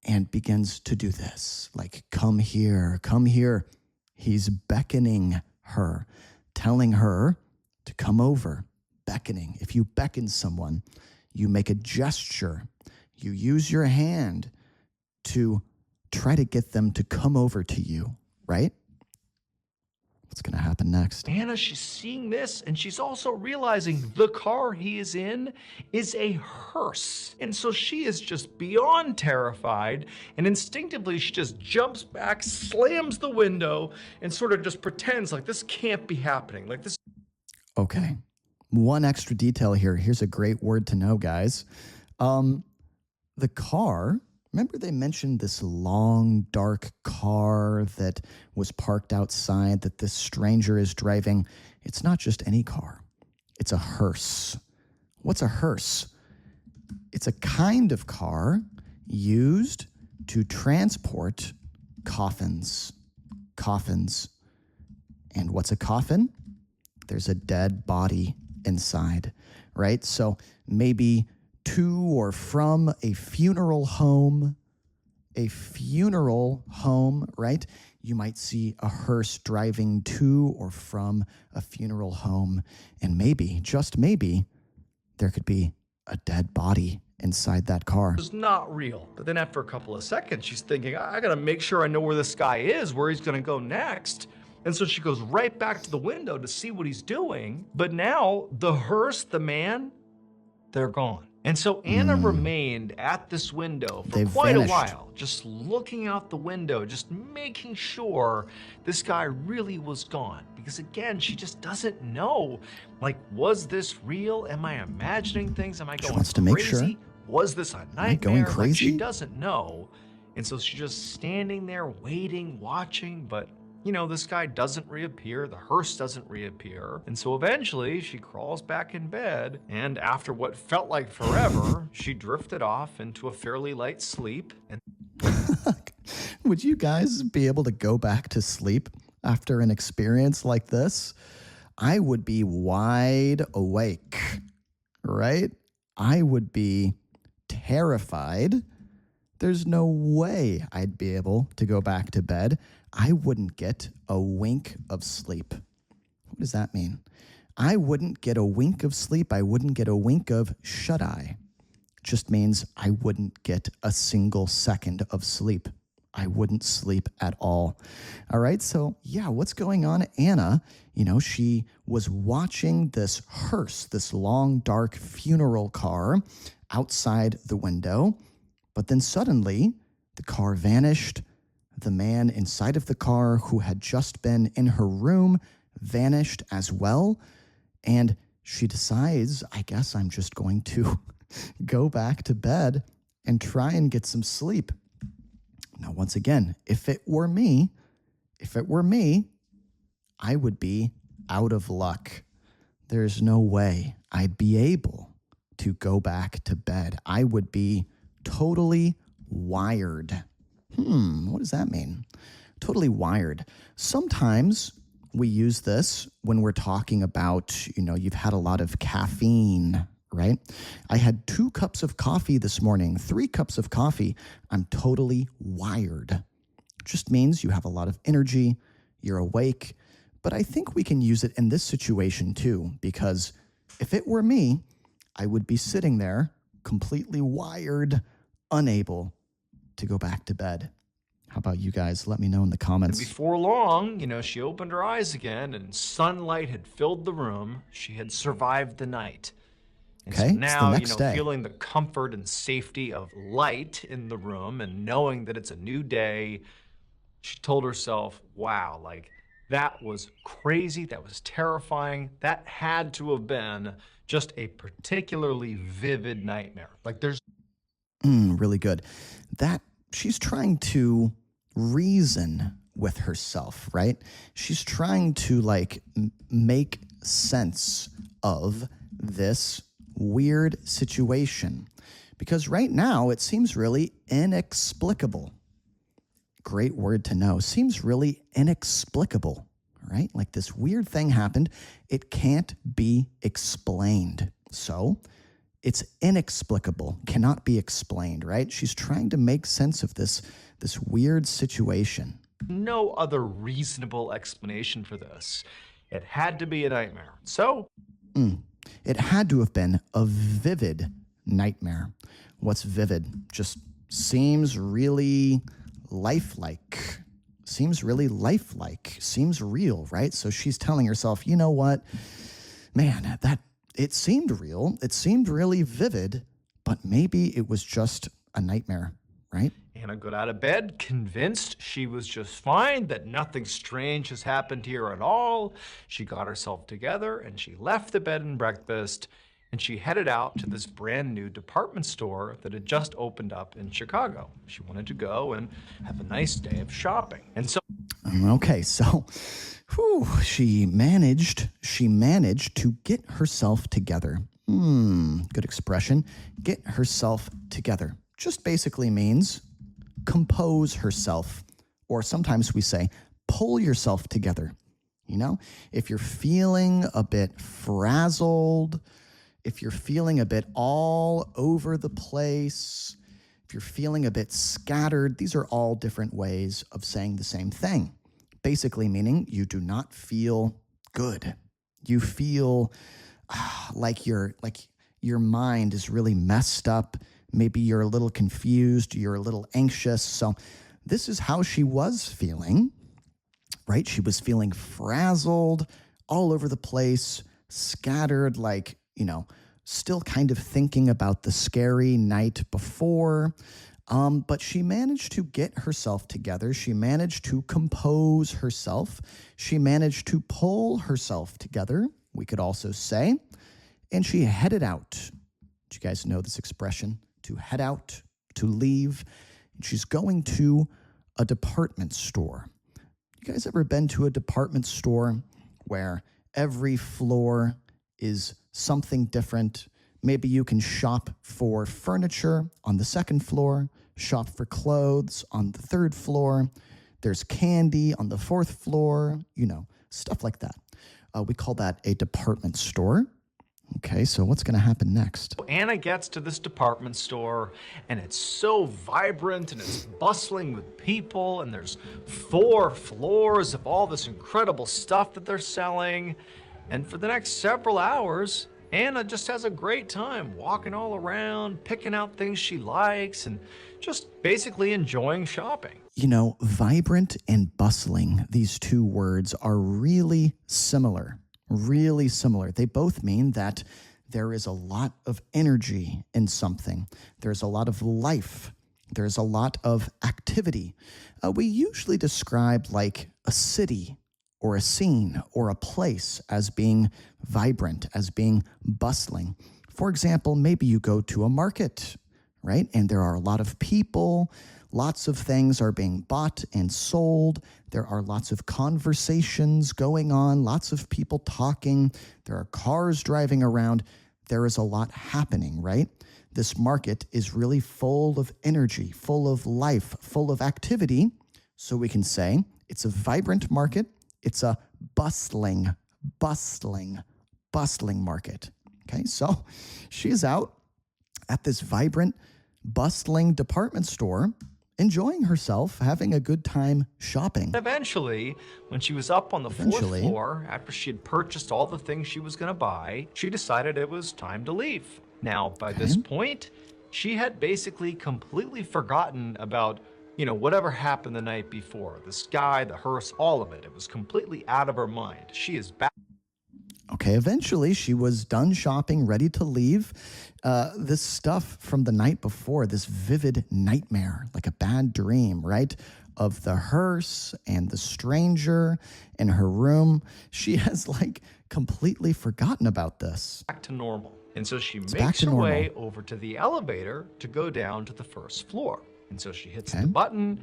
and begins to do this, like, come here, come here. He's beckoning her, telling her to come over, beckoning. If you beckon someone, you make a gesture. You use your hand to try to get them to come over to you, right? What's going to happen next? Anna, she's seeing this, and she's also realizing the car he is in is a hearse. And so she is just beyond terrified, and instinctively she just jumps back, slams the window, and sort of just pretends like this can't be happening. Like this. Okay. One extra detail here. Here's a great word to know, guys. The car, remember they mentioned this long, dark car that was parked outside that this stranger is driving? It's not just any car. It's a hearse. What's a hearse? It's a kind of car used to transport coffins. Coffins. And what's a coffin? There's a dead body inside, right? So maybe to or from a funeral home, right? You might see a hearse driving to or from a funeral home, and maybe, just maybe, there could be a dead body inside that car. It's not real. But then after a couple of seconds, she's thinking, I gotta make sure I know where this guy is, where he's gonna go next. And so she goes right back to the window to see what he's doing. But now the hearse, the man, they're gone. And so Anna remained at this window for quite a while, just looking out the window, just making sure this guy really was gone. Because again, she just doesn't know, like, was this real? Am I imagining things? Am I going wants to crazy? make sure. Was this a nightmare? Am I going crazy? Like, she doesn't know. And so she's just standing there waiting, watching, but you know, this guy doesn't reappear, the hearse doesn't reappear. And so eventually she crawls back in bed, and after what felt like forever, she drifted off into a fairly light sleep. And would you guys be able to go back to sleep after an experience like this? I would be wide awake, right? I would be terrified. There's no way I'd be able to go back to bed. I wouldn't get a wink of sleep. What does that mean? I wouldn't get a wink of sleep. I wouldn't get a wink of shut-eye. Just means I wouldn't get a single second of sleep. I wouldn't sleep at all. All right, so yeah, what's going on? Anna, you know, she was watching this hearse, this long, dark funeral car outside the window, but then suddenly the car vanished. The man inside of the car who had just been in her room vanished as well. And she decides, I guess I'm just going to go back to bed and try and get some sleep. Now, once again, if it were me, I would be out of luck. there's no way I'd be able to go back to bed. I would be totally wired. What does that mean? Totally wired. Sometimes we use this when we're talking about, you've had a lot of caffeine, right? I had 2 cups of coffee this morning, 3 cups of coffee. I'm totally wired. Just means you have a lot of energy, you're awake. But I think we can use it in this situation too, because if it were me, I would be sitting there completely wired, unable to go back to bed. How about you guys? Let me know in the comments. And before long, she opened her eyes again and sunlight had filled the room. She had survived the night. And Okay, so it's now, the next day. feeling the comfort and safety of light in the room and knowing that it's a new day, she told herself, wow, that was crazy. That was terrifying. That had to have been just a particularly vivid nightmare. There's Really good. That she's trying to reason with herself, right? She's trying to make sense of this weird situation because right now it seems really inexplicable. Great word to know. Seems really inexplicable, right? This weird thing happened. It can't be explained. So it's inexplicable, cannot be explained, right? She's trying to make sense of this weird situation. no other reasonable explanation for this. It had to be a nightmare. So It had to have been a vivid nightmare. What's vivid? Just seems really lifelike. Seems really lifelike. Seems real, right? So she's telling herself, you know what? Man, it seemed real. It seemed really vivid, but maybe it was just a nightmare, right? Anna got out of bed, convinced she was just fine, that nothing strange has happened here at all. She got herself together and she left the bed and breakfast and she headed out to this brand new department store that had just opened up in Chicago. She wanted to go and have a nice day of shopping. And so Okay, so she managed to get herself together. Good expression. Get herself together. Just basically means compose herself, or sometimes we say pull yourself together. You know, if you're feeling a bit frazzled, if you're feeling a bit all over the place, if you're feeling a bit scattered, these are all different ways of saying the same thing. Basically meaning you do not feel good. You feel like your mind is really messed up. Maybe you're a little confused, you're a little anxious. So this is how she was feeling, right? She was feeling frazzled, all over the place, scattered, still kind of thinking about the scary night before. But she managed to get herself together. She managed to compose herself. She managed to pull herself together, we could also say. And she headed out. Do you guys know this expression? To head out, to leave. And she's going to a department store. You guys ever been to a department store where every floor is something different? Maybe you can shop for furniture on the second floor, shop for clothes on the third floor. There's candy on the fourth floor, stuff like that. We call that a department store. Okay, so what's going to happen next? Anna gets to this department store and it's so vibrant and it's bustling with people and there's 4 floors of all this incredible stuff that they're selling. And for the next several hours, Anna just has a great time walking all around, picking out things she likes, and just basically enjoying shopping. Vibrant and bustling, these two words are really similar. Really similar. They both mean that there is a lot of energy in something. There's a lot of life. There's a lot of activity. We usually describe a city or a scene or a place as being vibrant, as being bustling. For example, maybe you go to a market, right? And there are a lot of people, Lots of things are being bought and sold. There are lots of conversations going on, lots of people talking. There are cars driving around. There is a lot happening, right? This market is really full of energy, full of life, full of activity. So we can say it's a vibrant market. It's a bustling market. Okay, so she's out at this vibrant, bustling department store, enjoying herself, having a good time shopping. Eventually, when she was up on the fourth floor, after she had purchased all the things she was going to buy, she decided it was time to leave. Now, by this point, she had basically completely forgotten about, whatever happened the night before. The sky, the hearse, all of it. It was completely out of her mind. She is back. Okay, eventually she was done shopping, ready to leave. This stuff from the night before, this vivid nightmare, like a bad dream, right? Of the hearse and the stranger in her room. She has completely forgotten about this. Back to normal. And so she makes her way over to the elevator to go down to the first floor. And so she hits the button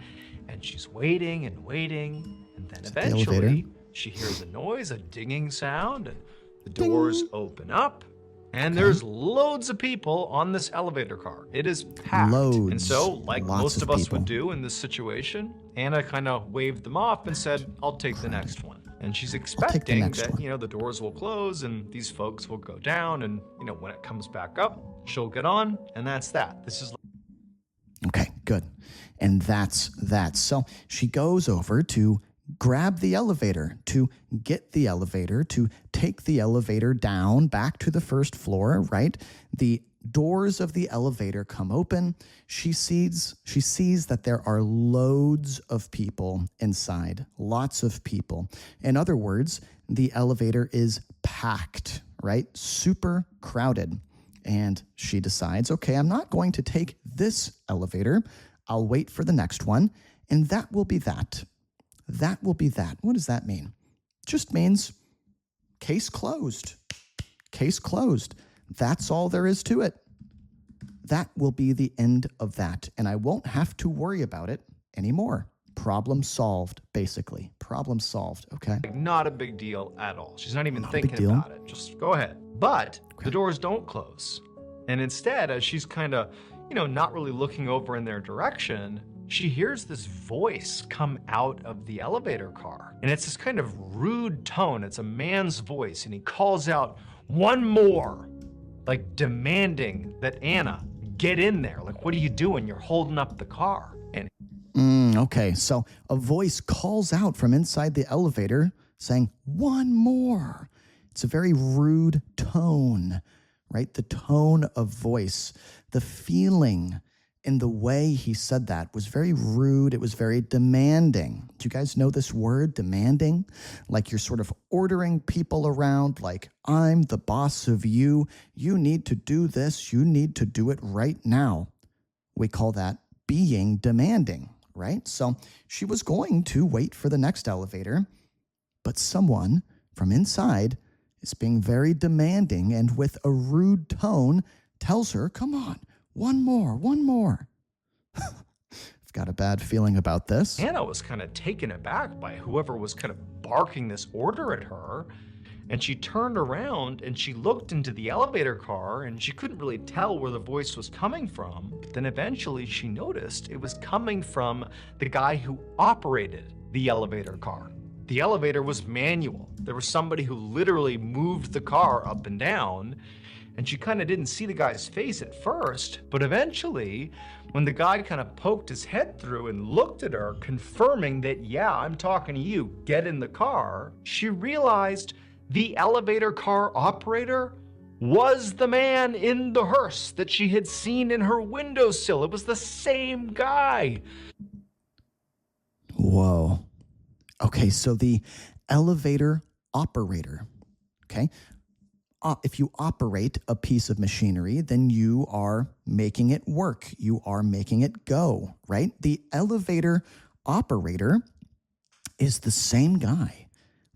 and she's waiting and waiting. And then eventually she hears a noise, a dinging sound, and the doors open up. And there's loads of people on this elevator car. It is packed. And so, like most of us would do in this situation, Anna kind of waved them off and said, I'll take the next one. And she's expecting that, the doors will close and these folks will go down. And, when it comes back up, she'll get on. And that's that. This is. Okay, good. And that's that. So she goes over to grab the elevator, to get the elevator, to take the elevator down back to the first floor, right? The doors of the elevator come open. She sees that there are loads of people inside, lots of people. In other words, the elevator is packed, right? Super crowded. And she decides, okay, I'm not going to take this elevator. I'll wait for the next one. And that will be that. That will be that. What does that mean? Just means case closed. Case closed. That's all there is to it. That will be the end of that. And I won't have to worry about it anymore. Problem solved, basically. Problem solved, okay? Not a big deal at all. She's not even thinking about it. Just go ahead. But the doors don't close. And instead, as she's kind of, not really looking over in their direction, she hears this voice come out of the elevator car. And it's this kind of rude tone. It's a man's voice. And he calls out, "One more," like demanding that Anna get in there. Like, what are you doing? You're holding up the car. And okay, so a voice calls out from inside the elevator saying, "One more." It's a very rude tone, right? The tone of voice, the feeling in the way he said that was very rude. It was very demanding. Do you guys know this word, demanding? Like you're sort of ordering people around, like, I'm the boss of you. You need to do this. You need to do it right now. We call that being demanding, right? So she was going to wait for the next elevator, but someone from inside is being very demanding and with a rude tone tells her, come on, one more, one more. I've got a bad feeling about this. Anna was kind of taken aback by whoever was kind of barking this order at her. And she turned around and she looked into the elevator car and she couldn't really tell where the voice was coming from. But then eventually she noticed it was coming from the guy who operated the elevator car. The elevator was manual. There was somebody who literally moved the car up and down. And she kind of didn't see the guy's face at first, but eventually, when the guy kind of poked his head through and looked at her, confirming that, yeah, I'm talking to you, get in the car, she realized the elevator car operator was the man in the hearse that she had seen in her windowsill. It was the same guy. Whoa. Okay, so the elevator operator, okay? If you operate a piece of machinery, then you are making it work. You are making it go, right? The elevator operator is the same guy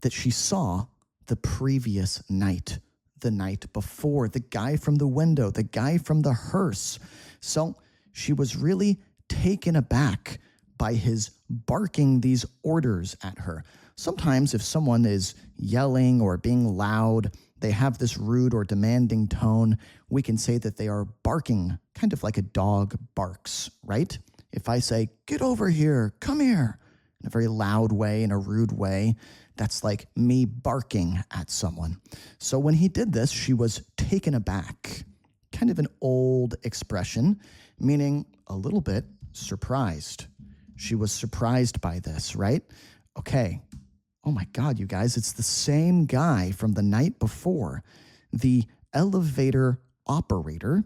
that she saw the previous night, the night before, the guy from the window, the guy from the hearse. So she was really taken aback by his barking these orders at her. Sometimes if someone is yelling or being loud, they have this rude or demanding tone, we can say that they are barking, kind of like a dog barks, right? If I say, get over here, come here, in a very loud way, in a rude way, that's like me barking at someone. So when he did this, she was taken aback. Kind of an old expression, meaning a little bit surprised. She was surprised by this, right? Okay. Oh my God, you guys, it's the same guy from the night before. The elevator operator,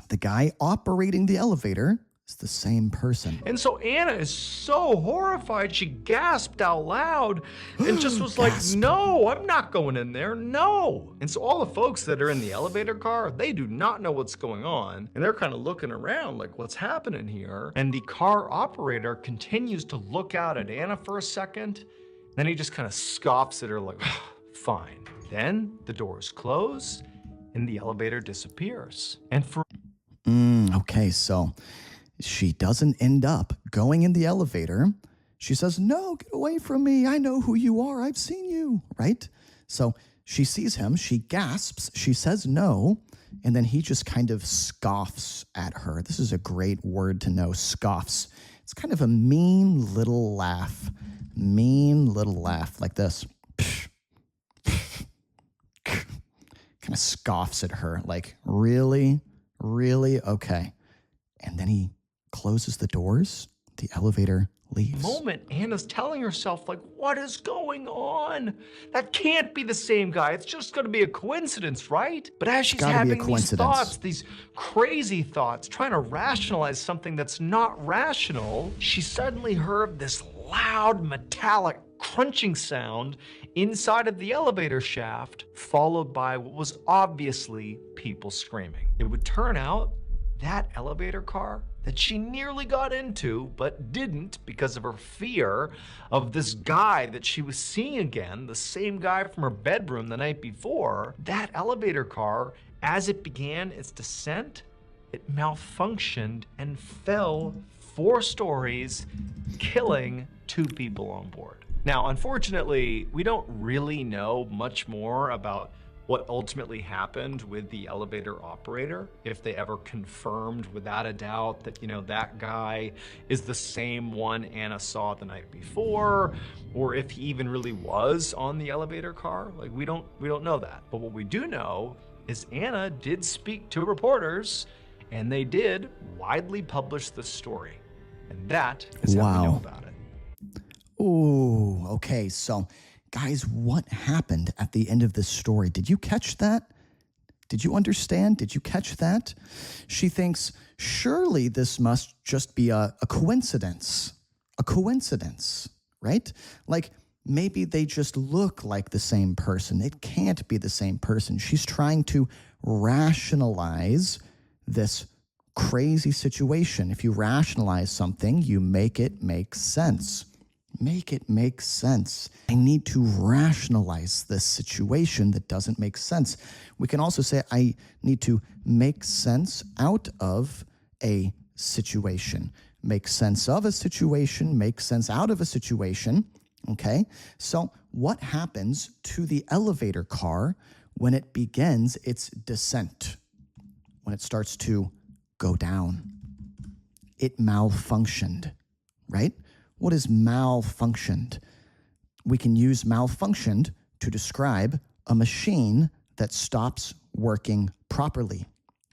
the guy operating the elevator, is the same person. And so Anna is so horrified, she gasped out loud and just was like, no, I'm not going in there, no. And so all the folks that are in the elevator car, they do not know what's going on. And they're kind of looking around like, what's happening here? And the car operator continues to look out at Anna for a second. Then he just kind of scoffs at her like, fine. Then the doors close and the elevator disappears. And for Okay, so she doesn't end up going in the elevator. She says, no, get away from me. I know who you are. I've seen you, right? So she sees him. She gasps. She says no. And then he just kind of scoffs at her. This is a great word to know, scoffs. It's kind of a mean little laugh. Mean little laugh like this. Kind of scoffs at her like, really? Really? Okay. And then he closes the doors. The elevator leaves. Moment, Anna's telling herself, like, what is going on? That can't be the same guy. It's just going to be a coincidence, right? But as she's having these thoughts, these crazy thoughts, trying to rationalize something that's not rational, she suddenly heard this loud, metallic, crunching sound inside of the elevator shaft, followed by what was obviously people screaming. It would turn out that elevator car that she nearly got into, but didn't because of her fear of this guy that she was seeing again, the same guy from her bedroom the night before, that elevator car, as it began its descent, it malfunctioned and fell 4 stories, killing 2 people on board. Now, unfortunately, we don't really know much more about what ultimately happened with the elevator operator, if they ever confirmed without a doubt that, that guy is the same one Anna saw the night before, or if he even really was on the elevator car. Like, we don't know that. But what we do know is Anna did speak to reporters, and they did widely publish the story. And that is how we know about it. Ooh, okay, so guys, what happened at the end of this story? Did you catch that? Did you understand? Did you catch that? She thinks, surely this must just be a coincidence. A coincidence, right? Like, maybe they just look like the same person. It can't be the same person. She's trying to rationalize this crazy situation. If you rationalize something, you make it make sense. Make it make sense. I need to rationalize this situation that doesn't make sense. We can also say, I need to make sense out of a situation. Make sense of a situation, make sense out of a situation. Okay? So what happens to the elevator car when it begins its descent? When it starts to go down? It malfunctioned, right? What is malfunctioned? We can use malfunctioned to describe a machine that stops working properly,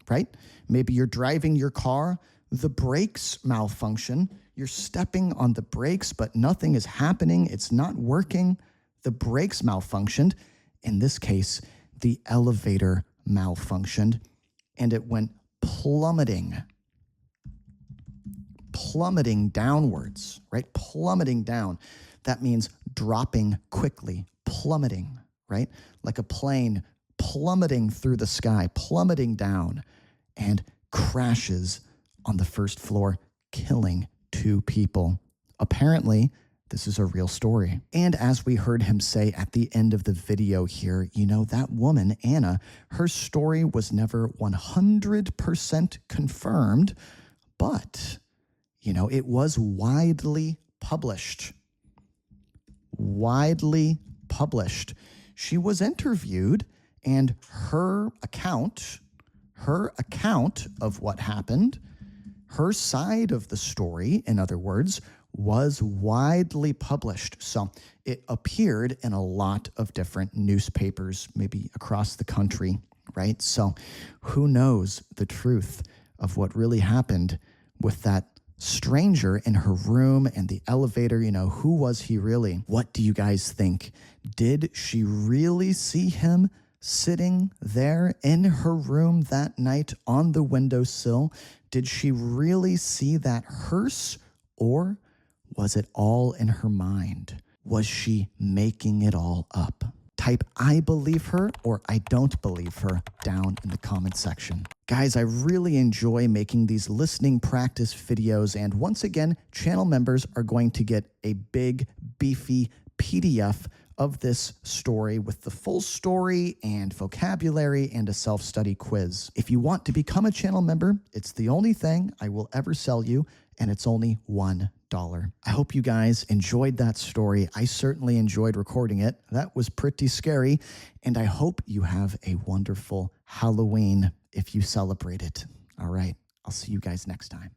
right? Maybe you're driving your car, the brakes malfunction, you're stepping on the brakes, but nothing is happening, it's not working, the brakes malfunctioned. In this case, the elevator malfunctioned, and it went plummeting downwards, right? Plummeting down. That means dropping quickly, plummeting, right? Like a plane plummeting through the sky, plummeting down, and crashes on the first floor, killing 2 people. Apparently, this is a real story. And as we heard him say at the end of the video here, that woman, Anna, her story was never 100% confirmed, but You know, it was widely published. Widely published. She was interviewed, and her account of what happened, her side of the story, in other words, was widely published. So it appeared in a lot of different newspapers, maybe across the country, right? So who knows the truth of what really happened with that stranger in her room and the elevator? You know, who was he really? What do you guys think? Did she really see him sitting there in her room that night on the windowsill? Did she really see that hearse, or was it all in her mind? Was she making it all up? Type I believe her or I don't believe her down in the comment section. Guys, I really enjoy making these listening practice videos, and once again, channel members are going to get a big, beefy PDF of this story with the full story and vocabulary and a self-study quiz. If you want to become a channel member, it's the only thing I will ever sell you, and it's only $1. I hope you guys enjoyed that story. I certainly enjoyed recording it. That was pretty scary, and I hope you have a wonderful Halloween if you celebrate it. All right, I'll see you guys next time.